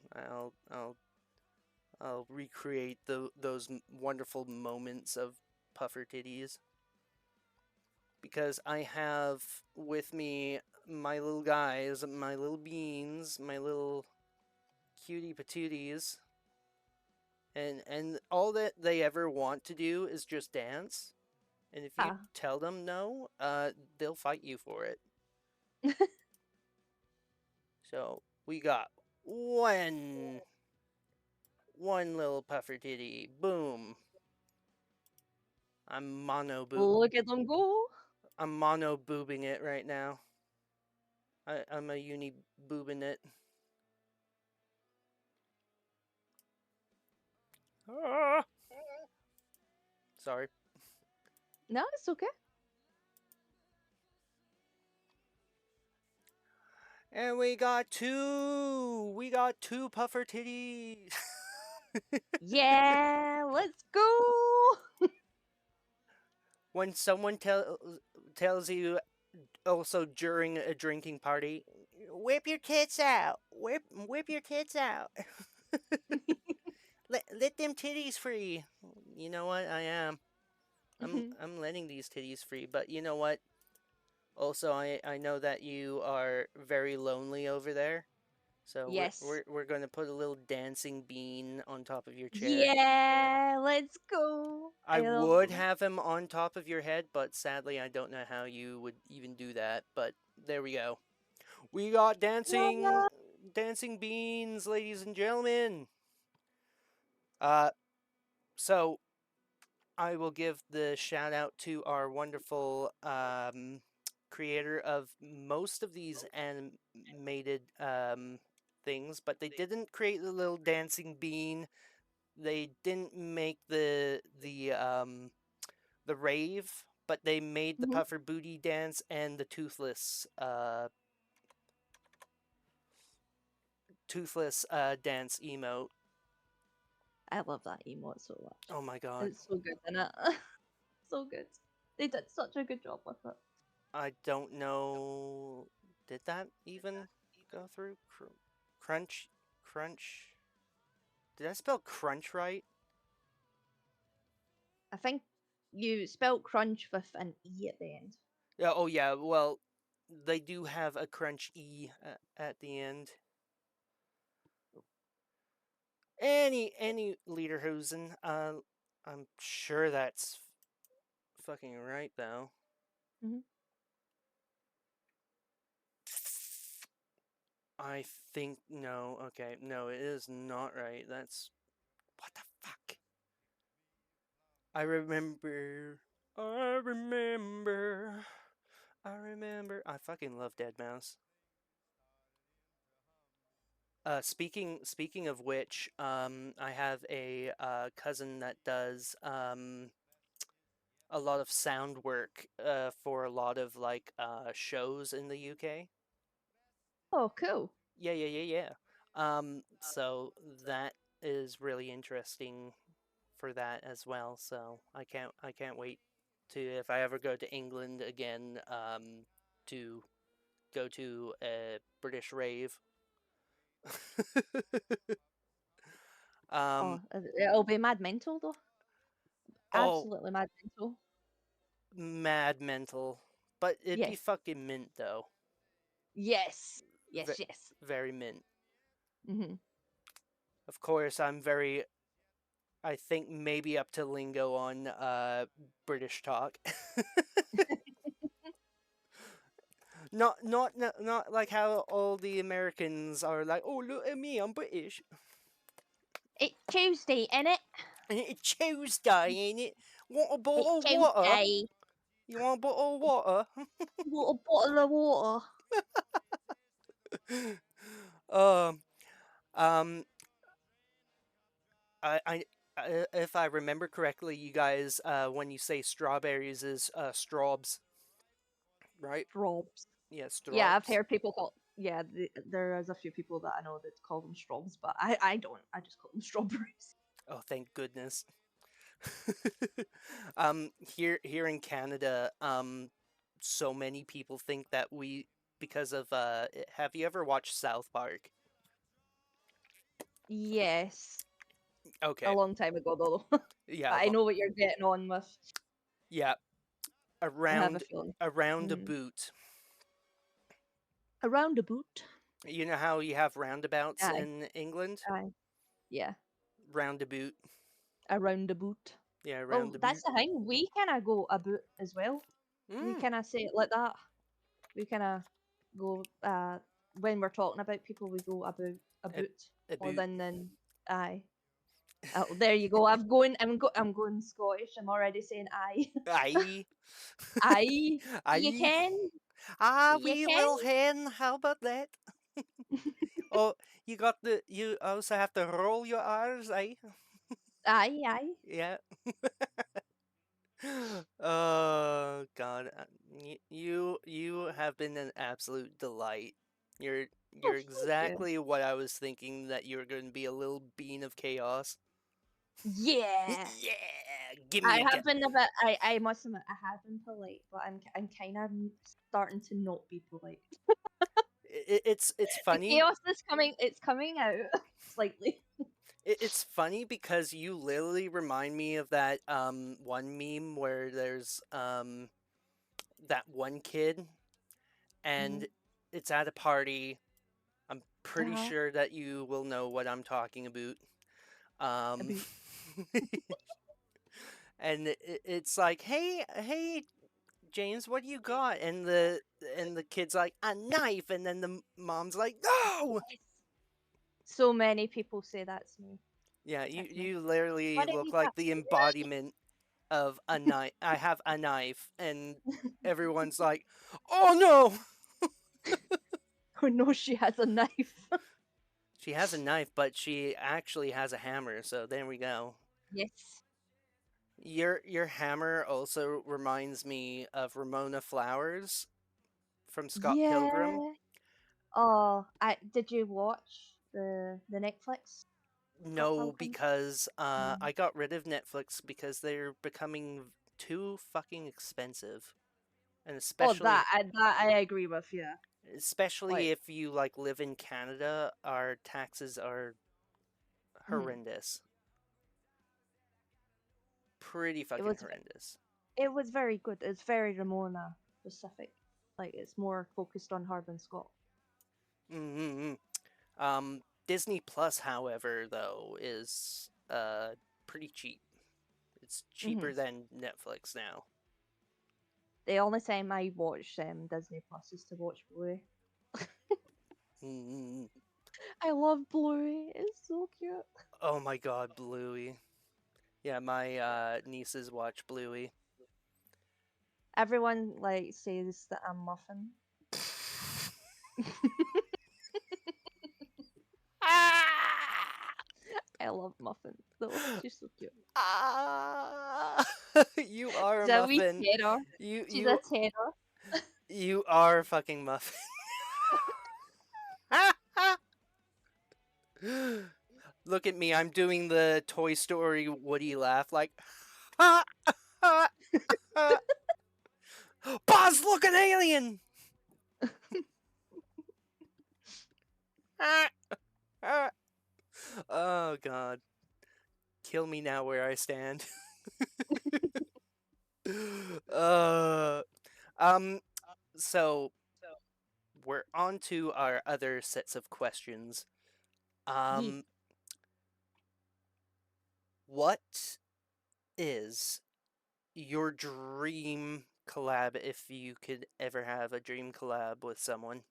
[SPEAKER 4] I'll recreate those wonderful moments of puffer titties because I have with me my little guys, my little beans, my little cutie patooties, and all that they ever want to do is just dance. And if you
[SPEAKER 5] Ah.
[SPEAKER 4] tell them no, they'll fight you for it. So we got one little puffer titty. Boom. I'm mono boob.
[SPEAKER 5] Look at them go.
[SPEAKER 4] I'm mono boobing it right now. I'm a uni boobing it. Ah. Sorry.
[SPEAKER 5] No, it's okay.
[SPEAKER 4] And we got two. We got two puffer titties.
[SPEAKER 5] Yeah, let's go.
[SPEAKER 4] When someone tells you also during a drinking party, whip your tits out. Whip your tits out. Let them titties free. You know what? I am. I'm letting these titties free, but you know what? Also, I know that you are very lonely over there. So
[SPEAKER 5] Yes.
[SPEAKER 4] we're going to put a little dancing bean on top of your chair.
[SPEAKER 5] Yeah, let's go.
[SPEAKER 4] I
[SPEAKER 5] I love
[SPEAKER 4] would
[SPEAKER 5] them.
[SPEAKER 4] have him on top of your head, but sadly I don't know how you would even do that, but there we go. We got
[SPEAKER 5] Yeah.
[SPEAKER 4] dancing beans, ladies and gentlemen. Uh so I will give the shout out to our wonderful creator of most of these animated things, but they didn't create the little dancing bean. They didn't make the rave, but they made the
[SPEAKER 5] Mhm.
[SPEAKER 4] puffer booty dance and the toothless dance emote.
[SPEAKER 5] I love that emote so much.
[SPEAKER 4] Oh my god.
[SPEAKER 5] It's so good, isn't it? So good. They did such a good job with it.
[SPEAKER 4] I don't know. Did that even go through? Crunch? Crunch? Did I spell crunch right?
[SPEAKER 5] I think You spelt crunch with an E at the end.
[SPEAKER 4] Yeah. Oh yeah. Well, they do have a crunch E at the end. Any Lederhosen. I'm sure that's fucking right though.
[SPEAKER 5] Mhm.
[SPEAKER 4] I think no. Okay, no, it is not right. That's what the fuck. I remember. I remember. I remember. I fucking love Dead Mouse. Speaking of which, I have a cousin that does a lot of sound work for a lot of like shows in the UK.
[SPEAKER 5] Oh, cool.
[SPEAKER 4] Yeah. So that is really interesting for that as well. So I can't wait to, if I ever go to England again, to go to a British rave.
[SPEAKER 5] Oh,
[SPEAKER 4] um,
[SPEAKER 5] it'll be mad mental though.
[SPEAKER 4] oh,
[SPEAKER 5] Absolutely mad mental.
[SPEAKER 4] mad mental, but it'd be
[SPEAKER 5] Yes.
[SPEAKER 4] fucking mint though.
[SPEAKER 5] Yes. Yes.
[SPEAKER 4] V-
[SPEAKER 5] Yes.
[SPEAKER 4] very mint.
[SPEAKER 5] Hmm.
[SPEAKER 4] Of course, I'm very. I think maybe up to lingo on British talk. Not like how all the Americans are like, oh look at me, I'm British.
[SPEAKER 5] It's Tuesday, innit?
[SPEAKER 4] And it's Tuesday, ain't it? Want a bottle
[SPEAKER 5] It's
[SPEAKER 4] of water?
[SPEAKER 5] Tuesday.
[SPEAKER 4] You want a bottle of water?
[SPEAKER 5] Want a bottle of water?
[SPEAKER 4] um, um, if I remember correctly, you guys, when you say strawberries, is strawbs, right?
[SPEAKER 5] Strawbs.
[SPEAKER 4] Yeah,
[SPEAKER 5] Yeah, I've
[SPEAKER 4] strawbs.
[SPEAKER 5] heard people call. Yeah, there is a few people that I know that call them strawbs, but I don't. I just call them strawberries.
[SPEAKER 4] Oh, thank goodness. Here in Canada, so many people think that we, because of have you ever watched South Park?
[SPEAKER 5] Yes, a
[SPEAKER 4] Okay.
[SPEAKER 5] long time ago though. But
[SPEAKER 4] Yeah,
[SPEAKER 5] I know what you're getting on with.
[SPEAKER 4] yeah.
[SPEAKER 5] I have a
[SPEAKER 4] Around
[SPEAKER 5] feeling.
[SPEAKER 4] around a
[SPEAKER 5] Mm.
[SPEAKER 4] boot.
[SPEAKER 5] Around a boot.
[SPEAKER 4] You know how you have roundabouts
[SPEAKER 5] Aye,
[SPEAKER 4] in England?
[SPEAKER 5] aye, yeah,
[SPEAKER 4] Round a boot.
[SPEAKER 5] around a boot.
[SPEAKER 4] Yeah, round
[SPEAKER 5] Well,
[SPEAKER 4] a
[SPEAKER 5] that's
[SPEAKER 4] boot.
[SPEAKER 5] the thing. We kind of go a boot as well. We
[SPEAKER 4] Mm,
[SPEAKER 5] kind of say it like that. We kind of go when we're talking about people. We go about a
[SPEAKER 4] a,
[SPEAKER 5] boot
[SPEAKER 4] a
[SPEAKER 5] more
[SPEAKER 4] boot.
[SPEAKER 5] than aye. Oh, there you go. I'm going Scottish. I'm already saying aye.
[SPEAKER 4] Aye.
[SPEAKER 5] Aye. You
[SPEAKER 4] Aye.
[SPEAKER 5] can.
[SPEAKER 4] Ah,
[SPEAKER 5] You
[SPEAKER 4] wee
[SPEAKER 5] can.
[SPEAKER 4] little hen. How about that? Oh, you also have to roll your R's, eh?
[SPEAKER 5] Aye, aye.
[SPEAKER 4] Yeah. Oh God, you have been an absolute delight. You're
[SPEAKER 5] Oh,
[SPEAKER 4] you're
[SPEAKER 5] thank you.
[SPEAKER 4] exactly what I was thinking, that you were going to be a little bean of chaos.
[SPEAKER 5] Yeah.
[SPEAKER 4] Yeah, give me
[SPEAKER 5] I
[SPEAKER 4] a
[SPEAKER 5] have been a bit. I must admit I have been polite, but I'm kind of starting to not be polite.
[SPEAKER 4] It's
[SPEAKER 5] The
[SPEAKER 4] funny.
[SPEAKER 5] chaos is coming. It's coming out slightly.
[SPEAKER 4] It's funny because you literally remind me of that one meme where there's that one kid,
[SPEAKER 5] Mhm.
[SPEAKER 4] and it's at a party. I'm pretty
[SPEAKER 5] Uh-huh.
[SPEAKER 4] sure that you will know what I'm talking about.
[SPEAKER 5] A
[SPEAKER 4] Um,
[SPEAKER 5] bit.
[SPEAKER 4] and it's like, hey, James, what do you got? And the kid's like, a knife, and then the mom's like, no.
[SPEAKER 5] Yes. So many people say that's me.
[SPEAKER 4] Yeah, you
[SPEAKER 5] That's me.
[SPEAKER 4] you literally
[SPEAKER 5] What have
[SPEAKER 4] look
[SPEAKER 5] you
[SPEAKER 4] like
[SPEAKER 5] got?
[SPEAKER 4] the embodiment of a knife. I have a knife, and everyone's like, oh no.
[SPEAKER 5] Oh no, she has a knife.
[SPEAKER 4] She has a knife, but she actually has a hammer. So there we go.
[SPEAKER 5] Yes.
[SPEAKER 4] Your hammer also reminds me of Ramona Flowers from Scott Pilgrim.
[SPEAKER 5] Yeah. Oh, I did you watch the Netflix Scott
[SPEAKER 4] No,
[SPEAKER 5] Pilgrim?
[SPEAKER 4] because
[SPEAKER 5] Mm.
[SPEAKER 4] I got rid of Netflix because they're becoming too fucking expensive, and
[SPEAKER 5] Oh,
[SPEAKER 4] especially
[SPEAKER 5] that I agree with. Yeah.
[SPEAKER 4] especially
[SPEAKER 5] Like.
[SPEAKER 4] if you like live in Canada, our taxes are
[SPEAKER 5] Mhm.
[SPEAKER 4] horrendous. pretty fucking
[SPEAKER 5] was
[SPEAKER 4] horrendous.
[SPEAKER 5] it was very good. It's very Ramona specific. Like it's more focused on Harv and Scott.
[SPEAKER 4] Mm-hmm. Disney Plus, however, though, is pretty cheap. It's cheaper than Netflix now.
[SPEAKER 5] The only time I watch Disney Plus is to watch Bluey.
[SPEAKER 4] Mm-hmm.
[SPEAKER 5] I love Bluey. It's so cute.
[SPEAKER 4] Oh my god, Bluey. Yeah, my nieces watch Bluey.
[SPEAKER 5] Everyone like says that I'm Muffin. I love Muffin though. She's so cute.
[SPEAKER 4] You are a
[SPEAKER 5] She's a wee
[SPEAKER 4] muffin.
[SPEAKER 5] terror.
[SPEAKER 4] You
[SPEAKER 5] She's
[SPEAKER 4] you
[SPEAKER 5] a terror.
[SPEAKER 4] you are fucking muffin. Look at me, I'm doing the Toy Story Woody laugh like Buzz, look, an alien! Oh god. Kill me now where I stand. uh so we're on to our other sets of questions.
[SPEAKER 5] Ye.
[SPEAKER 4] What is your dream collab if you could ever have a dream collab with someone?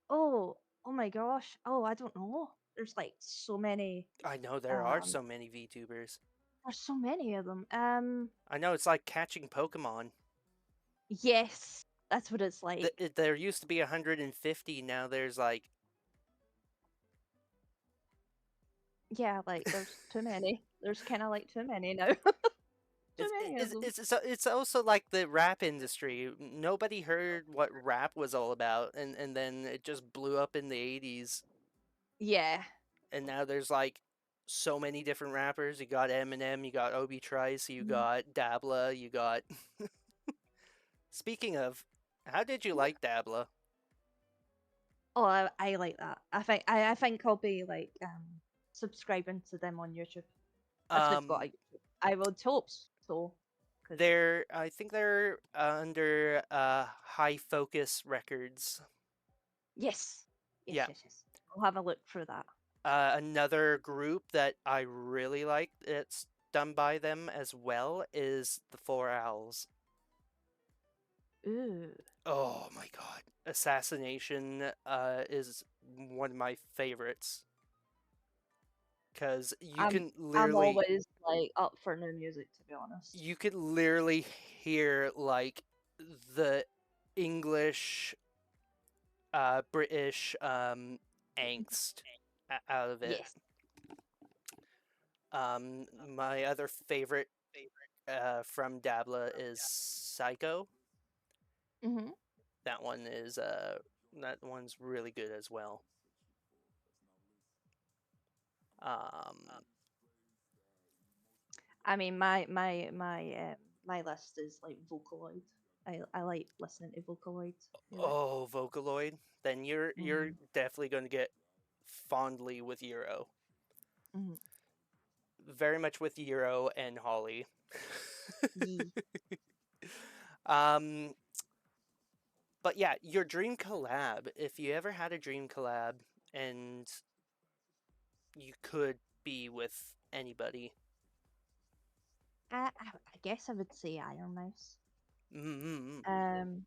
[SPEAKER 5] Oh my gosh. Oh, I don't know. There's like so many.
[SPEAKER 4] I know there are so many VTubers.
[SPEAKER 5] There's so many of them.
[SPEAKER 4] I know, it's like catching Pokemon.
[SPEAKER 5] Yes, that's what it's like.
[SPEAKER 4] There used to be 150, now there's like...
[SPEAKER 5] Yeah, like there's too many. There's kind of like too many now. Too many of them.
[SPEAKER 4] It's also like the rap industry. Nobody heard what rap was all about, and then it just blew up in the 80s.
[SPEAKER 5] Yeah.
[SPEAKER 4] And now there's like so many different rappers. You got Eminem, you got Obi Trice, you got Dabla, you got... Speaking of, how did you like Dabla?
[SPEAKER 5] Oh, I like that. I think I'll be like subscribing to them on YouTube. If they've got a YouTube. I would hope so.
[SPEAKER 4] I think they're under High Focus Records.
[SPEAKER 5] Yes.
[SPEAKER 4] Yeah.
[SPEAKER 5] Yes. I'll have a look for that.
[SPEAKER 4] Another group that I really like that's done by them as well is the Four Owls.
[SPEAKER 5] Ooh.
[SPEAKER 4] Oh my god. Assassination is one of my favorites. Because you can literally...
[SPEAKER 5] I'm always like up for new music, to be honest.
[SPEAKER 4] You could literally hear like the English, British angst out of it.
[SPEAKER 5] Yes.
[SPEAKER 4] My other favorite from Dabla is Psycho.
[SPEAKER 5] Mm-hmm.
[SPEAKER 4] That one's really good as well.
[SPEAKER 5] I mean, my list is like Vocaloid. I like listening to Vocaloid.
[SPEAKER 4] Oh, Vocaloid. Then you're definitely going to get fondly with Euro.
[SPEAKER 5] Mm-hmm.
[SPEAKER 4] Very much with Euro and Holly. But yeah, your dream collab. If you ever had a dream collab and you could be with anybody.
[SPEAKER 5] I guess I would say Iron Mouse.
[SPEAKER 4] Mm-hmm.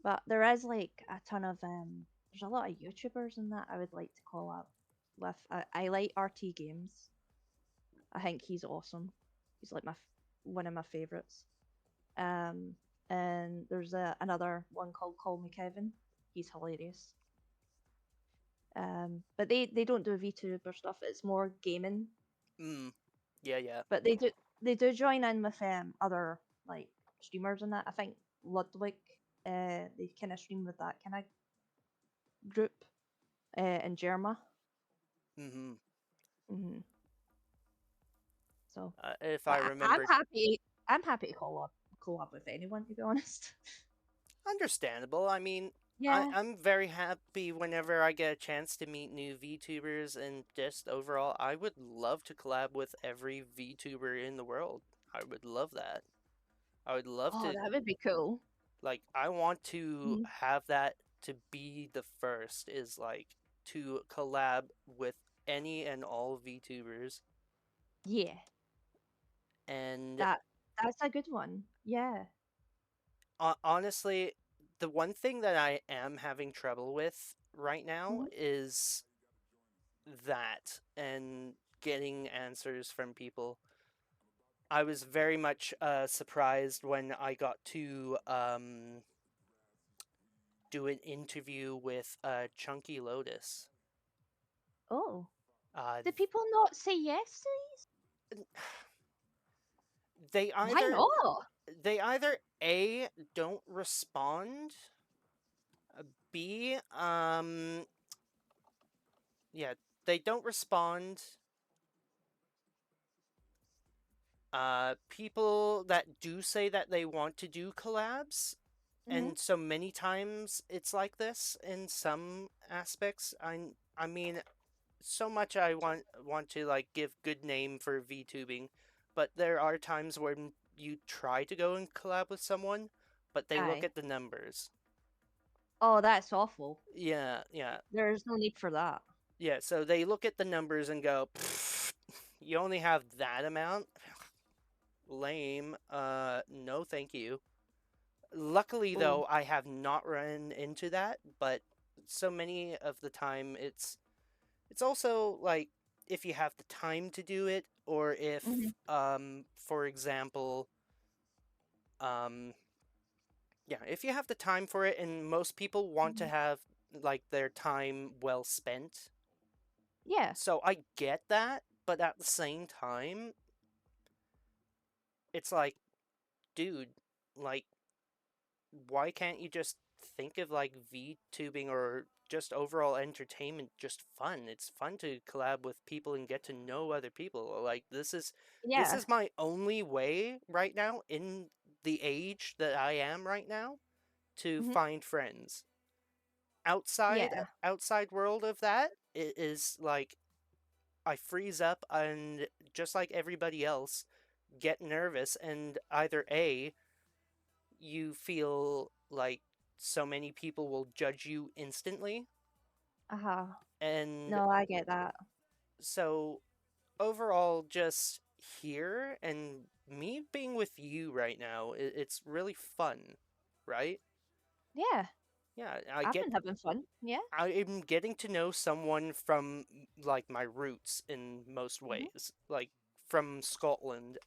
[SPEAKER 5] But there is like a ton of there's a lot of YouTubers in that I would like to call up with. I like RT Games. I think he's awesome. He's like one of my favorites. And there's another one called Call Me Kevin. He's hilarious. But they don't do VTuber stuff. It's more gaming.
[SPEAKER 4] Yeah.
[SPEAKER 5] But they do join in with other like streamers and that. I think Ludwig, they kind of stream with that kind of group, in Germa. So
[SPEAKER 4] if I remember,
[SPEAKER 5] I'm happy to collab with anyone, to be honest.
[SPEAKER 4] Understandable. I mean,
[SPEAKER 5] Yeah.
[SPEAKER 4] I'm very happy whenever I get a chance to meet new VTubers, and just overall, I would love to collab with every VTuber in the world. I would love that. I would love
[SPEAKER 5] Oh,
[SPEAKER 4] to,
[SPEAKER 5] that would be cool.
[SPEAKER 4] like, I want to
[SPEAKER 5] Mhm.
[SPEAKER 4] have that to be the first, is like to collab with any and all VTubers.
[SPEAKER 5] Yeah,
[SPEAKER 4] And
[SPEAKER 5] that's a good one. Yeah.
[SPEAKER 4] honestly, the one thing that I am having trouble with right now
[SPEAKER 5] Mhm.
[SPEAKER 4] is that, and getting answers from people. I was very much surprised when I got to do an interview with Chunky Lotus.
[SPEAKER 5] Oh,
[SPEAKER 4] Uh,
[SPEAKER 5] do people not say yes to these?
[SPEAKER 4] they
[SPEAKER 5] Why
[SPEAKER 4] either
[SPEAKER 5] not?
[SPEAKER 4] they either A, don't respond, B, yeah, they don't respond. People that do say that they want to do collabs,
[SPEAKER 5] Mhm.
[SPEAKER 4] and so many times it's like this in some aspects. I mean, so much I want to like give good name for VTubing, but there are times when you try to go and collab with someone, but they look
[SPEAKER 5] Aye.
[SPEAKER 4] at the numbers.
[SPEAKER 5] Oh, that's awful.
[SPEAKER 4] Yeah, yeah,
[SPEAKER 5] There's no need for that.
[SPEAKER 4] yeah. So they look at the numbers and go, "Pfft, you only have that amount? Lame. No, thank you." Luckily,
[SPEAKER 5] Oh.
[SPEAKER 4] though, I have not run into that, but so many of the time it's also like, if you have the time to do it, or if
[SPEAKER 5] Mhm.
[SPEAKER 4] for example, um yeah, if you have the time for it, and most people want to
[SPEAKER 5] Mhm.
[SPEAKER 4] have like their time well spent.
[SPEAKER 5] Yeah.
[SPEAKER 4] So I get that, but at the same time, it's like, dude, like, why can't you just think of like VTubing or just overall entertainment just fun? It's fun to collab with people and get to know other people. Like, this
[SPEAKER 5] Yeah.
[SPEAKER 4] is my only way right now, in the age that I am right now, to
[SPEAKER 5] Mhm.
[SPEAKER 4] find friends.
[SPEAKER 5] Yeah.
[SPEAKER 4] Outside world of that, it is like I freeze up and, just like everybody else, get nervous, and either A, you feel like so many people will judge you instantly.
[SPEAKER 5] Uh-huh.
[SPEAKER 4] And
[SPEAKER 5] No, I get that.
[SPEAKER 4] so overall, just here and me being with you right now, it's really fun, right?
[SPEAKER 5] Yeah.
[SPEAKER 4] Yeah,
[SPEAKER 5] I've been having fun. Yeah.
[SPEAKER 4] I'm getting to know someone from like my roots in most
[SPEAKER 5] Mhm.
[SPEAKER 4] ways, like from Scotland,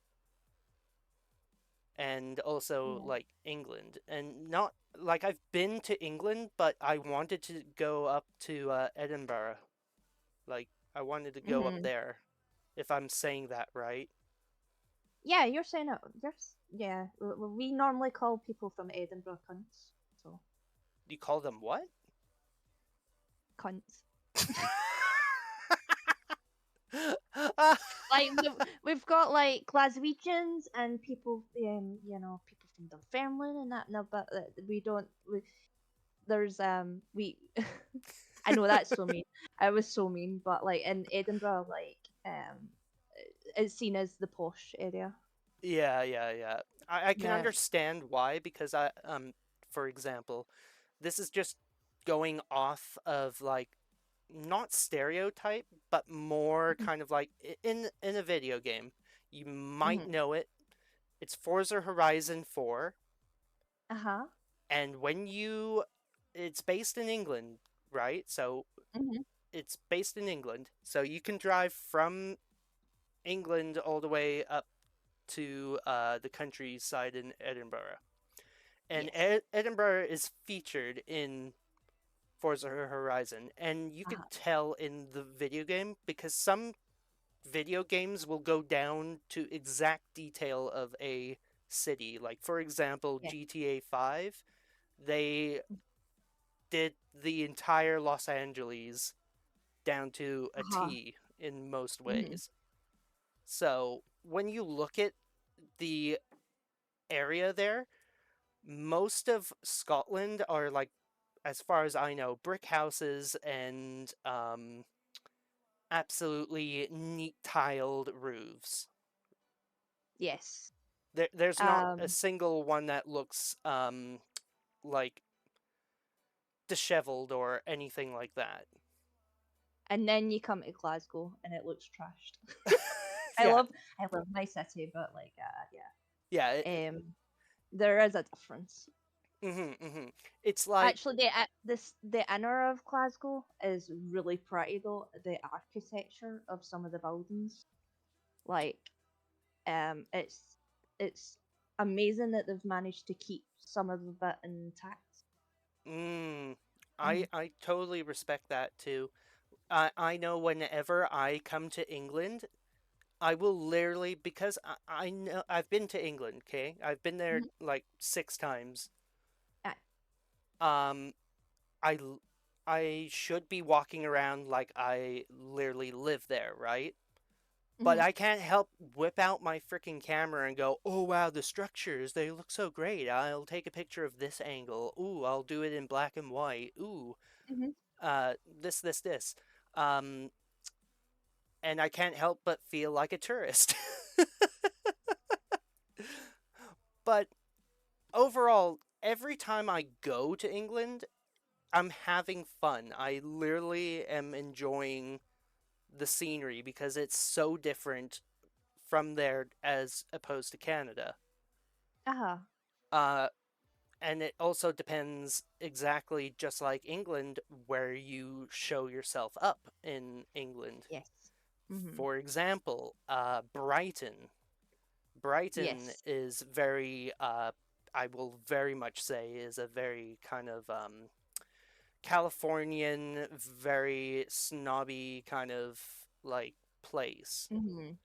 [SPEAKER 4] and also
[SPEAKER 5] Yeah.
[SPEAKER 4] like England. And not like I've been to England, but I wanted to go up to Edinburgh. Like, I wanted to go up
[SPEAKER 5] Mhm.
[SPEAKER 4] there, if I'm saying that right.
[SPEAKER 5] Yeah, you're saying it. Yeah. We normally call people from Edinburgh cunts. So
[SPEAKER 4] You call them what?
[SPEAKER 5] cunts.
[SPEAKER 4] Ah,
[SPEAKER 5] Like we've got like Glaswegians and people, people from Dunfermline and that. No, but we don't. There's we. I know that's so mean. I was so mean, but like in Edinburgh, like it's seen as the posh area.
[SPEAKER 4] yeah, yeah, yeah. I can
[SPEAKER 5] Yeah.
[SPEAKER 4] understand why, because for example, this is just going off of like, not stereotype, but more kind of like, in a video game. You might
[SPEAKER 5] Mm-hmm.
[SPEAKER 4] know it. It's Forza Horizon 4,
[SPEAKER 5] Uh huh.
[SPEAKER 4] and it's based in England, right? So
[SPEAKER 5] Mm-hmm.
[SPEAKER 4] it's based in England. So you can drive from England all the way up to the countryside in Edinburgh. And
[SPEAKER 5] Yes.
[SPEAKER 4] Edinburgh is featured in Forza Horizon, and you
[SPEAKER 5] Uh
[SPEAKER 4] could
[SPEAKER 5] huh.
[SPEAKER 4] tell in the video game, because some video games will go down to exact detail of a city. Like, for example,
[SPEAKER 5] Yeah.
[SPEAKER 4] GTA 5, they did the entire Los Angeles down to
[SPEAKER 5] Uh
[SPEAKER 4] a
[SPEAKER 5] huh.
[SPEAKER 4] T in most
[SPEAKER 5] Mm-hmm.
[SPEAKER 4] ways. So when you look at the area there, most of Scotland are like as far as I know, brick houses and absolutely neat tiled roofs.
[SPEAKER 5] Yes.
[SPEAKER 4] There's not a
[SPEAKER 5] Um,
[SPEAKER 4] single one that looks like disheveled or anything like that.
[SPEAKER 5] and then you come to Glasgow and it looks trashed. I
[SPEAKER 4] Yeah,
[SPEAKER 5] love I love my city, but like
[SPEAKER 4] yeah.
[SPEAKER 5] yeah. There is a difference.
[SPEAKER 4] It's like,
[SPEAKER 5] Actually, the inner of Glasgow is really pretty though. The architecture of some of the buildings, like it's amazing that they've managed to keep some of it intact.
[SPEAKER 4] mm,
[SPEAKER 5] Mhm.
[SPEAKER 4] I totally respect that too. I know whenever I come to England, I will literally, because I know I've been to England, okay? I've been there
[SPEAKER 5] Mhm.
[SPEAKER 4] like 6 times.
[SPEAKER 5] Ah,
[SPEAKER 4] Um, I should be walking around like I literally live there, right? But
[SPEAKER 5] mhm.
[SPEAKER 4] I can't help whip out my freaking camera and go, "Oh wow, the structures, they look so great. I'll take a picture of this angle. Ooh, I'll do it in black and white. Ooh,
[SPEAKER 5] Mhm.
[SPEAKER 4] this. Um, and I can't help but feel like a tourist." But overall, every time I go to England, I'm having fun. I literally am enjoying the scenery because it's so different from there as opposed to Canada.
[SPEAKER 5] Uh-huh.
[SPEAKER 4] Uh, and it also depends exactly just like England where you show yourself up in England.
[SPEAKER 5] Yes. Mhm.
[SPEAKER 4] For example, Brighton. Brighton
[SPEAKER 5] Yes.
[SPEAKER 4] is very, I will very much say, is a very kind of Californian, very snobby kind of like place.
[SPEAKER 5] Mhm.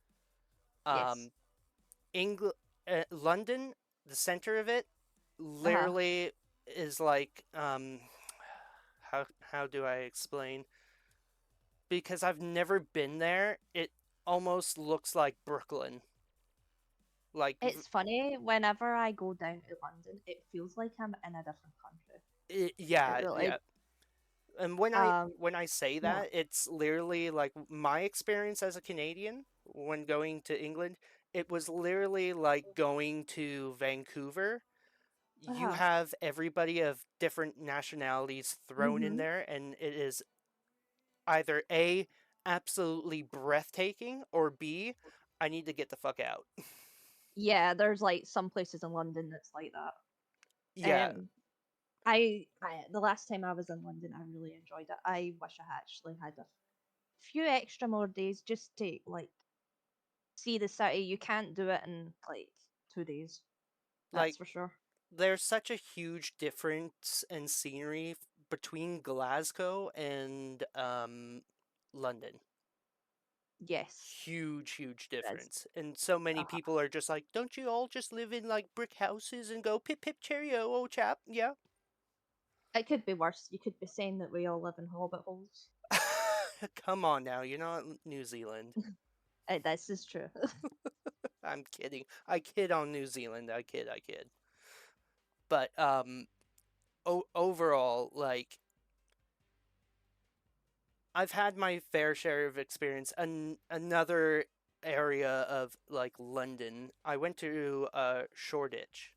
[SPEAKER 5] Yes.
[SPEAKER 4] Um, England, London, the center of it,
[SPEAKER 5] Uh-huh.
[SPEAKER 4] literally is like how do I explain? Because I've never been there, it almost looks like Brooklyn. Like,
[SPEAKER 5] It's funny, whenever I go down to London, it feels like I'm in a different country. It
[SPEAKER 4] yeah,
[SPEAKER 5] really
[SPEAKER 4] yeah. And when I
[SPEAKER 5] um
[SPEAKER 4] when I say
[SPEAKER 5] yeah.
[SPEAKER 4] that, it's literally like my experience as a Canadian when going to England. It was literally like going to Vancouver. You
[SPEAKER 5] Uh-huh.
[SPEAKER 4] have everybody of different nationalities thrown in
[SPEAKER 5] Mhm.
[SPEAKER 4] there, and it is either A, absolutely breathtaking, or B, I need to get the fuck out.
[SPEAKER 5] Yeah, there's like some places in London that's like that.
[SPEAKER 4] Yeah,
[SPEAKER 5] I the last time I was in London, I really enjoyed it. I wish I actually had a few extra more days just to like see the city. You can't do it in like 2 days.
[SPEAKER 4] like
[SPEAKER 5] That's for sure.
[SPEAKER 4] there's such a huge difference in scenery between Glasgow and London.
[SPEAKER 5] Yes,
[SPEAKER 4] Huge
[SPEAKER 5] it is.
[SPEAKER 4] difference. And so many
[SPEAKER 5] Uh-huh.
[SPEAKER 4] people are just like, don't you all just live in like brick houses and go pip pip cheerio, old chap? Yeah.
[SPEAKER 5] It could be worse. You could be saying that we all live in hobbit holes.
[SPEAKER 4] Come on now, you're not in New Zealand.
[SPEAKER 5] This is true.
[SPEAKER 4] I'm kidding. I kid on New Zealand. I kid. But overall, like I've had my fair share of experience. Another area of like London, I went to Shoreditch,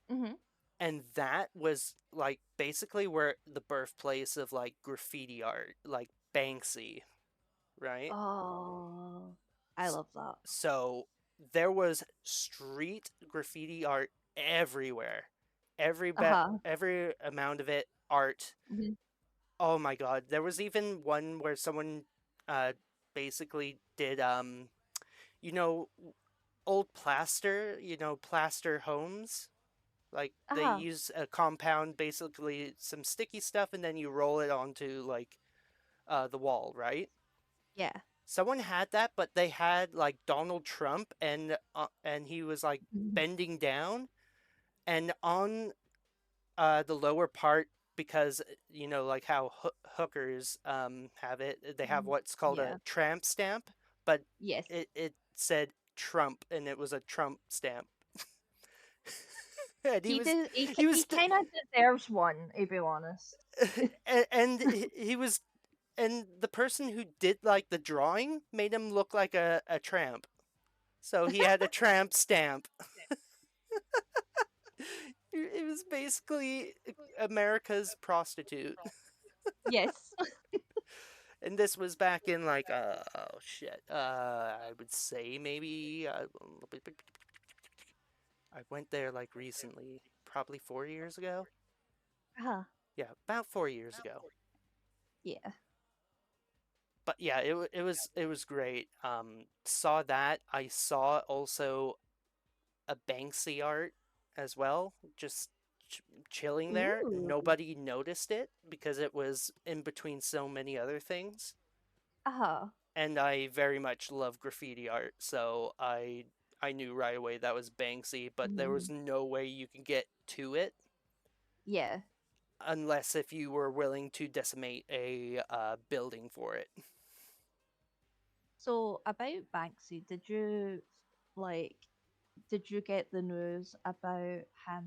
[SPEAKER 5] hmm
[SPEAKER 4] and that was like basically where the birthplace of like graffiti art, like Banksy, right?
[SPEAKER 5] Oh, I love that.
[SPEAKER 4] So there was street graffiti art everywhere.
[SPEAKER 5] Uh huh.
[SPEAKER 4] Every amount of it art.
[SPEAKER 5] hmm
[SPEAKER 4] Oh my god, there was even one where someone uh basically did you know old plaster, plaster homes. Like
[SPEAKER 5] Uh
[SPEAKER 4] they
[SPEAKER 5] huh.
[SPEAKER 4] use a compound, basically some sticky stuff, and then you roll it onto like the wall, right?
[SPEAKER 5] Yeah.
[SPEAKER 4] Someone had that, but they had like Donald Trump, and he was like
[SPEAKER 5] Mhm.
[SPEAKER 4] bending down, and on the lower part, because like how hookers have it, they have
[SPEAKER 5] Mhm.
[SPEAKER 4] what's called a
[SPEAKER 5] Yeah.
[SPEAKER 4] tramp stamp, but
[SPEAKER 5] Yes.
[SPEAKER 4] it said Trump, and it was a Trump stamp. and
[SPEAKER 5] He did. He,
[SPEAKER 4] he
[SPEAKER 5] he
[SPEAKER 4] was
[SPEAKER 5] kind of deserves one, to be honest.
[SPEAKER 4] and he was and the person who did like the drawing made him look like a tramp. So he had a tramp stamp. It was basically America's prostitute.
[SPEAKER 5] Yes.
[SPEAKER 4] And this was back in like oh shit. I would say maybe I went there like recently, probably 4 years ago.
[SPEAKER 5] Uh-huh.
[SPEAKER 4] Yeah, about 4 years ago.
[SPEAKER 5] Yeah.
[SPEAKER 4] But yeah, it was great. Saw that. I saw also a Banksy art as well, just chilling there.
[SPEAKER 5] Ooh.
[SPEAKER 4] Nobody noticed it because it was in between so many other things.
[SPEAKER 5] Uh-huh.
[SPEAKER 4] And I very much love graffiti art, so I knew right away that was Banksy, but there was no way you could get to it
[SPEAKER 5] Yeah.
[SPEAKER 4] unless if you were willing to decimate a building for it.
[SPEAKER 5] So about Banksy, like did you get the news about him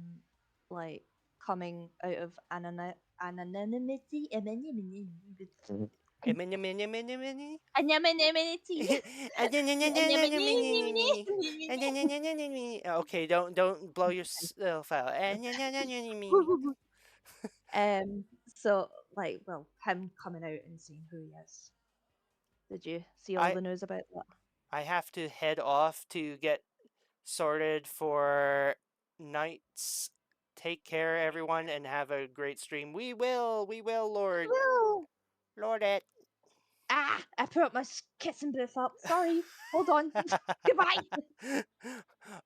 [SPEAKER 5] like coming out of anonymity? Anonymity.
[SPEAKER 4] Okay, don't blow yourself out.
[SPEAKER 5] So like, well, him coming out and saying who he is. Did you see all
[SPEAKER 4] I
[SPEAKER 5] the news about that?
[SPEAKER 4] I have to head off to get sorted for nights. Take care, everyone, and have a great stream. We will, Lord.
[SPEAKER 5] Well,
[SPEAKER 4] Lord it.
[SPEAKER 5] I put my kissing booth up. Sorry. Hold on. Goodbye.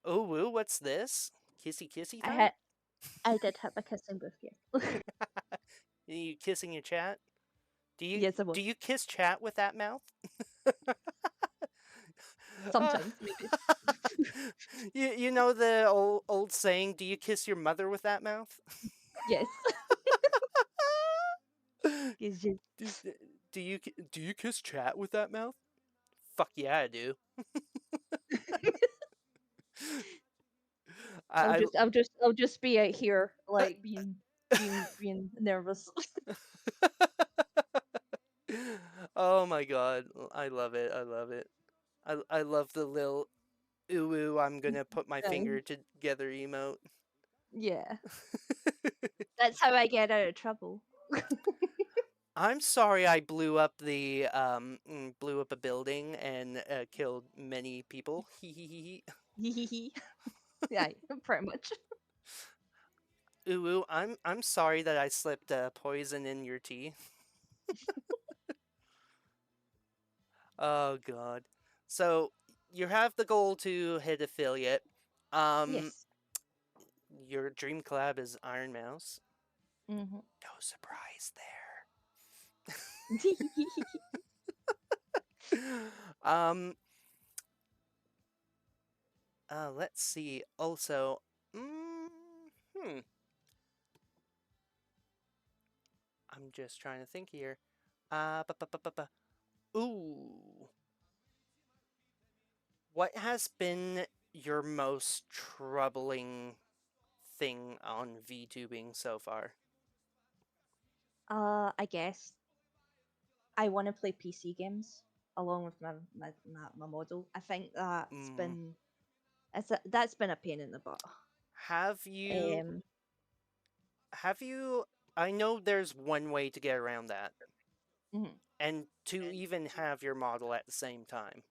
[SPEAKER 4] Oh, woo, what's this? Kissy kissy
[SPEAKER 5] I
[SPEAKER 4] time?
[SPEAKER 5] had I did have a kissing booth, yes.
[SPEAKER 4] Are you kissing your chat?
[SPEAKER 5] Yes, I was.
[SPEAKER 4] Do you kiss chat with that mouth?
[SPEAKER 5] Sometimes, maybe.
[SPEAKER 4] You know the old saying, do you kiss your mother with that mouth?
[SPEAKER 5] Yes. It's just
[SPEAKER 4] Do you kiss chat with that mouth? Fuck yeah, I do. I
[SPEAKER 5] I'll just be out here like being nervous.
[SPEAKER 4] Oh my god, I love it. I love it. I love the little ooh ooh I'm gonna put my finger together emote.
[SPEAKER 5] Yeah. That's how I get out of trouble.
[SPEAKER 4] I'm sorry I blew up blew up a building and killed many people.
[SPEAKER 5] Yeah, pretty much.
[SPEAKER 4] Ooh ooh, I'm sorry that I slipped poison in your tea. Oh god. So you have the goal to hit affiliate.
[SPEAKER 5] Yes.
[SPEAKER 4] Your dream collab is Iron Mouse.
[SPEAKER 5] Mm-hmm.
[SPEAKER 4] No surprise there. Let's see. Also, I'm just trying to think here. Ooh. What has been your most troubling thing on VTubing so far?
[SPEAKER 5] I guess I want to play PC games along with my model. I think that's been a pain in the butt.
[SPEAKER 4] Have you
[SPEAKER 5] Um,
[SPEAKER 4] have you I know there's one way to get around that.
[SPEAKER 5] mhm.
[SPEAKER 4] And to even have your model at the same time.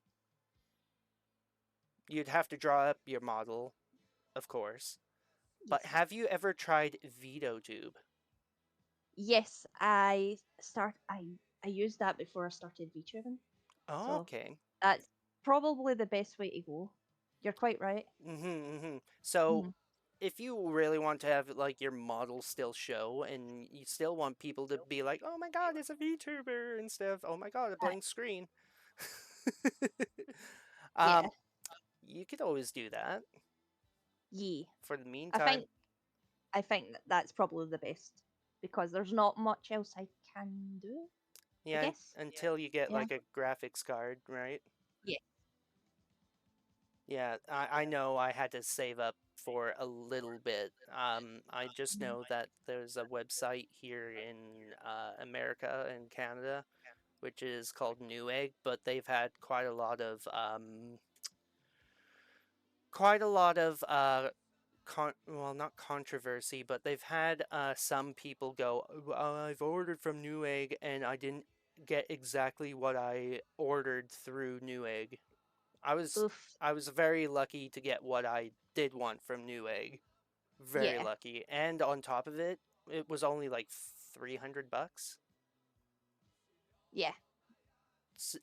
[SPEAKER 4] You'd have to draw up your model, of course. But
[SPEAKER 5] Yes.
[SPEAKER 4] have you ever tried vtube?
[SPEAKER 5] Yes, I used that before I started VTubing.
[SPEAKER 4] Oh,
[SPEAKER 5] So
[SPEAKER 4] okay.
[SPEAKER 5] that's probably the best way to go. You're quite right.
[SPEAKER 4] So
[SPEAKER 5] Hmm.
[SPEAKER 4] if you really want to have like your model still show and you still want people to be like, oh my god, it's a VTuber instead of oh my god, a blank screen.
[SPEAKER 5] Yeah.
[SPEAKER 4] You could always do that
[SPEAKER 5] Yeah.
[SPEAKER 4] for the
[SPEAKER 5] I
[SPEAKER 4] meantime.
[SPEAKER 5] think I think that's probably the best because there's not much else I can do. I
[SPEAKER 4] Yeah,
[SPEAKER 5] guess.
[SPEAKER 4] until you get
[SPEAKER 5] Yeah.
[SPEAKER 4] like a graphics card, right?
[SPEAKER 5] Yeah.
[SPEAKER 4] Yeah, I know I had to save up for a little bit. I just know that there's a website here in America and Canada, which is called Newegg, but they've had quite a lot of well, not controversy, but they've had some people go, I've ordered from Newegg and I didn't get exactly what I ordered through Newegg.
[SPEAKER 5] Oof.
[SPEAKER 4] I was very lucky to get what I did want from Newegg. Very
[SPEAKER 5] Yeah.
[SPEAKER 4] lucky. And on top of it, it was only like $300.
[SPEAKER 5] Yeah.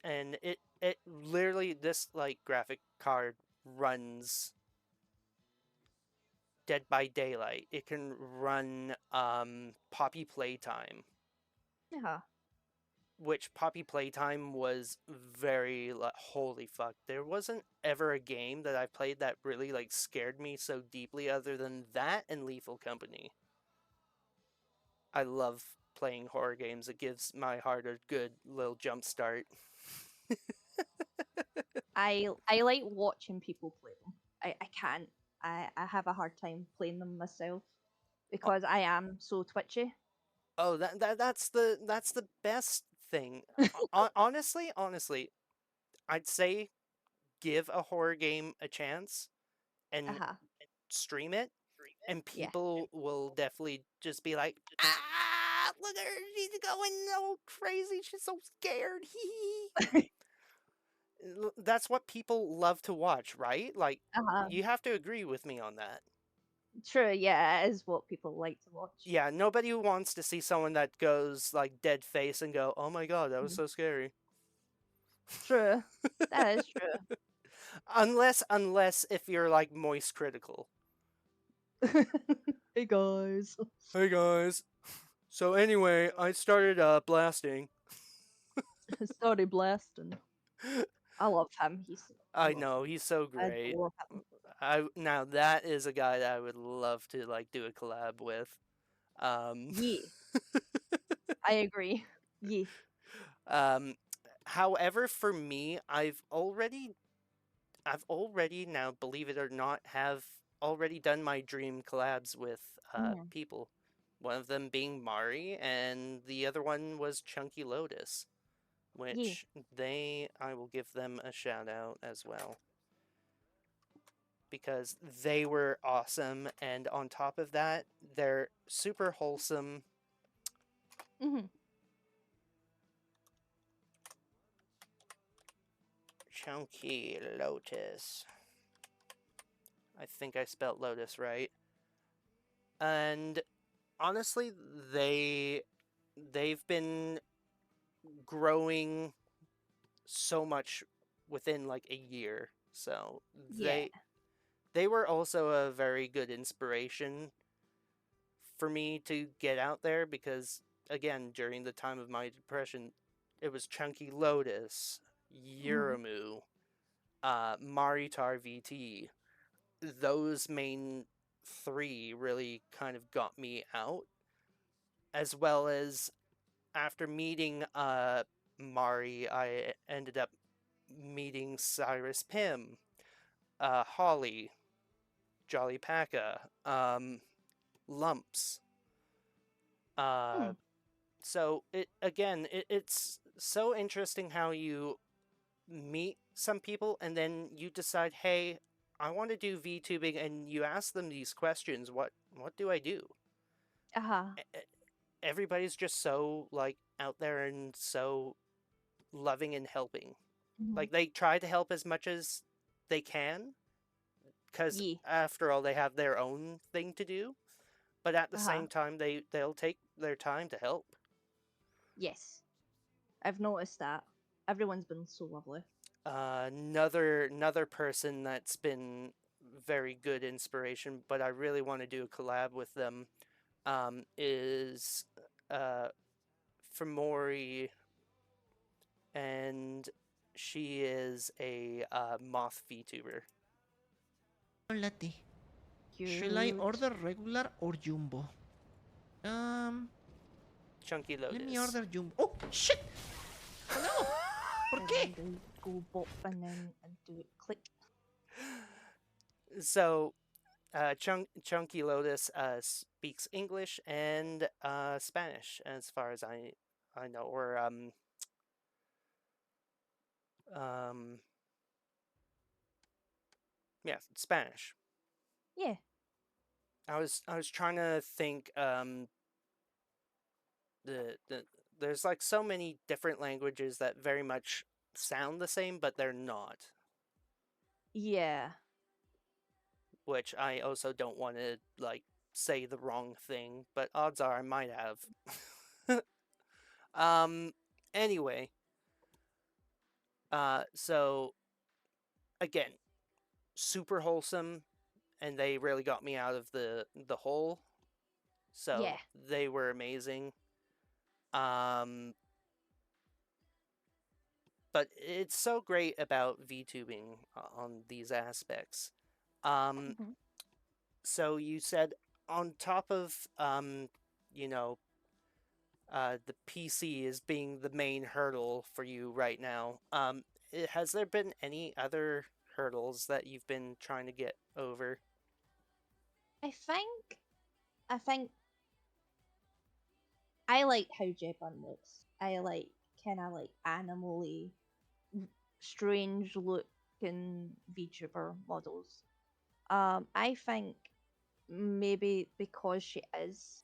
[SPEAKER 4] And it literally, this like graphic card runs Dead by Daylight. It can run Poppy Playtime,
[SPEAKER 5] Uh-huh.
[SPEAKER 4] which Poppy Playtime was very like, holy fuck. There wasn't ever a game that I played that really like scared me so deeply other than that and Lethal Company. I love playing horror games. It gives my heart a good little jump start.
[SPEAKER 5] I like watching people play them. I can't. I have a hard time playing them myself because I am so twitchy.
[SPEAKER 4] Oh, that's the best thing. Honestly, I'd say give a horror game a chance and
[SPEAKER 5] Uh-huh.
[SPEAKER 4] stream it, and
[SPEAKER 5] Yeah.
[SPEAKER 4] people will definitely just be like, "Ah, look at her! She's going so crazy. She's so scared." That's what people love to watch, right? Like,
[SPEAKER 5] Uh-huh.
[SPEAKER 4] you have to agree with me on that.
[SPEAKER 5] True, yeah, it is what people like to watch.
[SPEAKER 4] Yeah, nobody wants to see someone that goes like dead face and go, "Oh my god, that was so scary."
[SPEAKER 5] True. That is true.
[SPEAKER 4] Unless if you're like moist critical.
[SPEAKER 5] Hey guys.
[SPEAKER 4] Hey guys. So anyway, I started blasting.
[SPEAKER 5] Sorry, blasting. I love him.
[SPEAKER 4] I know, he's so
[SPEAKER 5] I
[SPEAKER 4] great.
[SPEAKER 5] adore him.
[SPEAKER 4] Now that is a guy that I would love to like do a collab with.
[SPEAKER 5] Yeah. I agree. Yeah.
[SPEAKER 4] However, for me, I've already now, believe it or not, have already done my dream collabs with people. One of them being Mari, and the other one was Chunky Lotus, which I will give them a shout out as well. Because they were awesome, and on top of that, they're super wholesome. Chunky Lotus. I think I spelt Lotus right. And honestly, they've been growing so much within like a year. So they were also a very good inspiration for me to get out there because again, during the time of my depression, it was Chunky Lotus, Yuramu, Maritar VT. Those main three really kind of got me out, as well as after meeting Mari, I ended up meeting Cyrus Pym, Holly, Jolly Paka, Lumps. So it's so interesting how you meet some people and then you decide, hey, I want to do VTubing, and you ask them these questions. What do I do? Everybody's just so like out there and so loving and helping. Like they try to help as much as they can because after all they have their own thing to do, but at the same time they'll take their time to help.
[SPEAKER 5] Yes, I've noticed that. Everyone's been so lovely.
[SPEAKER 4] Another person that's been very good inspiration, but I really want to do a collab with them, is Fomori, and she is a moth VTuber.
[SPEAKER 11] Latte. Should I order regular or jumbo?
[SPEAKER 4] Chunky Lotus.
[SPEAKER 11] Let me order jumbo. Oh shit! Oh, no! ¿Por qué?
[SPEAKER 5] Go bop and then do it. Click.
[SPEAKER 4] So, Chunky Lotus speaks English and Spanish, as far as I know, or um, yeah, Spanish.
[SPEAKER 5] Yeah.
[SPEAKER 4] I was trying to think the there's like so many different languages that very much sound the same, but they're not.
[SPEAKER 5] Yeah.
[SPEAKER 4] Which I also don't want to like say the wrong thing, but odds are I might have. um. Anyway, so again, super wholesome, and they really got me out of the hole.
[SPEAKER 5] Yeah.
[SPEAKER 4] So they were amazing. Um, but it's so great about VTubing on these aspects. Um,
[SPEAKER 5] Mhm.
[SPEAKER 4] so you said on top of you know, the PC is being the main hurdle for you right now. Has there been any other hurdles that you've been trying to get over?
[SPEAKER 5] I think I like how Japan looks. I like kind of like animally strange looking VTuber models. I think maybe because she is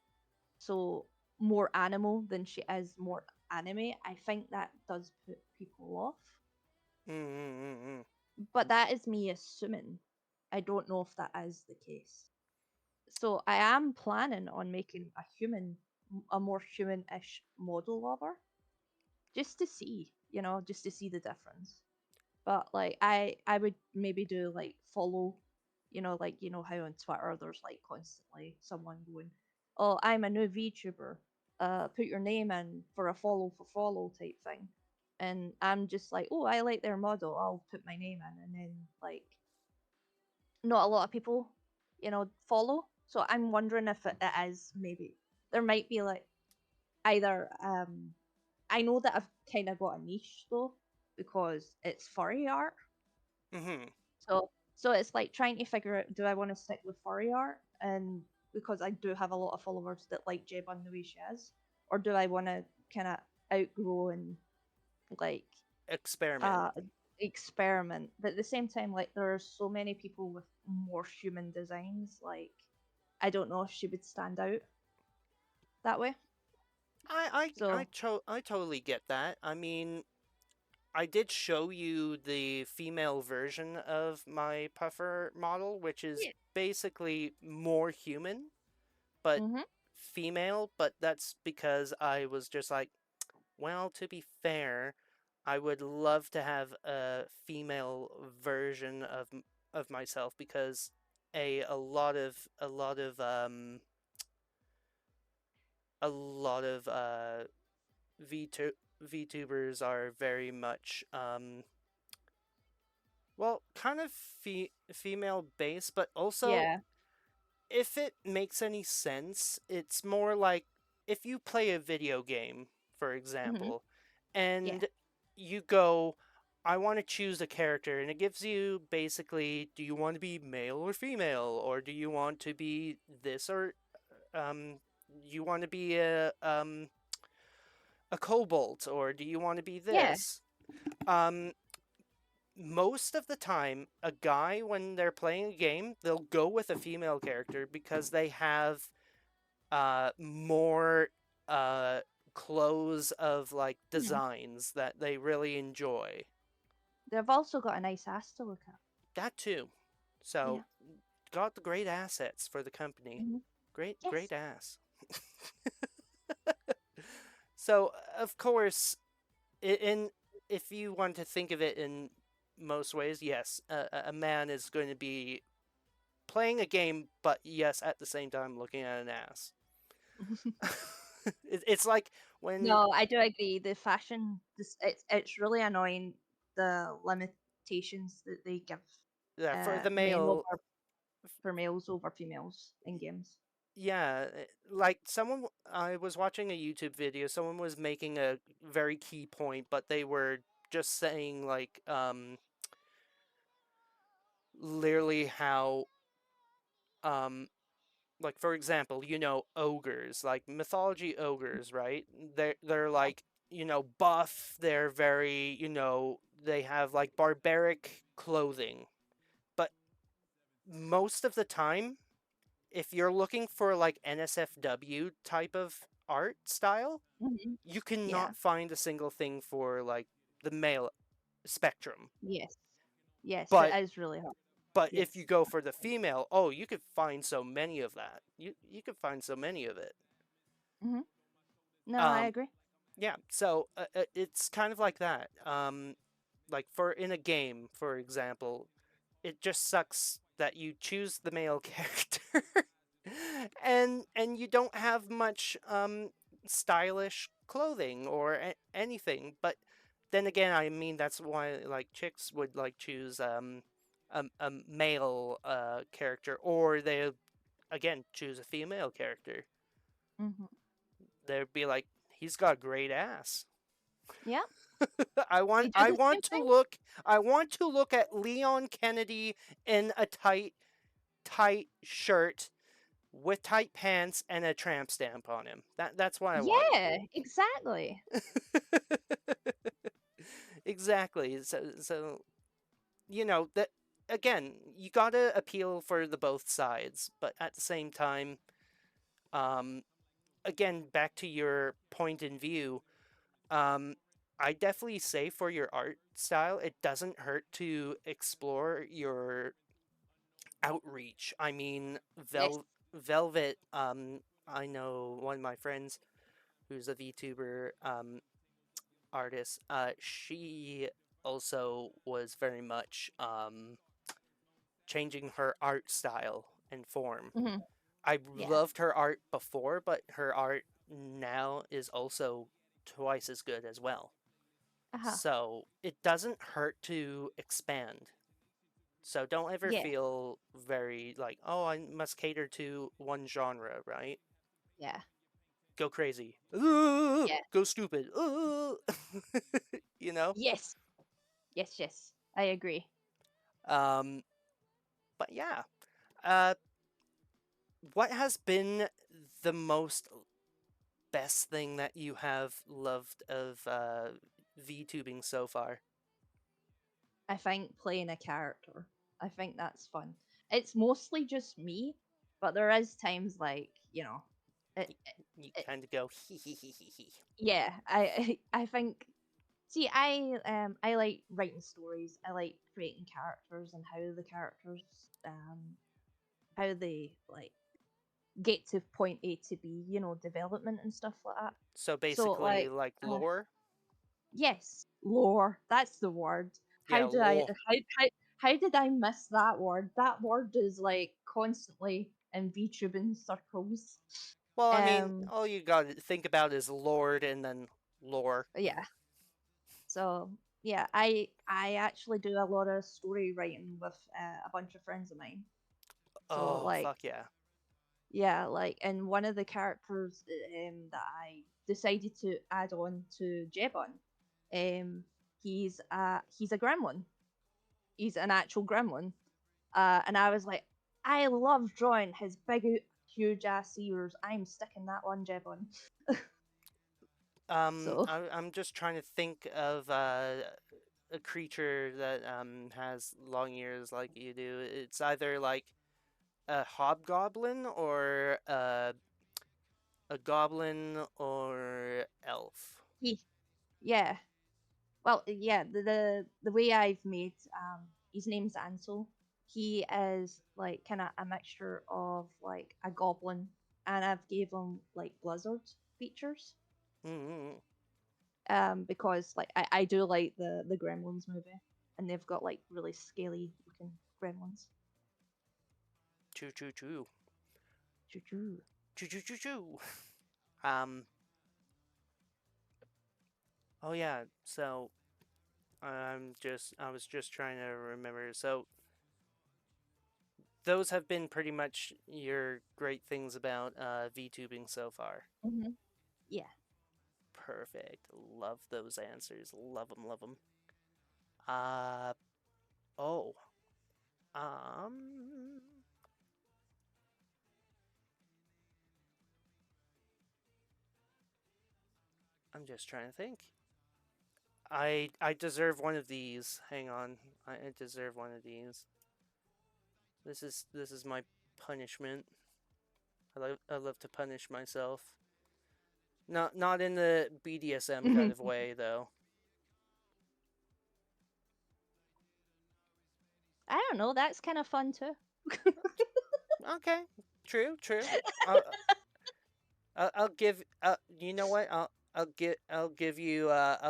[SPEAKER 5] so more animal than she is more anime, I think that does put people off.
[SPEAKER 4] Mm-mm-mm-mm.
[SPEAKER 5] But that is me assuming. I don't know if that is the case. So I am planning on making a more human-ish model of her, just to see, just to see the difference. But like I would maybe do like follow, like how on Twitter there's like constantly someone going, "Oh, I'm a new VTuber. Put your name in for a follow for follow type thing." And I'm just like, "Oh, I like their model. I'll put my name in." And then like not a lot of people, follow. So I'm wondering if it is maybe there might be like either I know that I've kind of got a niche though because it's furry art.
[SPEAKER 4] Mm-hmm.
[SPEAKER 5] So it's like trying to figure out, do I want to stick with furry art and because I do have a lot of followers that like Jebun the way she is, or do I want to kind of outgrow and like
[SPEAKER 4] Experiment.
[SPEAKER 5] uh experiment? But at the same time, like there are so many people with more human designs. Like I don't know if she would stand out that way. So
[SPEAKER 4] I totally get that. I mean, I did show you the female version of my puffer model, which is
[SPEAKER 5] yeah.
[SPEAKER 4] basically more human, but
[SPEAKER 5] Mhm.
[SPEAKER 4] female. But that's because I was just like, well, to be fair, I would love to have a female version of myself because a lot of VTu- VTubers are very much well, kind of female based, but also
[SPEAKER 5] Yeah.
[SPEAKER 4] if it makes any sense, it's more like if you play a video game, for
[SPEAKER 5] Mhm.
[SPEAKER 4] example,
[SPEAKER 5] Yeah.
[SPEAKER 4] and you go, I want to choose a character, and it gives you basically, do you want to be male or female, or do you want to be this, or um, you want to be a kobold, or do you want to be
[SPEAKER 5] Yeah.
[SPEAKER 4] this? Um, Most of the time, a guy, when they're playing a game, they'll go with a female character because they have more uh, clothes of like
[SPEAKER 5] Mhm.
[SPEAKER 4] designs that they really enjoy.
[SPEAKER 5] They've also got a nice ass to look at.
[SPEAKER 4] That too.
[SPEAKER 5] Yeah.
[SPEAKER 4] So, got the great assets for the company.
[SPEAKER 5] Mhm.
[SPEAKER 4] Great
[SPEAKER 5] Yes.
[SPEAKER 4] ass. So, of course, in if you want to think of it in most ways, yes, a man is going to be playing a game, but yes, at the same time looking at an ass. It's like when
[SPEAKER 5] No, I do agree. The fashion, it's really annoying the limitations that they give
[SPEAKER 4] for the
[SPEAKER 5] men
[SPEAKER 4] male,
[SPEAKER 5] over for males over females in games.
[SPEAKER 4] yeah, like someone I was watching a YouTube video, someone was making a very key point, but they were just saying like literally how um, like for example, ogres, like mythology ogres, right? They're like, buff, they're very, they have like barbaric clothing. But most of the time, if you're looking for like NSFW type of art style,
[SPEAKER 5] Mhm.
[SPEAKER 4] you
[SPEAKER 5] Yeah.
[SPEAKER 4] cannot find a single thing for like the male spectrum.
[SPEAKER 5] Yes. Yes, it
[SPEAKER 4] But
[SPEAKER 5] is really hard.
[SPEAKER 4] if you
[SPEAKER 5] Yes.
[SPEAKER 4] go for the female, oh, you could find so many of that. You could find so many of it.
[SPEAKER 5] Mhm. No, I
[SPEAKER 4] Um,
[SPEAKER 5] agree.
[SPEAKER 4] yeah, so it's kind of like that. Like for in a game, for example, it just sucks that you choose the male character, and you don't have much stylish clothing or anything. But then again, I mean that's why like chicks would like choose a male character, or they again choose a female character.
[SPEAKER 5] Mhm.
[SPEAKER 4] They'd be like, he's got great ass.
[SPEAKER 5] Yeah,
[SPEAKER 4] I want
[SPEAKER 5] we do
[SPEAKER 4] I
[SPEAKER 5] the same
[SPEAKER 4] want to
[SPEAKER 5] thing.
[SPEAKER 4] look I want to look at Leon Kennedy in a tight shirt with tight pants and a tramp stamp on him. That's what I want.
[SPEAKER 5] Yeah, exactly.
[SPEAKER 4] Exactly. So that again, you got to appeal for the both sides, but at the same time, um again, back to your point in view, um I definitely say for your art style, it doesn't hurt to explore your outreach. I mean,
[SPEAKER 5] Yes.
[SPEAKER 4] Velvet. I know one of my friends who's a VTuber artist. She also was very much changing her art style and form.
[SPEAKER 5] Mhm.
[SPEAKER 4] I
[SPEAKER 5] Yeah.
[SPEAKER 4] loved her art before, but her art now is also twice as good as well.
[SPEAKER 5] Uh-huh.
[SPEAKER 4] So it doesn't hurt to expand. So don't ever
[SPEAKER 5] Yeah.
[SPEAKER 4] feel very like, oh, I must cater to one genre, right?
[SPEAKER 5] Yeah.
[SPEAKER 4] Go crazy.
[SPEAKER 5] Yeah.
[SPEAKER 4] Go stupid. you know?
[SPEAKER 5] Yes. Yes, yes. I agree.
[SPEAKER 4] Um, but yeah. Uh, what has been the most best thing that you have loved of VTubing so far?
[SPEAKER 5] I think playing a character. I think that's fun. It's mostly just me, but there is times like, it,
[SPEAKER 4] You
[SPEAKER 5] it,
[SPEAKER 4] kind of go hee hee hee hee hee.
[SPEAKER 5] yeah, I think see I like writing stories. I like creating characters and how the characters um how they like get to point A to B, development and stuff like that.
[SPEAKER 4] So
[SPEAKER 5] So
[SPEAKER 4] basically,
[SPEAKER 5] like
[SPEAKER 4] like
[SPEAKER 5] uh,
[SPEAKER 4] lore.
[SPEAKER 5] yes, lore. That's the word. How
[SPEAKER 4] Yeah,
[SPEAKER 5] did I
[SPEAKER 4] lore.
[SPEAKER 5] how did I miss that word? That word is like constantly in VTubing circles.
[SPEAKER 4] Well, I mean,
[SPEAKER 5] Um
[SPEAKER 4] all you got to think about is Lord and then lore.
[SPEAKER 5] yeah. So yeah, I actually do a lot of story writing with a bunch of friends of mine. So
[SPEAKER 4] Oh,
[SPEAKER 5] like
[SPEAKER 4] fuck yeah.
[SPEAKER 5] yeah, like and one of the characters that I decided to add on to Jebon, he's a gremlin. He's an actual gremlin. And I was like, I love drawing his big, huge ass ears. I'm sticking that on Jebon. So
[SPEAKER 4] I'm just trying to think of a creature that has long ears like you do. It's either like a hobgoblin or a goblin or elf.
[SPEAKER 5] he, yeah. Well, yeah. The way I've made his name's Ansel. He is like kind of a mixture of like a goblin, and I've gave him like blizzard features.
[SPEAKER 4] Mm-hmm.
[SPEAKER 5] Because like I do like the Gremlins movie, and they've got like really scaly looking gremlins.
[SPEAKER 4] Choo choo choo.
[SPEAKER 5] Choo choo.
[SPEAKER 4] Choo choo choo choo. Um. Oh yeah. So I was just trying to remember. So those have been pretty much your great things about VTubing so far.
[SPEAKER 5] Mm-hmm. Yeah.
[SPEAKER 4] Perfect. Love those answers. Love them. Love them. Uh oh. Um. I'm just trying to think. I deserve one of these. Hang on. I deserve one of these. This is my punishment. I love to punish myself. Not in the BDSM kind of way though.
[SPEAKER 5] I don't know. That's kind of fun too.
[SPEAKER 4] Okay, true. I'll I'll give. You know what? I'll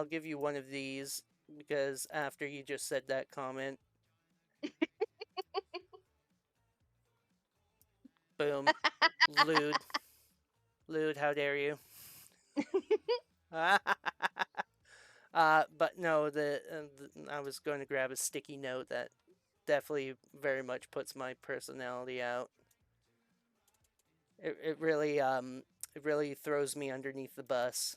[SPEAKER 4] give you one of these because after you just said that comment, boom, lewd, lewd. How dare you? But no, I was going to grab a sticky note that definitely very much puts my personality out. It really throws me underneath the bus.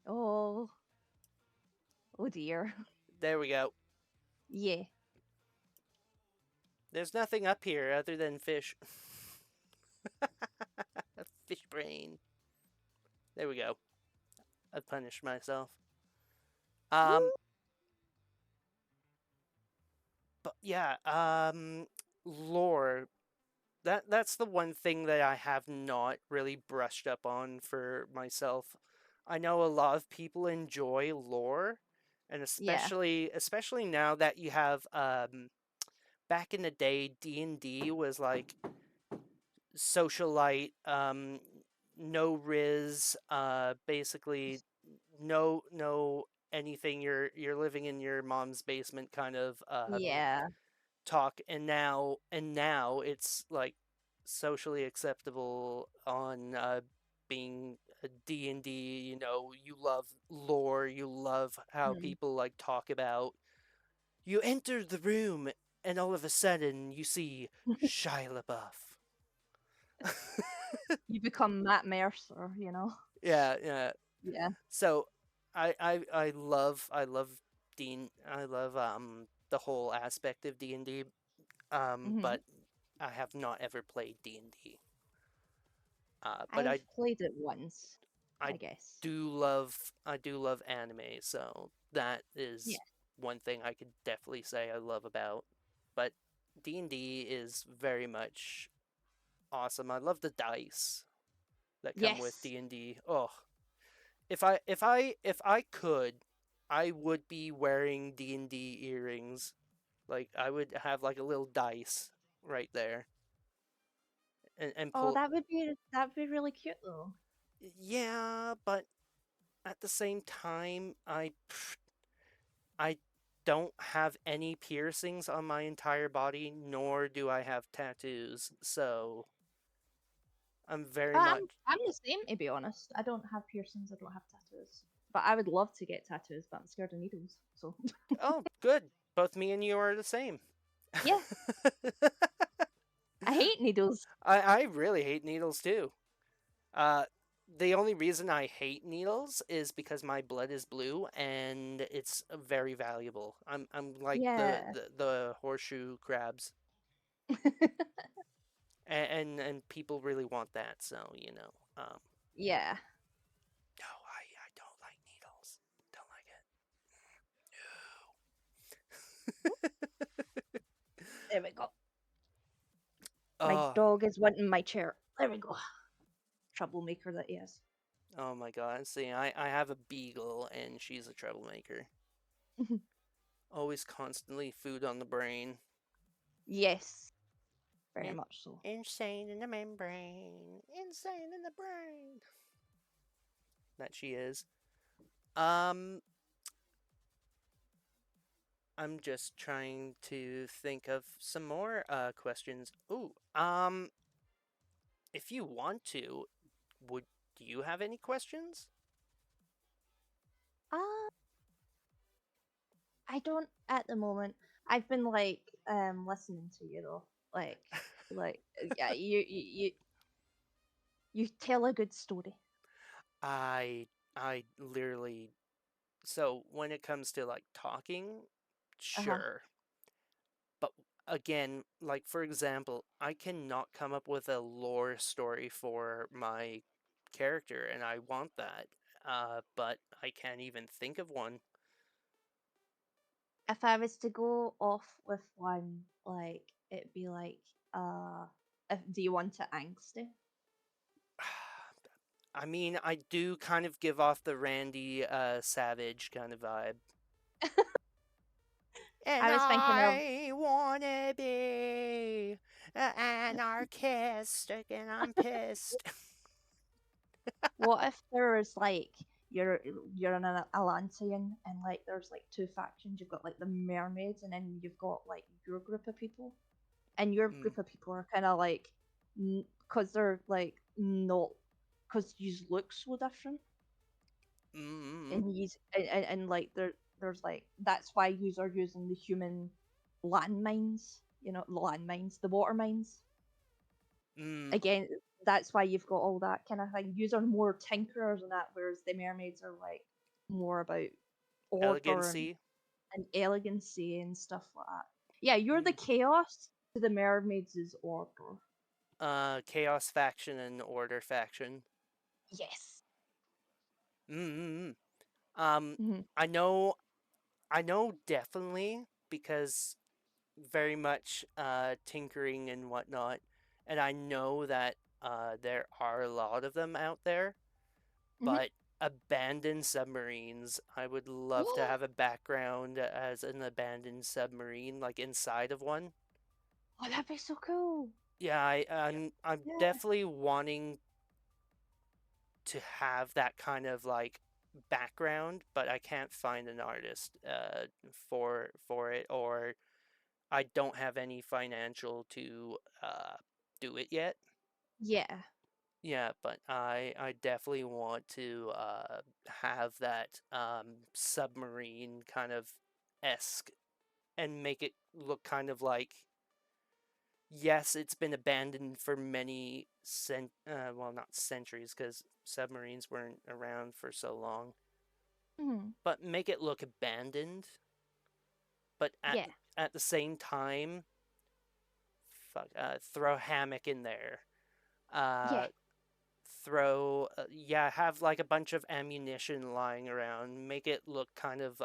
[SPEAKER 5] Oh. Oh dear.
[SPEAKER 4] There we go.
[SPEAKER 5] Yeah.
[SPEAKER 4] There's nothing up here other than fish. Fish brain. There we go. I punished myself. But yeah, lore. That's the one thing that I have not really brushed up on for myself. I know a lot of people enjoy lore, and
[SPEAKER 5] Yeah.
[SPEAKER 4] especially now that you have back in the day D&D was like socialite, no riz, basically no anything. You're living in your mom's basement kind of
[SPEAKER 5] Yeah.
[SPEAKER 4] talk, and now it's like socially acceptable on being a D&D. You know, you love lore, you love how
[SPEAKER 5] Mm.
[SPEAKER 4] people like talk about. You enter the room, and all of a sudden you see Shia LaBeouf.
[SPEAKER 5] You become Matt Mercer, you know?
[SPEAKER 4] Yeah.
[SPEAKER 5] Yeah.
[SPEAKER 4] So I love Dean. I love the whole aspect of D&D.
[SPEAKER 5] Hmm.
[SPEAKER 4] But I have not ever played D&D. But
[SPEAKER 5] I've played it once,
[SPEAKER 4] I
[SPEAKER 5] I guess.
[SPEAKER 4] I do love anime, so that
[SPEAKER 5] Yeah.
[SPEAKER 4] is one thing I could definitely say I love about. But D&D is very much awesome. I love the dice that come with
[SPEAKER 5] Yes.
[SPEAKER 4] D&D. Oh, if I could, I would be wearing D&D earrings. Like I would have like a little dice right there and
[SPEAKER 5] Oh,
[SPEAKER 4] pull.
[SPEAKER 5] that would be really cute though.
[SPEAKER 4] Yeah, but at the same time, I don't have any piercings on my entire body, nor do I have tattoos. So I'm very
[SPEAKER 5] I'm
[SPEAKER 4] much.
[SPEAKER 5] I'm the same, to be honest. I don't have piercings. I don't have tattoos. But I would love to get tattoos, but I'm scared of needles. So
[SPEAKER 4] Oh, good. Both me and you are the same.
[SPEAKER 5] yeah, I hate needles.
[SPEAKER 4] I really hate needles too. Uh, the only reason I hate needles is because my blood is blue and it's very valuable. I'm like
[SPEAKER 5] Yeah.
[SPEAKER 4] the horseshoe crabs, and people really want that. So you know,
[SPEAKER 5] Yeah.
[SPEAKER 4] no, I don't like needles. Don't like it.
[SPEAKER 5] There we go. My
[SPEAKER 4] Oh,
[SPEAKER 5] dog is wanting my chair. There we go. Troublemaker that he is.
[SPEAKER 4] oh my God. See, I have a beagle and she's a troublemaker. Always constantly food on the brain.
[SPEAKER 5] Yes, very
[SPEAKER 4] In-
[SPEAKER 5] much so.
[SPEAKER 4] insane in the membrane. Insane in the brain. That she is. Um, I'm just trying to think of some more questions. Ooh, if you want to, would do you have any questions?
[SPEAKER 5] Uh, I don't at the moment. I've been like listening to you though. Yeah, you tell a good story.
[SPEAKER 4] I literally, so when it comes to like talking,
[SPEAKER 5] Uh-huh.
[SPEAKER 4] sure. But again, like for example, I cannot come up with a lore story for my character, and I want that, but I can't even think of one.
[SPEAKER 5] If I was to go off with one, like it'd be like, do you want to angsty?
[SPEAKER 4] I mean, I do kind of give off the Randy Savage kind of vibe. And
[SPEAKER 5] I was thinking of
[SPEAKER 4] I wanna be an anarchistic, and I'm pissed.
[SPEAKER 5] what if there was like you're you're an Atlantean and like there's like two factions. You've got like the mermaids and then you've got like your group of people, and your
[SPEAKER 4] Mm,
[SPEAKER 5] group of people are kind of like, because they're like not, because you look so different,
[SPEAKER 4] mm,
[SPEAKER 5] and and like there's like, that's why you are using the human landmines, landmines, the water mines.
[SPEAKER 4] mm.
[SPEAKER 5] Again, that's why you've got all that kind of thing. Yous are more tinkerers and that, whereas the mermaids are like more about order
[SPEAKER 4] Elegancy.
[SPEAKER 5] and elegancy and stuff like that. Yeah, you're the
[SPEAKER 4] Mm.
[SPEAKER 5] chaos to the mermaids is order.
[SPEAKER 4] Chaos faction and order faction.
[SPEAKER 5] Yes.
[SPEAKER 4] Mm. Um,
[SPEAKER 5] Hmm.
[SPEAKER 4] I know definitely because very much tinkering and whatnot, and I know that there are a lot of them out there,
[SPEAKER 5] Hmm.
[SPEAKER 4] but abandoned submarines, I would love to
[SPEAKER 5] Oh,
[SPEAKER 4] have a background as an abandoned submarine, like inside of one.
[SPEAKER 5] that'd be so cool.
[SPEAKER 4] Yeah, I'm
[SPEAKER 5] Yeah.
[SPEAKER 4] definitely wanting to have that kind of like background, but I can't find an artist for it, or I don't have any financial to do it yet.
[SPEAKER 5] Yeah.
[SPEAKER 4] Yeah, but I definitely want to have that submarine kind of esque and make it look kind of like, yes, it's been abandoned for many well, not centuries because submarines weren't around for so long,
[SPEAKER 5] Hmm.
[SPEAKER 4] but make it look abandoned, but
[SPEAKER 5] Yeah.
[SPEAKER 4] at the same time, fuck, throw a hammock in there.
[SPEAKER 5] Yeah.
[SPEAKER 4] Uh, yeah, have like a bunch of ammunition lying around, make it look kind of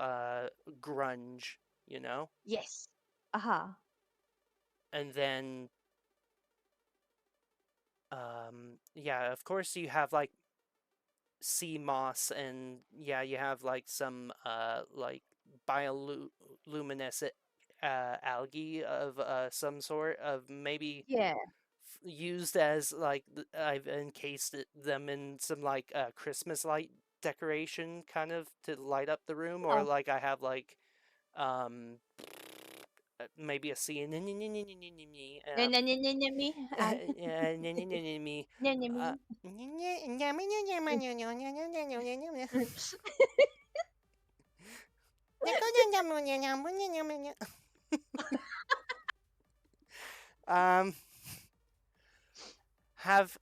[SPEAKER 4] grunge, you know?
[SPEAKER 5] Yes. Aha.
[SPEAKER 4] And then yeah, of course you have like sea moss, and yeah, you have like some like bioluminescent algae of some sort of maybe
[SPEAKER 5] Yeah.
[SPEAKER 4] used as like I've encased them in some like Christmas light decoration kind of to light up the room, or
[SPEAKER 5] Oh.
[SPEAKER 4] like I have like um maybe a sea
[SPEAKER 5] Me. Aye.
[SPEAKER 4] me uh
[SPEAKER 5] Me.
[SPEAKER 4] um have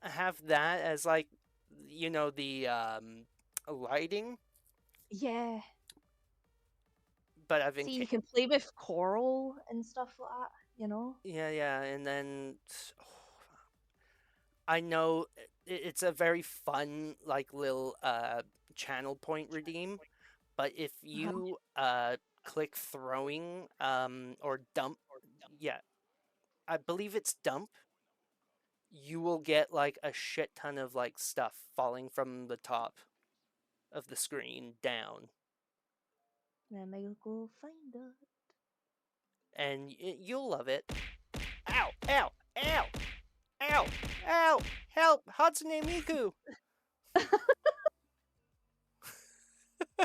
[SPEAKER 4] that as like, the lighting,
[SPEAKER 5] Yeah.
[SPEAKER 4] but I've been
[SPEAKER 5] See, you can play with coral and stuff like that, you know?
[SPEAKER 4] yeah, and then I know it's a very fun like little channel point redeem, but if
[SPEAKER 5] Uh-huh.
[SPEAKER 4] you click throwing or dump, yeah, I believe it's dump, you will get like a shit ton of like stuff falling from the top of the screen down,
[SPEAKER 5] Let me go find it.
[SPEAKER 4] and you'll love it. Ow, ow, ow, ow, ow, help, Hatsune Miku.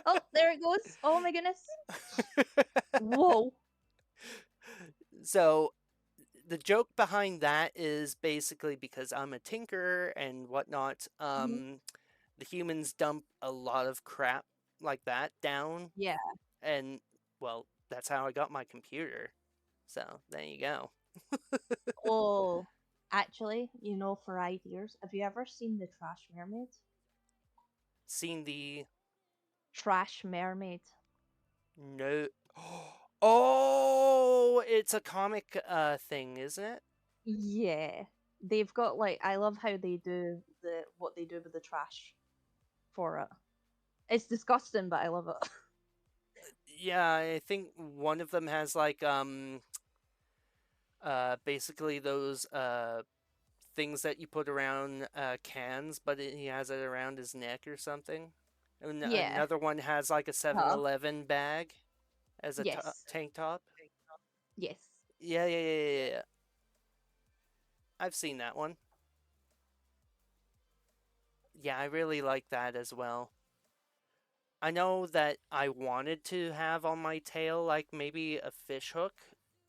[SPEAKER 5] Oh, there it goes. Oh my goodness. Whoa.
[SPEAKER 4] So the joke behind that is basically because I'm a tinker and whatnot,
[SPEAKER 5] Mhm.
[SPEAKER 4] the humans dump a lot of crap like that down,
[SPEAKER 5] Yeah.
[SPEAKER 4] and well, that's how I got my computer. So there you go.
[SPEAKER 5] Well, actually, for ideas, have you ever seen the Trash Mermaid?
[SPEAKER 4] Seen the
[SPEAKER 5] Trash Mermaid.
[SPEAKER 4] no. Oh, it's a comic thing, isn't it?
[SPEAKER 5] Yeah. They've got like I love how they do what they do with the trash for it. It's disgusting, but I love it.
[SPEAKER 4] Yeah, I think one of them has like basically those things that you put around cans, but he has it around his neck or something. And
[SPEAKER 5] Yeah.
[SPEAKER 4] another one has like a 7-Eleven bag as a
[SPEAKER 5] Yes.
[SPEAKER 4] tank top.
[SPEAKER 5] Yes.
[SPEAKER 4] Yeah. I've seen that one. Yeah, I really like that as well. I know that I wanted to have on my tail like maybe a fish hook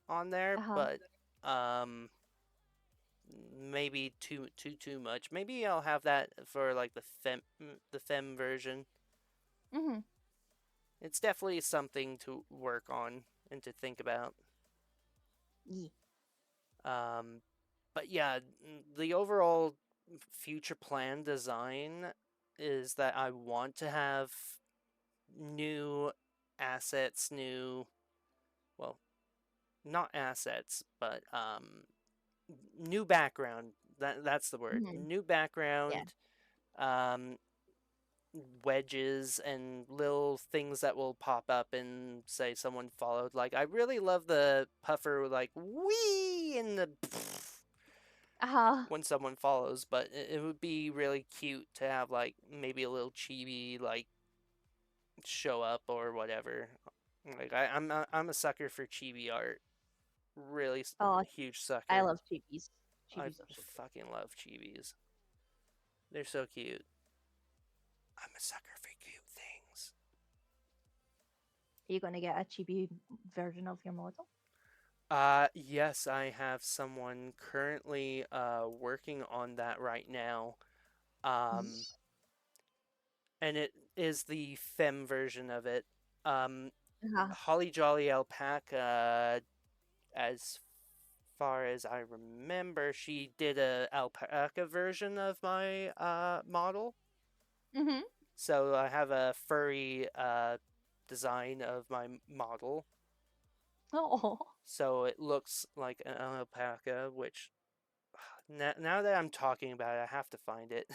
[SPEAKER 4] on there,
[SPEAKER 5] Uh-huh.
[SPEAKER 4] but um maybe too much. Maybe I'll have that for like the fem version.
[SPEAKER 5] Mhm.
[SPEAKER 4] It's definitely something to work on and to think about.
[SPEAKER 5] Yeah.
[SPEAKER 4] Um, but yeah, the overall future plan design is that I want to have new assets, well, not assets, but new background. That's the word.
[SPEAKER 5] Mhm.
[SPEAKER 4] New
[SPEAKER 5] Yeah.
[SPEAKER 4] background, um, wedges and little things that will pop up and say someone followed. Like I really love the puffer like wee in the
[SPEAKER 5] Uh-huh.
[SPEAKER 4] when someone follows, but it would be really cute to have like maybe a little chibi like show up or whatever. Like I'm a sucker for chibi art. Really
[SPEAKER 5] Oh,
[SPEAKER 4] huge
[SPEAKER 5] I
[SPEAKER 4] sucker.
[SPEAKER 5] love chibis.
[SPEAKER 4] I
[SPEAKER 5] Chibis are so good.
[SPEAKER 4] fucking love chibis. They're so cute. I'm a sucker for cute things.
[SPEAKER 5] Are you going to get a chibi version of your model?
[SPEAKER 4] Yes, I have someone currently working on that right now. Um, and it is the femme version of it. Um,
[SPEAKER 5] Uh-huh.
[SPEAKER 4] Holly Jolly Alpaca, as far as I remember, she did a alpaca version of my model.
[SPEAKER 5] Mhm.
[SPEAKER 4] So I have a furry design of my model.
[SPEAKER 5] Oh.
[SPEAKER 4] So it looks like an alpaca, which now that I'm talking about it, I have to find it.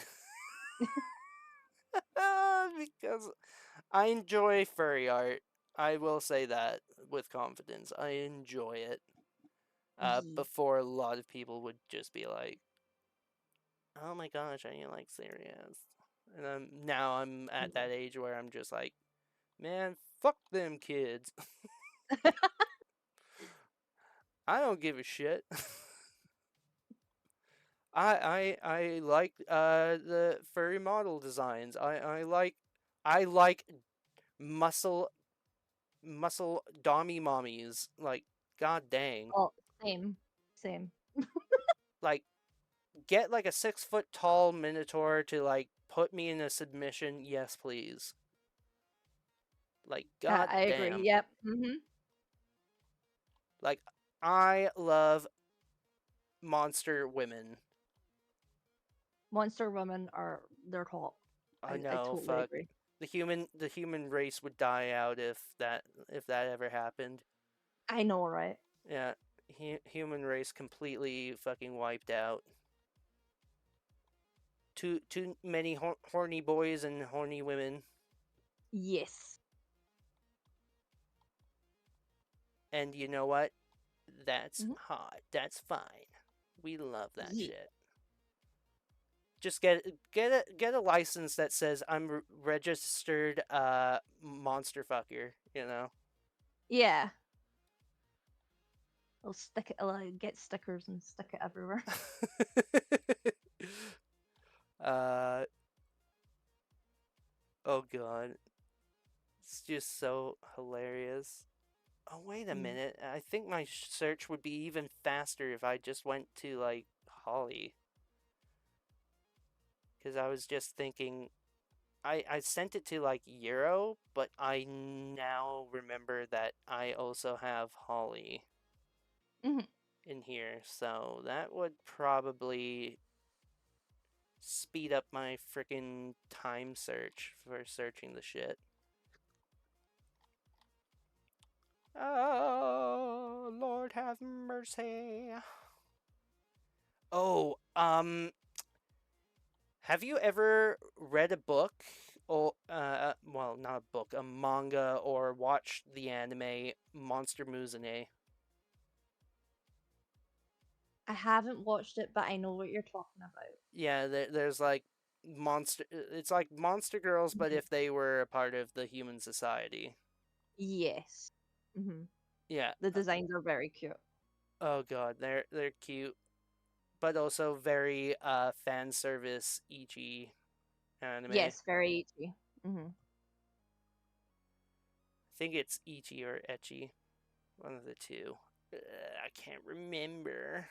[SPEAKER 4] Because I enjoy furry art. I will say that with confidence. I enjoy it.
[SPEAKER 5] Yeah.
[SPEAKER 4] Before a lot of people would just be like, "Oh my gosh, are you like serious?" And now I'm at that age where I'm just like, "Man, fuck them kids. I don't give a shit." I like the furry model designs. I like muscle dommy mommies. Like god dang.
[SPEAKER 5] Oh, same. Same.
[SPEAKER 4] Like get like a 6 foot tall minotaur to like put me in a submission. Yes, please. Like god
[SPEAKER 5] I agree.
[SPEAKER 4] damn.
[SPEAKER 5] Yep. Mhm.
[SPEAKER 4] Like I love monster women.
[SPEAKER 5] Monster women are they're hot.
[SPEAKER 4] I
[SPEAKER 5] I
[SPEAKER 4] know,
[SPEAKER 5] totally
[SPEAKER 4] fuck.
[SPEAKER 5] agree.
[SPEAKER 4] The human race would die out if that ever happened.
[SPEAKER 5] I know, right?
[SPEAKER 4] Yeah, human race completely fucking wiped out. Too many horny boys and horny women,
[SPEAKER 5] Yes.
[SPEAKER 4] and you know what? That's
[SPEAKER 5] Mhm.
[SPEAKER 4] hot. That's fine. We love that
[SPEAKER 5] Yeah.
[SPEAKER 4] shit. Just get a license that says I'm registered monster fucker. You know.
[SPEAKER 5] Yeah. I'll stick it. I'll get stickers and stick it everywhere.
[SPEAKER 4] uh oh god, it's just so hilarious. Oh, wait a
[SPEAKER 5] Yeah.
[SPEAKER 4] minute. I think my search would be even faster if I just went to, like, Holly. Because I was just thinking, I sent it to, like, Euro, but I now remember that I also have Holly
[SPEAKER 5] Mhm.
[SPEAKER 4] in here. So that would probably speed up my freaking time search for searching the shit. Oh, Lord have mercy. Oh, have you ever read a book or well, not a book, a manga or watched the anime Monster Musume?
[SPEAKER 5] I haven't watched it, but I know what you're talking about.
[SPEAKER 4] Yeah, there's like it's like monster girls, but
[SPEAKER 5] Mhm.
[SPEAKER 4] if they were a part of the human society.
[SPEAKER 5] Yes. Hmm.
[SPEAKER 4] Yeah.
[SPEAKER 5] The designs are very cute.
[SPEAKER 4] Oh god, they're cute, but also very fan service ichi anime. I
[SPEAKER 5] Yes, very itchy. Hmm.
[SPEAKER 4] think it's ichi or ecchi, one of the two. I can't remember.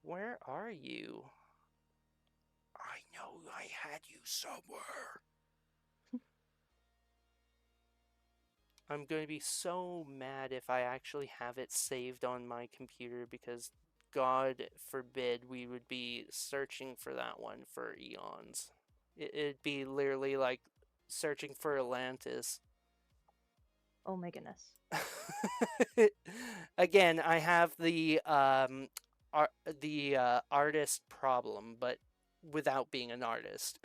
[SPEAKER 4] Where are you? I know I had you somewhere. I'm going to be so mad if I actually have it saved on my computer because God forbid we would be searching for that one for eons. It'd be literally like searching for Atlantis.
[SPEAKER 5] Oh my goodness.
[SPEAKER 4] Again, I have the artist problem, but without being an artist.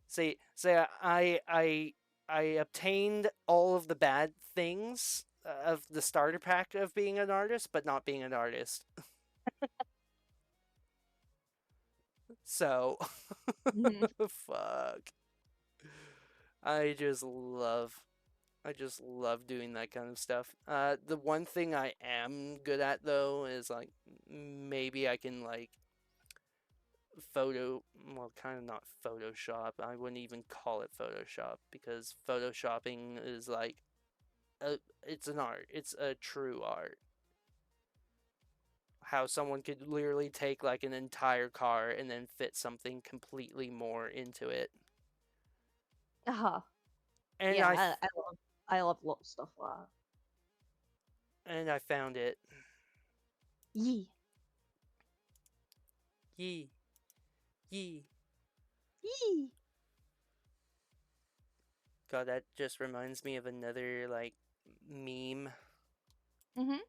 [SPEAKER 4] See, I obtained all of the bad things of the starter pack of being an artist, but not being an artist. So,
[SPEAKER 5] Mhm.
[SPEAKER 4] fuck. I just love I just love doing that kind of stuff. The one thing I am good at though is like maybe I can like well, kind of not Photoshop. I wouldn't even call it Photoshop because Photoshopping is like it's an art. It's a true art. How someone could literally take like an entire car and then fit something completely more into it.
[SPEAKER 5] Uh-huh.
[SPEAKER 4] And
[SPEAKER 5] Yeah, I love a lot of stuff like that.
[SPEAKER 4] I found it.
[SPEAKER 5] Yee.
[SPEAKER 4] Yee. Yee.
[SPEAKER 5] Yee.
[SPEAKER 4] God, that just reminds me of another like meme
[SPEAKER 5] Mhm.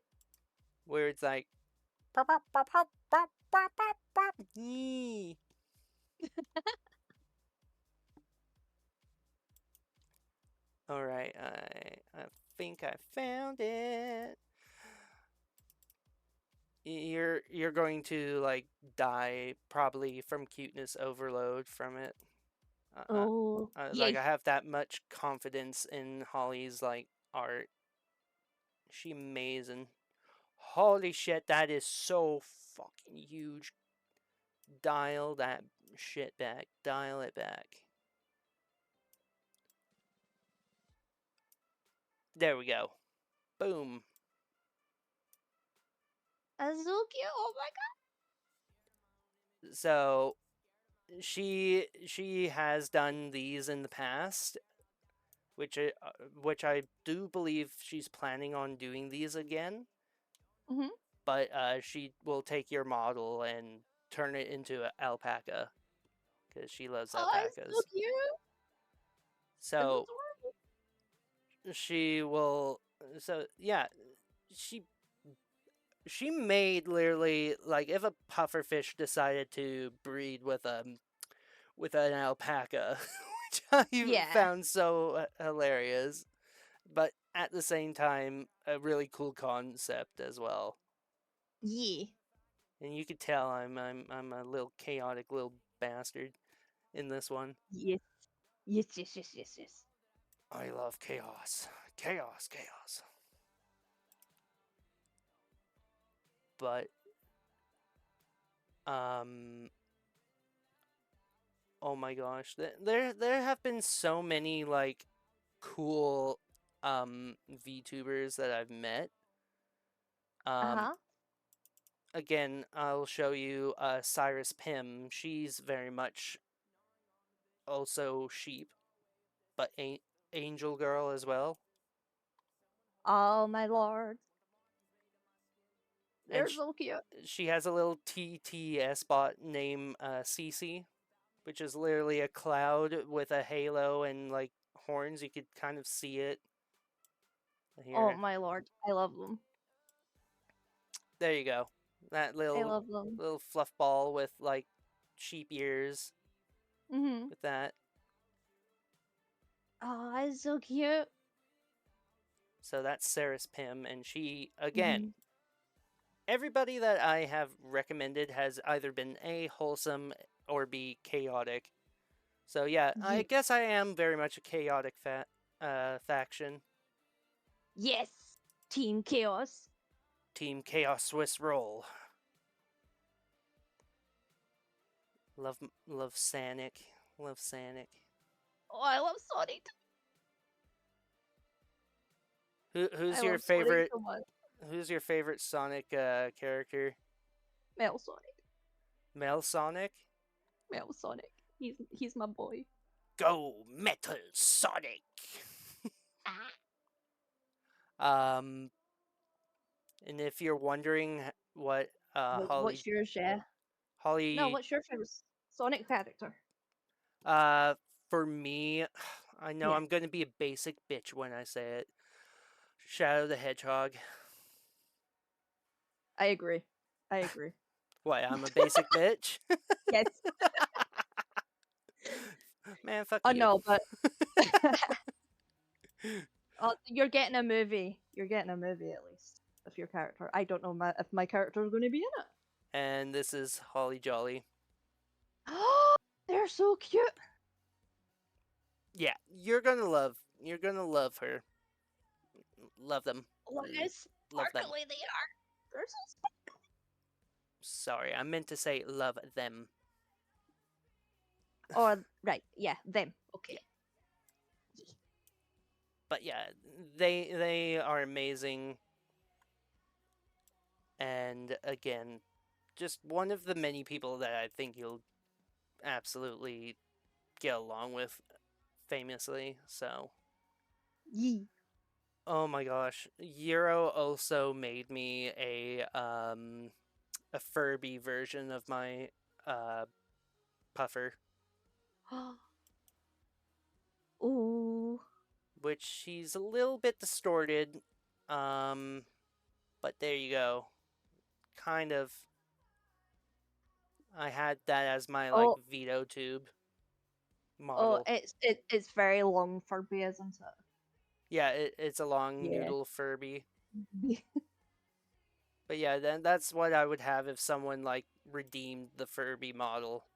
[SPEAKER 4] where it's like yee. All right, I think I found it. You're going to like die probably from cuteness overload from it.
[SPEAKER 5] Oh,
[SPEAKER 4] Like
[SPEAKER 5] yay.
[SPEAKER 4] I have that much confidence in Holly's like art. She amazing. Holy shit, that is so fucking huge. Dial that shit back. Dial it back. There we go. Boom.
[SPEAKER 5] That's so cute. Oh my
[SPEAKER 4] So she has done these in the past, which I do believe she's planning on doing these again.
[SPEAKER 5] god. Mhm.
[SPEAKER 4] But she will take your model and turn it into an alpaca because she loves
[SPEAKER 5] Oh, it's so
[SPEAKER 4] alpacas.
[SPEAKER 5] cute. It's
[SPEAKER 4] So
[SPEAKER 5] adorable.
[SPEAKER 4] she will. So yeah, she she made literally like if a pufferfish decided to breed with an alpaca, which I
[SPEAKER 5] Yeah.
[SPEAKER 4] found so hilarious, but at the same time a really cool concept as well.
[SPEAKER 5] Yee.
[SPEAKER 4] And you could tell I'm a little chaotic little bastard in this one.
[SPEAKER 5] Yes. Yes, yes, yes, yes, yes.
[SPEAKER 4] I love chaos. Chaos, chaos. But um oh my gosh, there have been so many like cool VTubers that I've met. Um
[SPEAKER 5] Uh-huh.
[SPEAKER 4] Again, I'll show you Cyrus Pym. She's very much also sheep, but angel girl as well.
[SPEAKER 5] Oh my lord.
[SPEAKER 4] And
[SPEAKER 5] They're so cute.
[SPEAKER 4] she has a little TTS bot named Cece, which is literally a cloud with a halo and like horns. You could kind of see it. Here.
[SPEAKER 5] Oh my lord, I love them.
[SPEAKER 4] There you go. That
[SPEAKER 5] I
[SPEAKER 4] little
[SPEAKER 5] love them.
[SPEAKER 4] little fluff ball with like sheep ears.
[SPEAKER 5] Mm-hmm.
[SPEAKER 4] With that.
[SPEAKER 5] Oh, it's so cute.
[SPEAKER 4] So that's Sarah's Pym, and she again.
[SPEAKER 5] Mhm.
[SPEAKER 4] Everybody that I have recommended has either been A, wholesome, or B, chaotic. So yeah, I guess I am very much a chaotic faction.
[SPEAKER 5] Yes, Team Chaos.
[SPEAKER 4] Team Chaos Swiss roll. Love Sonic. Love Sonic.
[SPEAKER 5] Oh, I love Sonic.
[SPEAKER 4] Who's
[SPEAKER 5] I
[SPEAKER 4] your
[SPEAKER 5] love Sonic
[SPEAKER 4] favorite?
[SPEAKER 5] so much.
[SPEAKER 4] Who's your favorite Sonic character?
[SPEAKER 5] Mel Sonic.
[SPEAKER 4] Mel Sonic.
[SPEAKER 5] Mel Sonic. He's my boy.
[SPEAKER 4] Go Metal Sonic. And if you're wondering what Holly,
[SPEAKER 5] What's yours, yeah?
[SPEAKER 4] Holly,
[SPEAKER 5] No, what's your favorite Sonic character?
[SPEAKER 4] for me, I know
[SPEAKER 5] Yeah.
[SPEAKER 4] I'm gonna be a basic bitch when I say it. Shadow the Hedgehog.
[SPEAKER 5] I agree. I agree.
[SPEAKER 4] Why, I'm a basic bitch?
[SPEAKER 5] Yes.
[SPEAKER 4] Man, fuck
[SPEAKER 5] Oh
[SPEAKER 4] you.
[SPEAKER 5] no, but oh, you're getting a movie. You're getting a movie at least of your character. I don't know if my character is going to be in it.
[SPEAKER 4] And this is Holly Jolly.
[SPEAKER 5] Oh, they're so cute.
[SPEAKER 4] Yeah, you're gonna love her. Love them.
[SPEAKER 5] Look how
[SPEAKER 4] Love them.
[SPEAKER 5] sparkly they are. They're so sparkly.
[SPEAKER 4] Sorry, I meant to say love them.
[SPEAKER 5] Oh, right. Yeah, them. Okay.
[SPEAKER 4] But yeah, they are amazing. And again, just one of the many people that I think you'll absolutely get along with famously. So
[SPEAKER 5] Yee.
[SPEAKER 4] oh my gosh, Euro also made me a Furby version of my Puffer,
[SPEAKER 5] Ooh.
[SPEAKER 4] which she's a little bit distorted, but there you go. Kind of. I had that as my like vtube model.
[SPEAKER 5] Oh, it's very long Furby, isn't it?
[SPEAKER 4] Yeah, it's a long noodle Furby. But yeah, then that's what I would have if someone like redeemed the Furby model.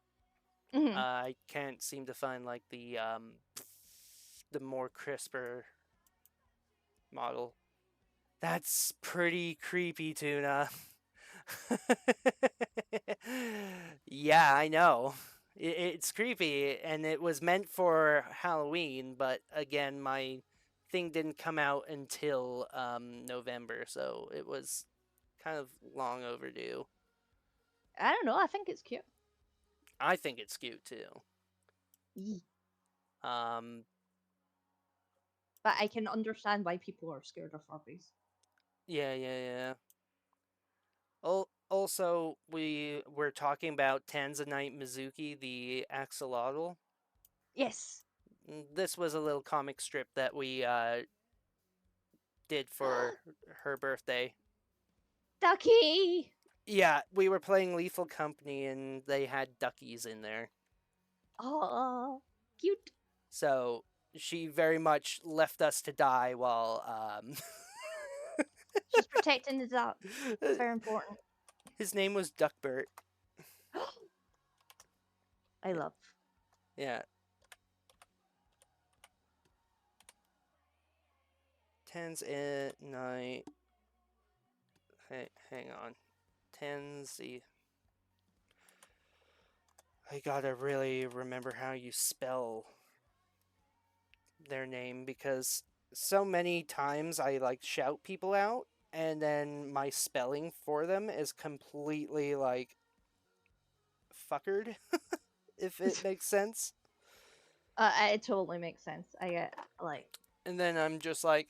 [SPEAKER 4] I can't seem to find like the more crisper model. That's pretty creepy, Tuna. Yeah, I know. It's creepy, and it was meant for Halloween, but again, my thing didn't come out until November, so it was kind of long overdue.
[SPEAKER 5] I don't know. I think it's cute.
[SPEAKER 4] I think it's cute too.
[SPEAKER 5] Yee.
[SPEAKER 4] But
[SPEAKER 5] I can understand why people are scared of Furbies.
[SPEAKER 4] Yeah. Also, we were talking about Tanzanite Mizuki, the axolotl.
[SPEAKER 5] Yes.
[SPEAKER 4] This was a little comic strip that we did for her birthday.
[SPEAKER 5] Ducky!
[SPEAKER 4] Yeah, we were playing Lethal Company and they had duckies in there.
[SPEAKER 5] Oh, cute.
[SPEAKER 4] So she very much left us to die while
[SPEAKER 5] She's protecting the duck. It's very important.
[SPEAKER 4] His name was Duckbert.
[SPEAKER 5] I love.
[SPEAKER 4] Yeah. Tanzanite. Hang on. Tanzi. I gotta really remember how you spell their name because so many times I like shout people out and then my spelling for them is completely like fuckered, if it makes sense.
[SPEAKER 5] It totally makes sense. I get like.
[SPEAKER 4] And then I'm just like,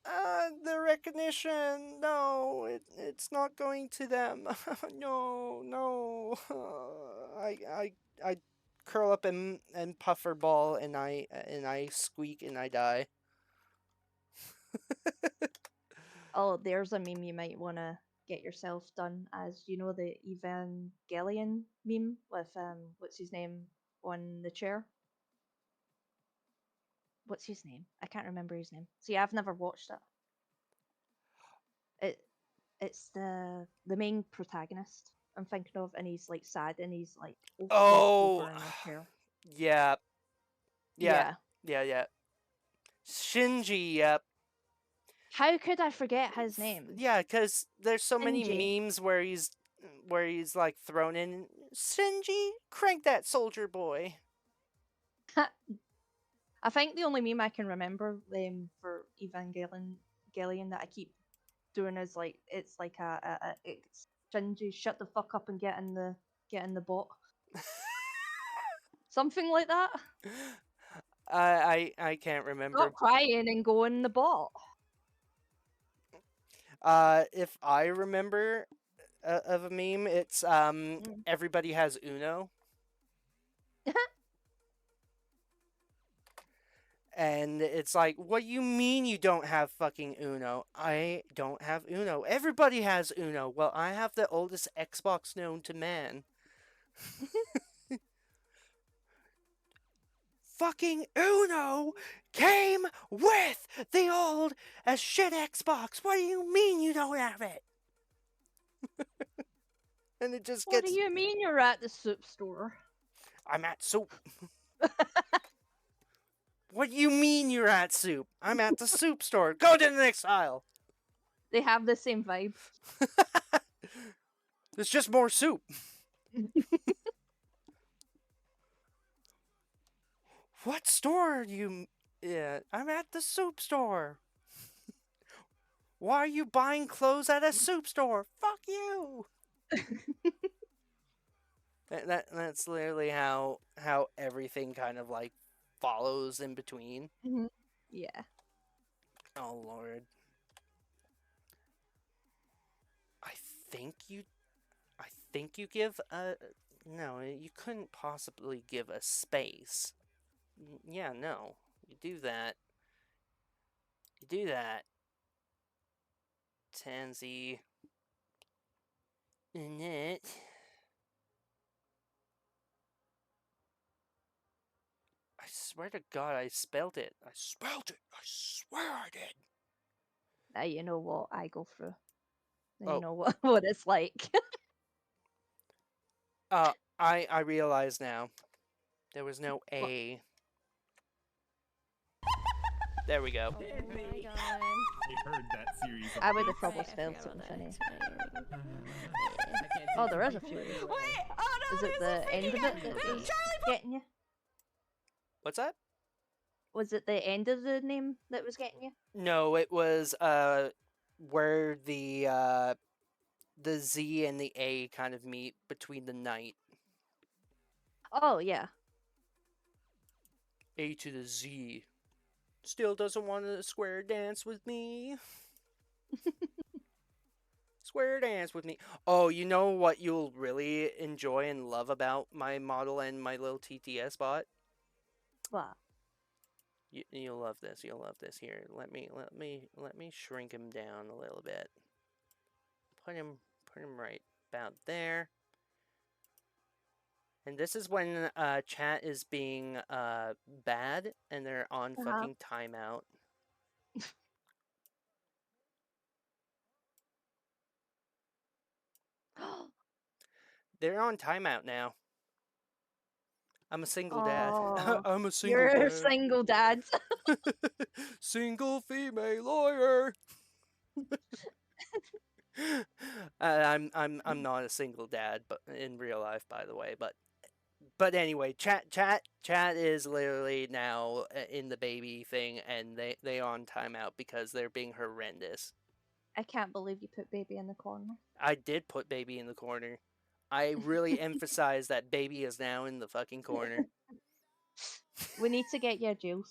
[SPEAKER 4] the recognition. No, it's not going to them. No. I curl up and puffer ball, and I squeak and I die.
[SPEAKER 5] Oh, there's a meme you might want to get yourself done, as you know, the Evangelion meme with what's his name on the chair. What's his name? I can't remember his name. See, I've never watched it. It's the main protagonist I'm thinking of, and he's like sad, and he's like all slumped
[SPEAKER 4] Oh,
[SPEAKER 5] over in a chair.
[SPEAKER 4] yeah, yeah,
[SPEAKER 5] Yeah.
[SPEAKER 4] yeah. Shinji, yep.
[SPEAKER 5] How could I forget his name?
[SPEAKER 4] Yeah, because there's so many
[SPEAKER 5] Shinji.
[SPEAKER 4] memes where he's like thrown in. Shinji, crank that soldier boy.
[SPEAKER 5] I think the only meme I can remember for Evangelion that I keep doing is like it's like it's Shinji, shut the fuck up and get in the bot. Something like that.
[SPEAKER 4] I can't remember.
[SPEAKER 5] Stop crying and go in the bot.
[SPEAKER 4] If I remember of a meme, it's everybody has Uno. And it's like, what do you mean you don't have fucking Uno? I don't have Uno. Everybody has Uno. Well, I have the oldest Xbox known to man. Fucking Uno came with the old as shit Xbox. What do you mean you don't have it? And it just
[SPEAKER 5] What
[SPEAKER 4] gets.
[SPEAKER 5] do you mean you're at the soup store?
[SPEAKER 4] I'm at soup. What do you mean you're at soup? I'm at the soup store. Go to the next aisle.
[SPEAKER 5] They have the same vibe.
[SPEAKER 4] It's just more soup. What store are you? Yeah, I'm at the soup store. Why are you buying clothes at a soup store? Fuck you. That's literally how everything kind of like follows in between.
[SPEAKER 5] Yeah.
[SPEAKER 4] Oh Lord. I think you give a no, you couldn't possibly give a space. Yeah, no. You do that. Tansy. In it. I swear to God, I spelled it. I swear I did.
[SPEAKER 5] Now you know what I go through. Now
[SPEAKER 4] Oh.
[SPEAKER 5] you know what it's like.
[SPEAKER 4] I realize now. There was no A. There we go.
[SPEAKER 12] Oh my god.
[SPEAKER 13] I heard that series.
[SPEAKER 5] I would have probably spelled something funny. Oh, there is a few.
[SPEAKER 12] Wait! Oh no!
[SPEAKER 5] Is it the end of it that was getting you?
[SPEAKER 4] What's that?
[SPEAKER 5] Was it the end of the name that was getting you?
[SPEAKER 4] No, it was where the Z and the A kind of meet between the night.
[SPEAKER 5] Oh yeah.
[SPEAKER 4] A to the Z. Still doesn't want to square dance with me. Square dance with me. Oh, you know what you'll really enjoy and love about my model and my little TTS bot?
[SPEAKER 5] What?
[SPEAKER 4] You'll love this. You'll love this. Here, let me shrink him down a little bit. Put him right about there. And this is when chat is being bad and they're on fucking timeout. They're on timeout now. I'm a single dad. I'm a single
[SPEAKER 5] You're
[SPEAKER 4] dad.
[SPEAKER 5] a single dad.
[SPEAKER 4] Single female lawyer. I'm not a single dad, but in real life, by the way. But anyway, chat is literally now in the baby thing, and they on timeout because they're being horrendous.
[SPEAKER 5] I can't believe you put baby in the corner.
[SPEAKER 4] I did put baby in the corner. I really emphasize that baby is now in the fucking corner.
[SPEAKER 5] We need to get you a jail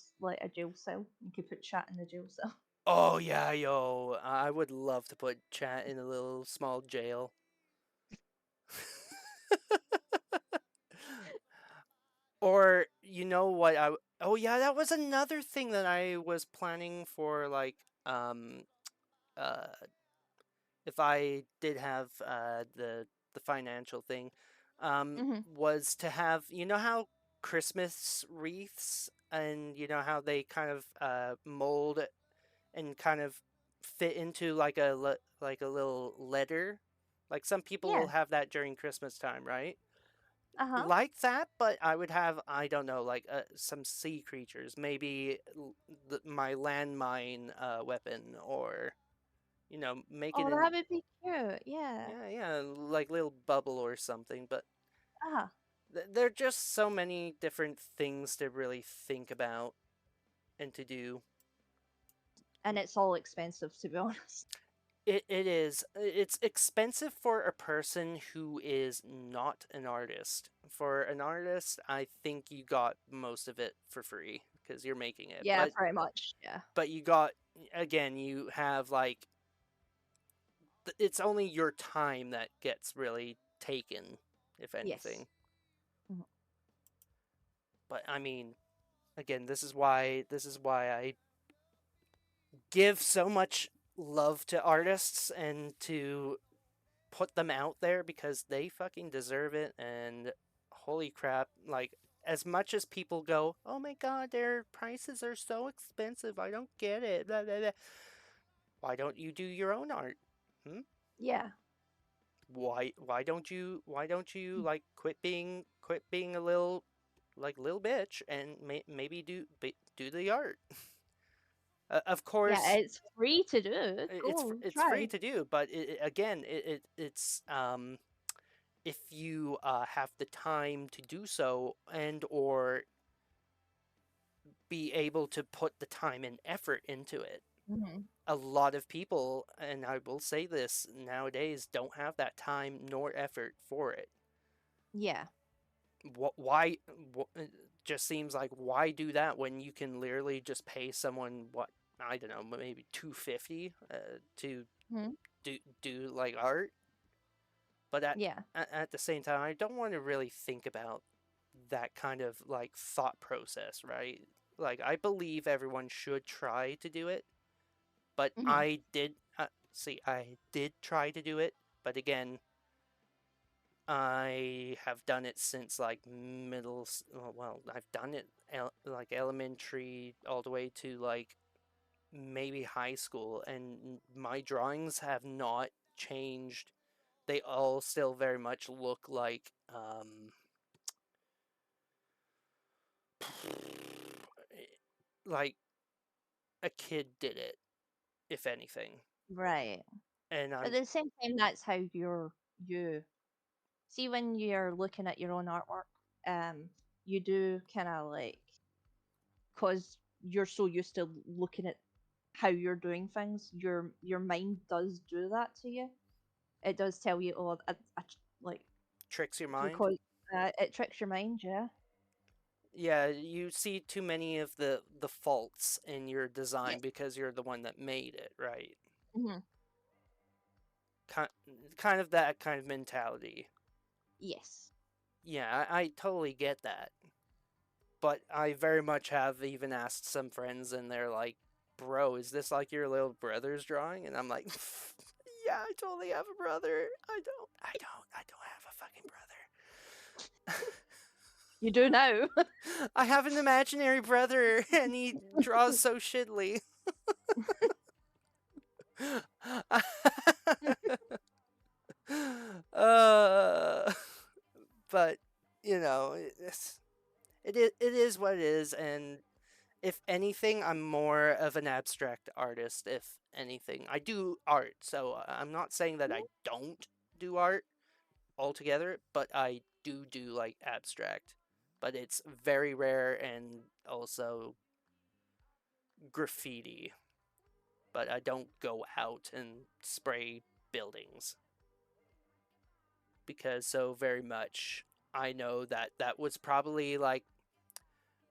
[SPEAKER 5] cell. You could put chat in the jail cell.
[SPEAKER 4] Oh yeah, yo, I would love to put chat in a little small jail. Or you know what oh yeah, that was another thing that I was planning for, like, uh if I did have the financial thing,
[SPEAKER 5] Mhm.
[SPEAKER 4] was to have, you know how Christmas wreaths, and you know how they kind of mold and kind of fit into like like a little letter, like some people will
[SPEAKER 5] Yeah.
[SPEAKER 4] have that during Christmas time, right?
[SPEAKER 5] Uh-huh.
[SPEAKER 4] Like that, but I would have, I don't know, like some sea creatures, maybe my landmine weapon, or make it
[SPEAKER 5] Oh,
[SPEAKER 4] in.
[SPEAKER 5] that would be cute. Yeah.
[SPEAKER 4] Yeah, yeah, like little bubble or something. But
[SPEAKER 5] Uh-huh.
[SPEAKER 4] there are just so many different things to really think about and to do.
[SPEAKER 5] And it's all expensive, to be honest.
[SPEAKER 4] It is. It's expensive for a person who is not an artist. For an artist, I think you got most of it for free because you're making it.
[SPEAKER 5] Yeah, pretty much. Yeah.
[SPEAKER 4] But you got, again, you have like it's only your time that gets really taken, if
[SPEAKER 5] Yes.
[SPEAKER 4] anything.
[SPEAKER 5] Mhm.
[SPEAKER 4] But I mean, again, this is why I give so much love to artists and to put them out there, because they fucking deserve it. And holy crap, like, as much as people go, "Oh my god, their prices are so expensive. I don't get it." Blah, blah, blah. Why don't you do your own art? Hmm?
[SPEAKER 5] Yeah.
[SPEAKER 4] Why don't you like quit being a little, like, little bitch, and maybe do the art. Of
[SPEAKER 5] Yeah,
[SPEAKER 4] course,
[SPEAKER 5] it's free to do. Go
[SPEAKER 4] it's free
[SPEAKER 5] try.
[SPEAKER 4] to do, but again, it's if you have the time to do so, and or be able to put the time and effort into it.
[SPEAKER 5] Mhm.
[SPEAKER 4] A lot of people, and I will say this, nowadays don't have that time nor effort for it.
[SPEAKER 5] Yeah.
[SPEAKER 4] Why? It just seems like, why do that when you can literally just pay someone, what, I don't know, maybe 250 to
[SPEAKER 5] Mhm.
[SPEAKER 4] do like art. But
[SPEAKER 5] Yeah.
[SPEAKER 4] at the same time, I don't want to really think about that kind of like thought process, right? Like, I believe everyone should try to do it, but
[SPEAKER 5] Mhm.
[SPEAKER 4] I did try to do it, but again, I have done it since like well, I've done it like elementary all the way to like maybe high school, and my drawings have not changed. They all still very much look like a kid did it, if anything.
[SPEAKER 5] Right.
[SPEAKER 4] And
[SPEAKER 5] But
[SPEAKER 4] I'm
[SPEAKER 5] at the same time, that's how you see when you're looking at your own artwork, um, you do kind of like, cause you're so used to looking at how you're doing things, your mind does do that to you. It does tell you, oh, like,
[SPEAKER 4] tricks your mind.
[SPEAKER 5] because it tricks your mind, yeah.
[SPEAKER 4] Yeah, you see too many of the faults in your design
[SPEAKER 5] Yes.
[SPEAKER 4] because you're the one that made it, right?
[SPEAKER 5] Hmm.
[SPEAKER 4] Kind kind of that kind of mentality.
[SPEAKER 5] Yes.
[SPEAKER 4] Yeah, I totally get that. But I very much have even asked some friends, and they're like, "Bro, is this like your little brother's drawing?" And I'm like, "Yeah, I totally have a brother. I don't have a fucking brother.
[SPEAKER 5] You do now.
[SPEAKER 4] I have an imaginary brother, and he draws so shittily." uh, but it is what it is, and if anything, I'm more of an abstract artist. If anything, I do art, so I'm not saying that I don't do art altogether, but I do like abstract. But it's very rare, and also graffiti. But I don't go out and spray buildings, because so very much I know that that was probably like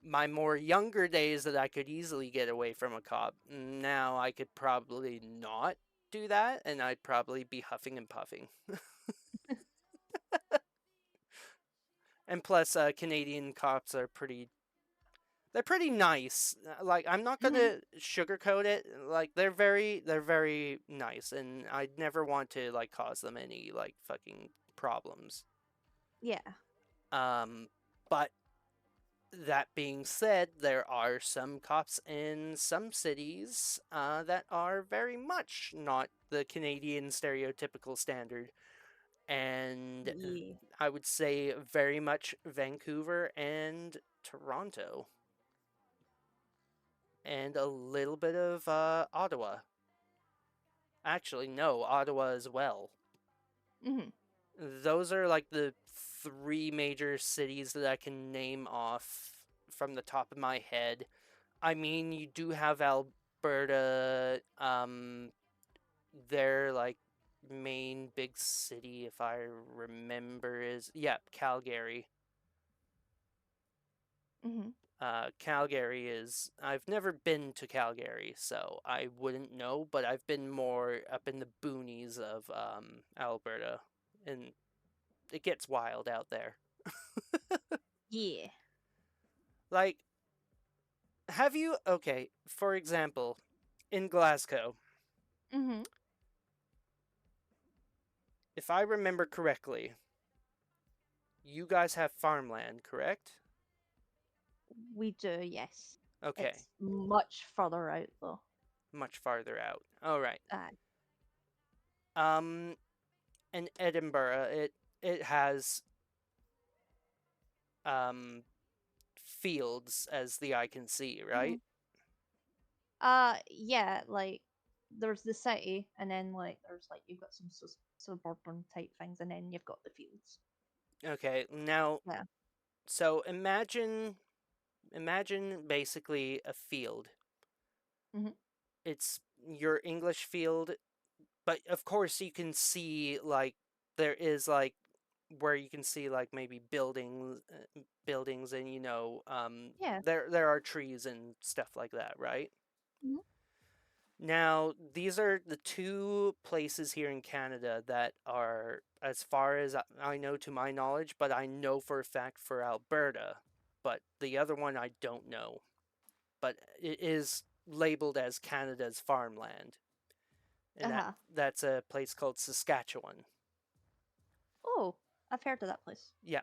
[SPEAKER 4] my more younger days, that I could easily get away from a cop. Now I could probably not do that, and I'd probably be huffing and puffing. And plus, Canadian cops are they're pretty nice. Like, I'm not gonna sugarcoat it. Like, they're very nice, and I'd never want to like cause them any like fucking problems.
[SPEAKER 5] Yeah.
[SPEAKER 4] But that being said, there are some cops in some cities that are very much not the Canadian stereotypical standard. And
[SPEAKER 5] Yeah.
[SPEAKER 4] I would say very much Vancouver and Toronto. And a little bit of Ottawa. Actually, no, Ottawa as well.
[SPEAKER 5] Mm-hmm.
[SPEAKER 4] Those are like the three major cities that I can name off from the top of my head. I mean, you do have Alberta. Their like main big city, if I remember, is Calgary.
[SPEAKER 5] Mm-hmm.
[SPEAKER 4] Calgary is. I've never been to Calgary, so I wouldn't know. But I've been more up in the boonies of Alberta, and it gets wild out there.
[SPEAKER 5] Yeah.
[SPEAKER 4] Like, have you? Okay, for example, in Glasgow,
[SPEAKER 5] Mm-hmm.
[SPEAKER 4] if I remember correctly, you guys have farmland, correct?
[SPEAKER 5] We do, yes.
[SPEAKER 4] Okay,
[SPEAKER 5] It's much further out though.
[SPEAKER 4] much farther out. All right.
[SPEAKER 5] Aye.
[SPEAKER 4] In Edinburgh, it has um fields as the eye can see, right?
[SPEAKER 5] Yeah, like there's the city, and then like there's like you've got some suburban type things, and then you've got the fields.
[SPEAKER 4] Okay, now
[SPEAKER 5] Yeah.
[SPEAKER 4] so imagine basically a field.
[SPEAKER 5] Mhm.
[SPEAKER 4] It's your English field, but of course you can see like there is like where you can see like maybe buildings and
[SPEAKER 5] Yeah.
[SPEAKER 4] there are trees and stuff like that, right?
[SPEAKER 5] Mhm.
[SPEAKER 4] Now, these are the two places here in Canada that are, as far as I know to my knowledge, but I know for a fact for Alberta, but the other one I don't know. But it is labeled as Canada's farmland. And
[SPEAKER 5] Uh-huh.
[SPEAKER 4] that's a place called Saskatchewan.
[SPEAKER 5] Oh, I've heard of that place.
[SPEAKER 4] Yeah.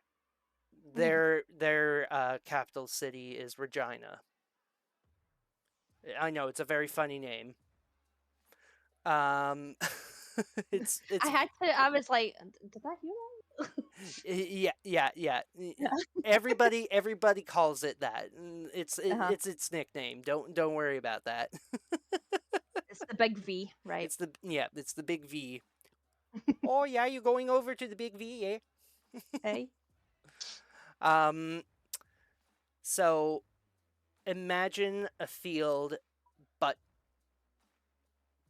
[SPEAKER 5] Mhm.
[SPEAKER 4] Their capital city is Regina. I know it's a very funny name. Um, it's
[SPEAKER 5] I had to. I was like, did I hear
[SPEAKER 4] yeah.
[SPEAKER 5] that?
[SPEAKER 4] Everybody calls it that.
[SPEAKER 5] Uh-huh.
[SPEAKER 4] It's its nickname. Don't worry about that.
[SPEAKER 5] It's the big V, right?
[SPEAKER 4] It's the big V. Oh yeah, you're going over to the big V, eh?
[SPEAKER 5] Hey.
[SPEAKER 4] Um. So imagine a field, but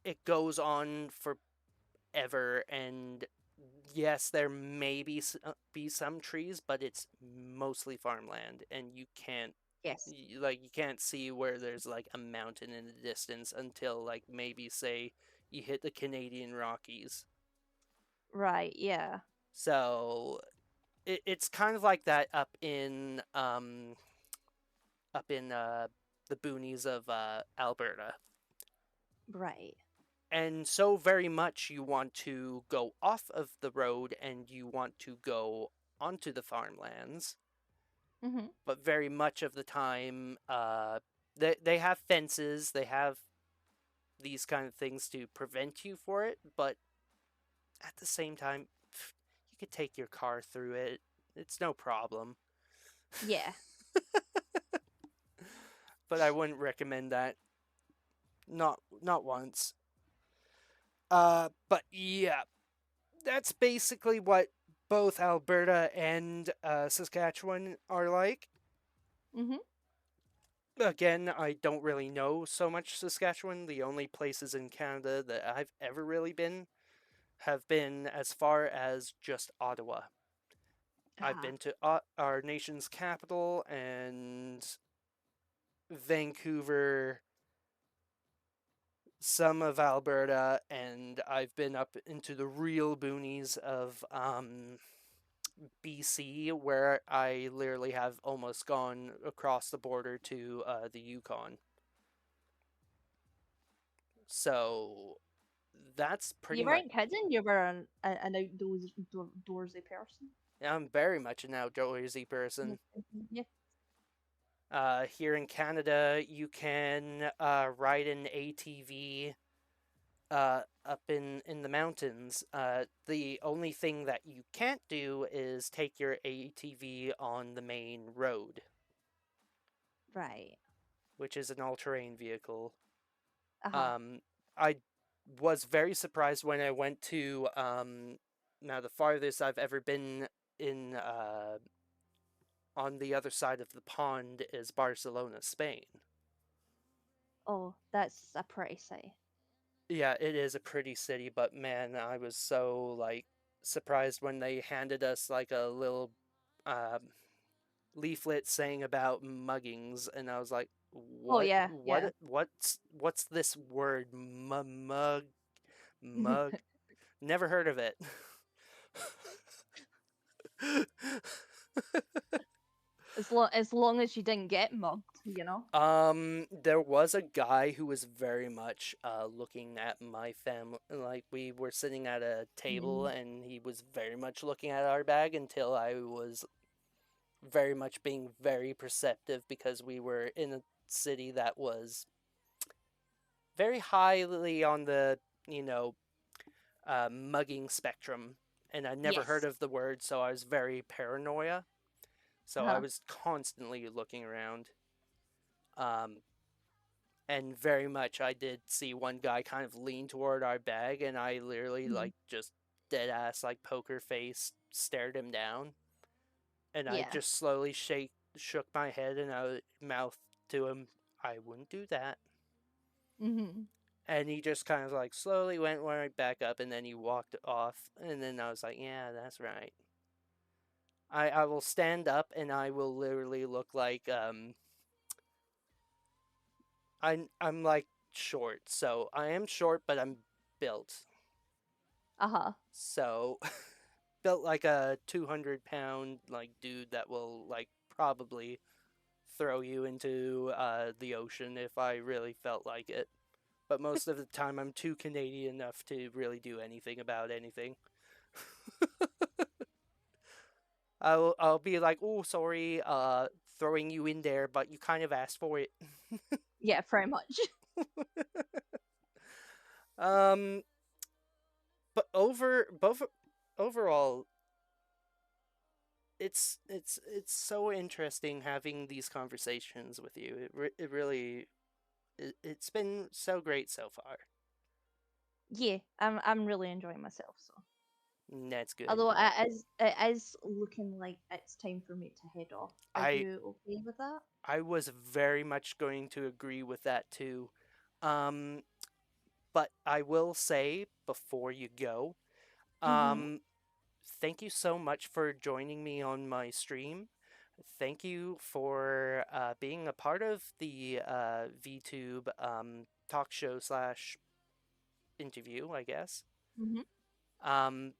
[SPEAKER 4] it goes on forever, and yes, there may be some trees, but it's mostly farmland, and you can't
[SPEAKER 5] Yes.
[SPEAKER 4] you can't see where there's like a mountain in the distance until like maybe say you hit the Canadian Rockies.
[SPEAKER 5] Right. Yeah.
[SPEAKER 4] So it's kind of like that up in the boonies of Alberta.
[SPEAKER 5] Right.
[SPEAKER 4] And so very much you want to go off of the road and you want to go onto the farmlands.
[SPEAKER 5] Mhm.
[SPEAKER 4] But very much of the time, they have fences, they have these kind of things to prevent you for it, but at the same time, you could take your car through it. It's no problem.
[SPEAKER 5] Yeah.
[SPEAKER 4] But I wouldn't recommend that. Not once. But yeah, that's basically what both Alberta and Saskatchewan are like.
[SPEAKER 5] Mhm.
[SPEAKER 4] Again, I don't really know so much Saskatchewan. The only places in Canada that I've ever really been have been as far as just Ottawa. I've
[SPEAKER 5] Uh-huh.
[SPEAKER 4] been to our nation's capital and Vancouver, some of Alberta, and I've been up into the real boonies of BC, where I literally have almost gone across the border to the Yukon. So that's pretty
[SPEAKER 5] You
[SPEAKER 4] much.
[SPEAKER 5] weren't kidding. You were an outdoorsy person.
[SPEAKER 4] I'm very much an outdoorsy person.
[SPEAKER 5] Yeah.
[SPEAKER 4] Here in Canada, you can ride an ATV up in the mountains. The only thing that you can't do is take your ATV on the main road,
[SPEAKER 5] Right.
[SPEAKER 4] which is an all-terrain vehicle.
[SPEAKER 5] Uh-huh.
[SPEAKER 4] I was very surprised when I went to now the farthest I've ever been in on the other side of the pond is Barcelona, Spain.
[SPEAKER 5] Oh, that's a pretty sight.
[SPEAKER 4] Yeah, it is a pretty city, but man, I was so like surprised when they handed us like a little leaflet saying about muggings, and I was like,
[SPEAKER 5] Oh
[SPEAKER 4] "What?
[SPEAKER 5] yeah, yeah.
[SPEAKER 4] What's this word? Mug? Never heard of it."
[SPEAKER 5] As long as you didn't get mugged, you know.
[SPEAKER 4] There was a guy who was very much looking at my family. Like we were sitting at a table, and he was very much looking at our bag until I was very much being very perceptive because we were in a city that was very highly on the mugging spectrum, and I never heard
[SPEAKER 5] Yes.
[SPEAKER 4] of the word, so I was very paranoia. So I
[SPEAKER 5] Uh-huh.
[SPEAKER 4] was constantly looking around. And very much I did see one guy kind of lean toward our bag, and I literally like just dead ass like poker face stared him down, and I
[SPEAKER 5] Yeah.
[SPEAKER 4] just slowly shook my head and I mouthed to him, "I wouldn't do that."
[SPEAKER 5] Mhm.
[SPEAKER 4] And he just kind of like slowly went right back up, and then he walked off, and then I was like, "Yeah, that's right." I will stand up and I will literally look like I'm like short, so I am short, but I'm built.
[SPEAKER 5] Uh-huh.
[SPEAKER 4] So built like a 200-pound like dude that will like probably throw you into the ocean if I really felt like it. But most of the time, I'm too Canadian enough to really do anything about anything. I'll be like, "Oh, sorry, throwing you in there, but you kind of asked for it."
[SPEAKER 5] Yeah, pretty much.
[SPEAKER 4] um, but overall, it's so interesting having these conversations with you. It really it's been so great so far.
[SPEAKER 5] Yeah, I'm really enjoying myself. So,
[SPEAKER 4] That's good.
[SPEAKER 5] although it is looking like it's time for me to head off. Are
[SPEAKER 4] I
[SPEAKER 5] you okay with that?
[SPEAKER 4] I was very much going to agree with that too. Um, but I will say before you go,
[SPEAKER 5] Mhm.
[SPEAKER 4] um, thank you so much for joining me on my stream. Thank you for being a part of the VTube talk show slash interview, I guess.
[SPEAKER 5] Mhm.
[SPEAKER 4] Um,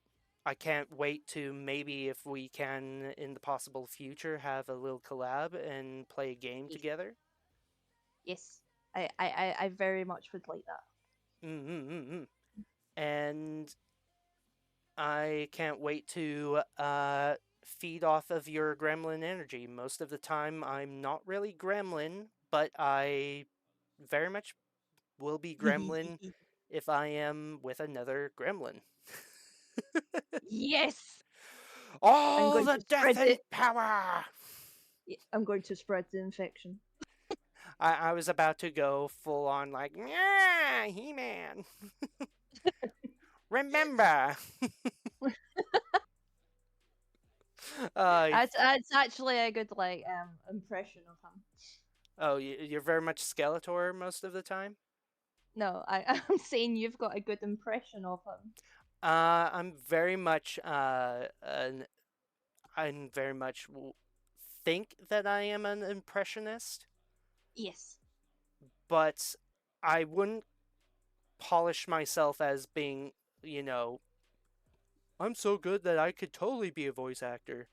[SPEAKER 4] I can't wait to maybe if we can in the possible future have a little collab and play a game
[SPEAKER 5] Yes.
[SPEAKER 4] together.
[SPEAKER 5] Yes. I very much would like that.
[SPEAKER 4] Mm-hmm. And I can't wait to feed off of your gremlin energy. Most of the time, I'm not really gremlin, but I very much will be gremlin if I am with another gremlin.
[SPEAKER 5] Yes. I'm
[SPEAKER 4] All
[SPEAKER 5] going
[SPEAKER 4] the
[SPEAKER 5] to
[SPEAKER 4] death
[SPEAKER 5] spread
[SPEAKER 4] and
[SPEAKER 5] it.
[SPEAKER 4] power!
[SPEAKER 5] I'm going to spread the infection.
[SPEAKER 4] I was about to go full on like, yeah, He-Man. Remember. uh,
[SPEAKER 5] It's actually a good like impression of him.
[SPEAKER 4] oh, you're very much Skeletor most of the time?
[SPEAKER 5] No, I'm saying you've got a good impression of him.
[SPEAKER 4] I'm very much I'm very much think that I am an impressionist,
[SPEAKER 5] Yes.
[SPEAKER 4] but I wouldn't polish myself as being, you know, I'm so good that I could totally be a voice actor.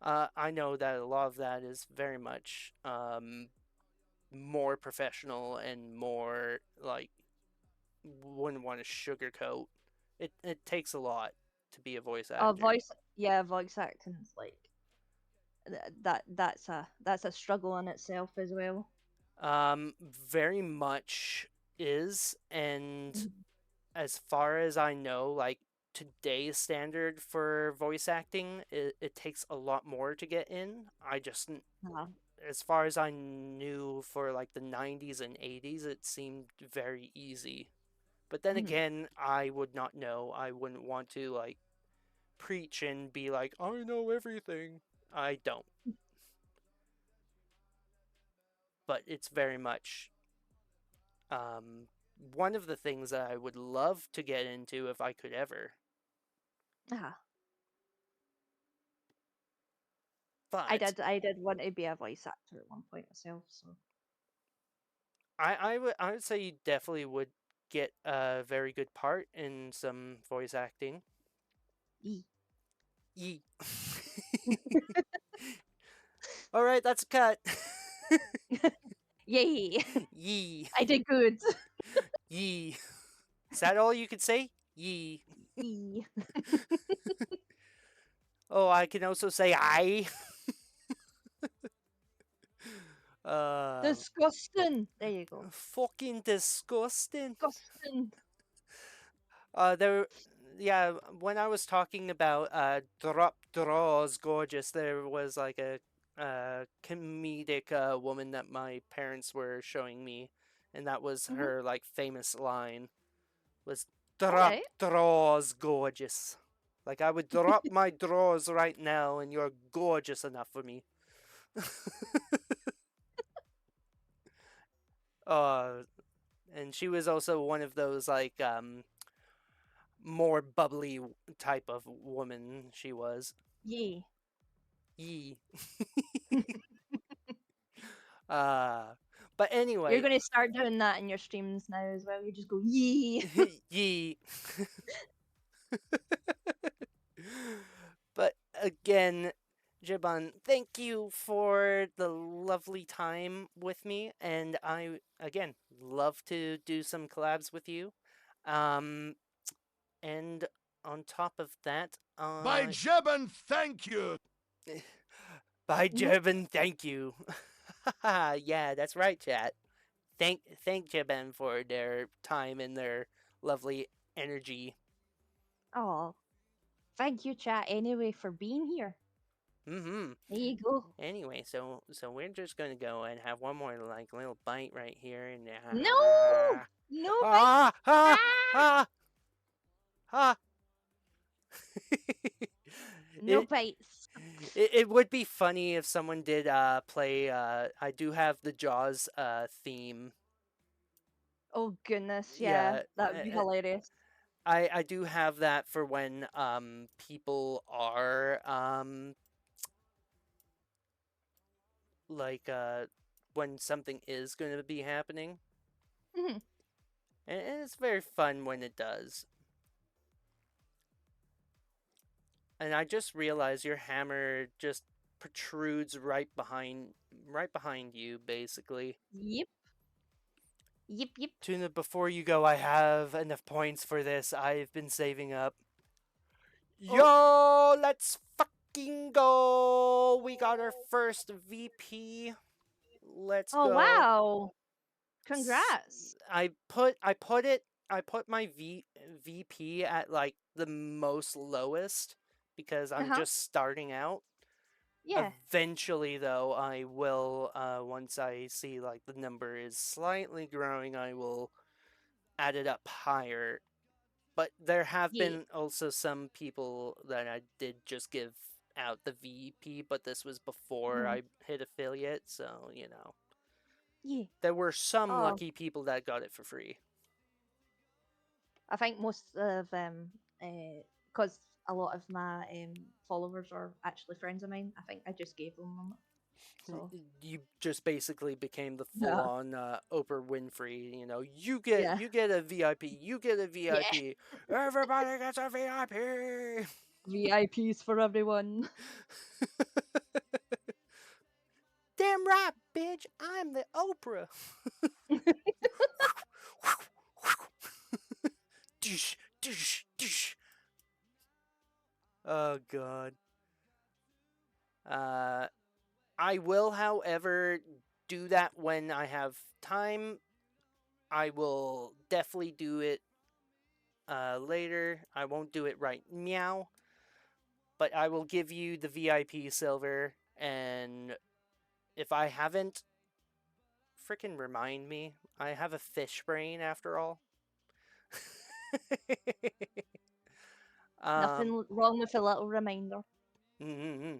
[SPEAKER 4] I know that a lot of that is very much more professional and more like wouldn't want to sugarcoat. It takes a lot to be a voice actor.
[SPEAKER 5] Voice acting's like that's a struggle in itself as well.
[SPEAKER 4] Very much is, and
[SPEAKER 5] Mhm.
[SPEAKER 4] as far as I know, like today's standard for voice acting, it takes a lot more to get in.
[SPEAKER 5] Uh-huh.
[SPEAKER 4] As far as I knew for like the 90s and 80s, it seemed very easy. But then
[SPEAKER 5] Mhm.
[SPEAKER 4] again, I would not know. I wouldn't want to like preach and be like, I know everything. I don't. But it's very much um, one of the things that I would love to get into if I could ever.
[SPEAKER 5] Uh-huh.
[SPEAKER 4] But
[SPEAKER 5] I did want to be a voice actor at one point myself, so
[SPEAKER 4] I would say you definitely would get a very good part in some voice acting.
[SPEAKER 5] Yee.
[SPEAKER 4] Yee. All right, that's a cut.
[SPEAKER 5] Yay.
[SPEAKER 4] Yee.
[SPEAKER 5] I did good.
[SPEAKER 4] Yee. Is that all you could say? Yee.
[SPEAKER 5] Yee.
[SPEAKER 4] Oh, I can also say I. uh,
[SPEAKER 5] Disgusting. There you go.
[SPEAKER 4] fucking disgusting.
[SPEAKER 5] Disgusting.
[SPEAKER 4] There, yeah. When I was talking about drop draws gorgeous, there was like a comedic woman that my parents were showing me, and that was
[SPEAKER 5] Mhm.
[SPEAKER 4] her like famous line was drop
[SPEAKER 5] Alright.
[SPEAKER 4] draws gorgeous. Like I would drop my drawers right now, and you're gorgeous enough for me. uh, and she was also one of those like more bubbly type of woman. She was.
[SPEAKER 5] Yay.
[SPEAKER 4] Yee. uh, but
[SPEAKER 5] You're
[SPEAKER 4] anyway,
[SPEAKER 5] gonna start doing that in your streams now as well. You just go yee.
[SPEAKER 4] yee. But again, Jiban, thank you for the lovely time with me, and I again love to do some collabs with you. Um, and on top of that,
[SPEAKER 2] By Jeben, thank you.
[SPEAKER 4] by
[SPEAKER 5] Mhm.
[SPEAKER 4] Jiban, thank you. Yeah, that's right, chat. Thank Jiban for their time and their lovely energy.
[SPEAKER 5] Oh, thank you, chat. Anyway, for being here.
[SPEAKER 4] Mm-hmm.
[SPEAKER 5] There you go.
[SPEAKER 4] Anyway, so we're just gonna go and have one more like little bite right here and
[SPEAKER 5] No, no bites.
[SPEAKER 4] ah ah
[SPEAKER 5] Ah,
[SPEAKER 4] ah ah.
[SPEAKER 5] no
[SPEAKER 4] it,
[SPEAKER 5] bites.
[SPEAKER 4] it would be funny if someone did play I do have the Jaws theme.
[SPEAKER 5] Oh goodness, yeah,
[SPEAKER 4] Yeah,
[SPEAKER 5] that would be hilarious.
[SPEAKER 4] I do have that for when people are like when something is going to be happening.
[SPEAKER 5] Mhm.
[SPEAKER 4] And it's very fun when it does. And I just realized your hammer just protrudes right behind you basically.
[SPEAKER 5] Yep. Yep. Yep.
[SPEAKER 4] Tuna, before you go, I have enough points for this. I've been saving up.
[SPEAKER 5] Oh.
[SPEAKER 4] Yo, let's fucking go. We got our first VP. Let's
[SPEAKER 5] Oh
[SPEAKER 4] go.
[SPEAKER 5] wow. Congrats.
[SPEAKER 4] I put my VP at like the most lowest because I'm
[SPEAKER 5] Uh-huh.
[SPEAKER 4] just starting out.
[SPEAKER 5] Yeah.
[SPEAKER 4] Eventually though, I will once I see like the number is slightly growing, I will add it up higher. But there have
[SPEAKER 5] Yeah.
[SPEAKER 4] been also some people that I did just give out the VP, but this was before
[SPEAKER 5] Mhm.
[SPEAKER 4] I hit affiliate, so you know.
[SPEAKER 5] Yeah.
[SPEAKER 4] There were some
[SPEAKER 5] Oh,
[SPEAKER 4] lucky people that got it for free.
[SPEAKER 5] I think most of because a lot of my followers are actually friends of mine. I think I just gave them. So
[SPEAKER 4] You just basically became the full
[SPEAKER 5] yeah.
[SPEAKER 4] on Oprah Winfrey. You know,
[SPEAKER 5] Yeah.
[SPEAKER 4] you get a VIP, you get a
[SPEAKER 5] Yeah.
[SPEAKER 4] VIP, everybody gets a VIP.
[SPEAKER 5] VIPs for everyone.
[SPEAKER 4] Damn right, bitch. I'm the Oprah. Dish, dish, dish. Oh god. I will, however, do that when I have time. I will definitely do it later. I won't do it right meow. But I will give you the VIP silver, and if I haven't, freaking remind me. I have a fish brain after all.
[SPEAKER 5] Nothing wrong with a little reminder.
[SPEAKER 4] Mm-hmm.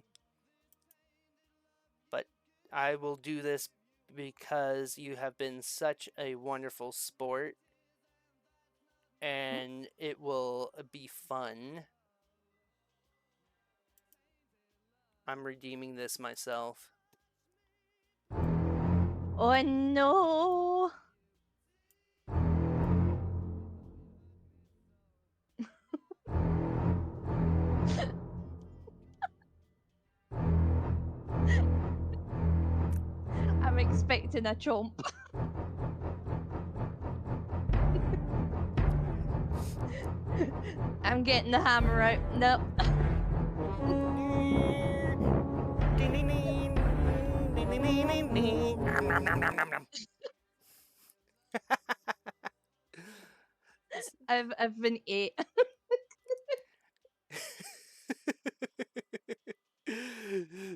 [SPEAKER 4] But I will do this because you have been such a wonderful sport, and it will be fun. I'm redeeming this myself.
[SPEAKER 5] Oh no! I'm expecting a chomp. I'm getting the hammer out. Nope. I've been ate.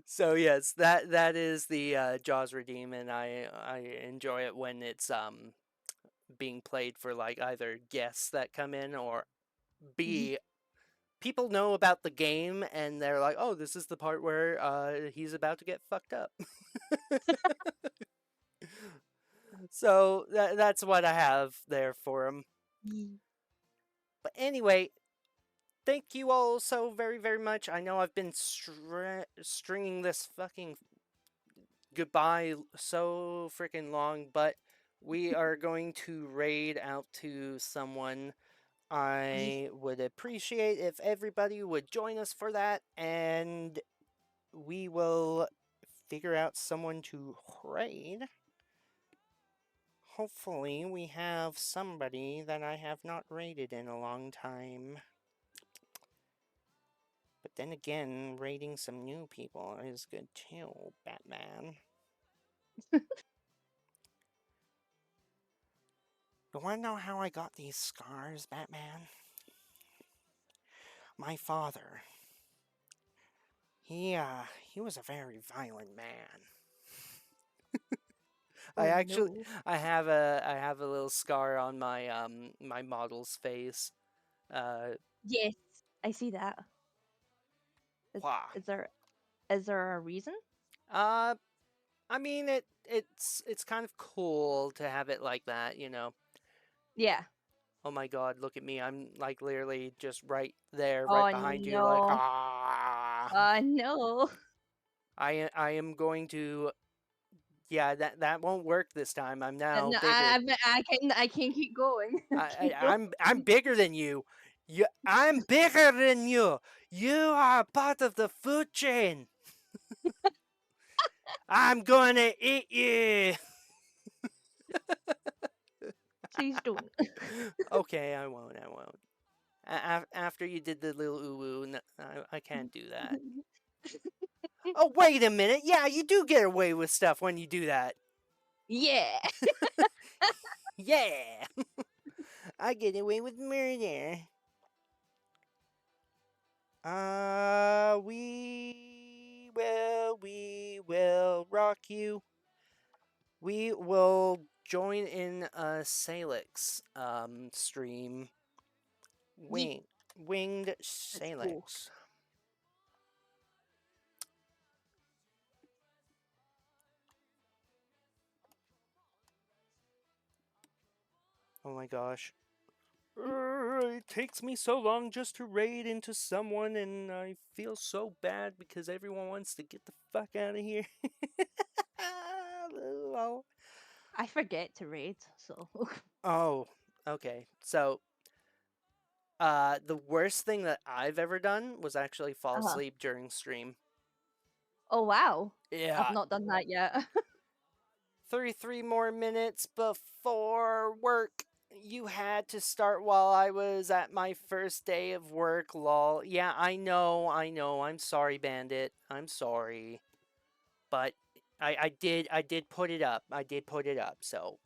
[SPEAKER 4] So yes, that is the Jaws Redeem, and I enjoy it when it's being played for like either guests that come in or B people know about the game and they're like, oh, this is the part where he's about to get fucked up. So that's what I have there for him. But anyway, thank you all so very, very much. I know I've been stringing this fucking goodbye so freaking long, but we are going to raid out to someone. I would appreciate if everybody would join us for that, and we will figure out someone to raid. Hopefully, we have somebody that I have not raided in a long time. But then again, raiding some new people is good too, Batman. You wanna know how I got these scars, Batman? My father. He was a very violent man. I actually, I have a little scar on my my model's face.
[SPEAKER 5] Yes, I see that. Is there a reason?
[SPEAKER 4] I mean it's kind of cool to have it like that, you know.
[SPEAKER 5] Yeah.
[SPEAKER 4] Oh my god, look at me. I'm like literally just right there, right
[SPEAKER 5] Oh
[SPEAKER 4] behind you, like
[SPEAKER 5] no.
[SPEAKER 4] ah.
[SPEAKER 5] No.
[SPEAKER 4] I am going to. Yeah, that won't work this time. I'm now
[SPEAKER 5] No,
[SPEAKER 4] bigger.
[SPEAKER 5] I can't keep going.
[SPEAKER 4] I'm bigger than you. I'm bigger than you. You are part of the food chain. I'm gonna eat you.
[SPEAKER 5] Please don't.
[SPEAKER 4] Okay, I won't. I won't. After you did the little ooh woo, I can't do that. Oh, wait a minute. Yeah, you do get away with stuff when you do that.
[SPEAKER 5] Yeah.
[SPEAKER 4] Yeah. I get away with murder. We will rock you. We will join in a Salix stream. Winged Salix. Oh my gosh. It takes me so long just to raid into someone, and I feel so bad because everyone wants to get the fuck out of here.
[SPEAKER 5] I forget to raid, so.
[SPEAKER 4] Oh, okay. So, The worst thing that I've ever done was actually fall
[SPEAKER 5] Uh-huh.
[SPEAKER 4] asleep during stream.
[SPEAKER 5] Oh wow.
[SPEAKER 4] Yeah.
[SPEAKER 5] I've not done that yet.
[SPEAKER 4] 33 more minutes before work. You had to start while I was at my first day of work, lol. Yeah, I know. I'm sorry, Bandit. I'm sorry. But I did put it up. So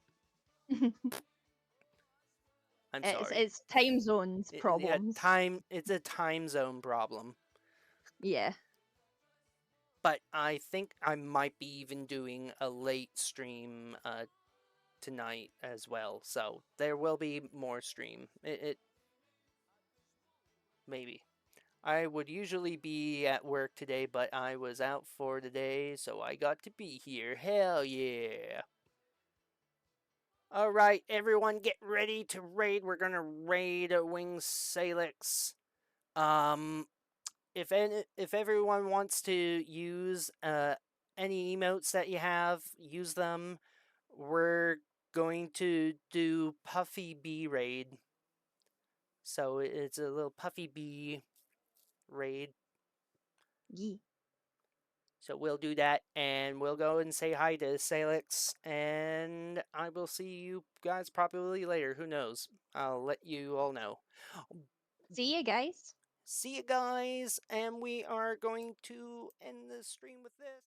[SPEAKER 4] I'm sorry.
[SPEAKER 5] It's time zones problems.
[SPEAKER 4] It's a time zone problem.
[SPEAKER 5] Yeah.
[SPEAKER 4] But I think I might be even doing a late stream tonight as well. So there will be more stream. It maybe. I would usually be at work today, but I was out for the day, so I got to be here. Hell yeah. Alright, everyone get ready to raid. We're gonna raid Wing Salix. If everyone wants to use any emotes that you have, use them. We're going to do Puffy Bee raid. So it's a little Puffy Bee raid.
[SPEAKER 5] Yeah.
[SPEAKER 4] So we'll do that, and we'll go and say hi to Salix, and I will see you guys probably later. Who knows? I'll let you all know.
[SPEAKER 5] See you guys.
[SPEAKER 4] See you guys, and we are going to end the stream with this.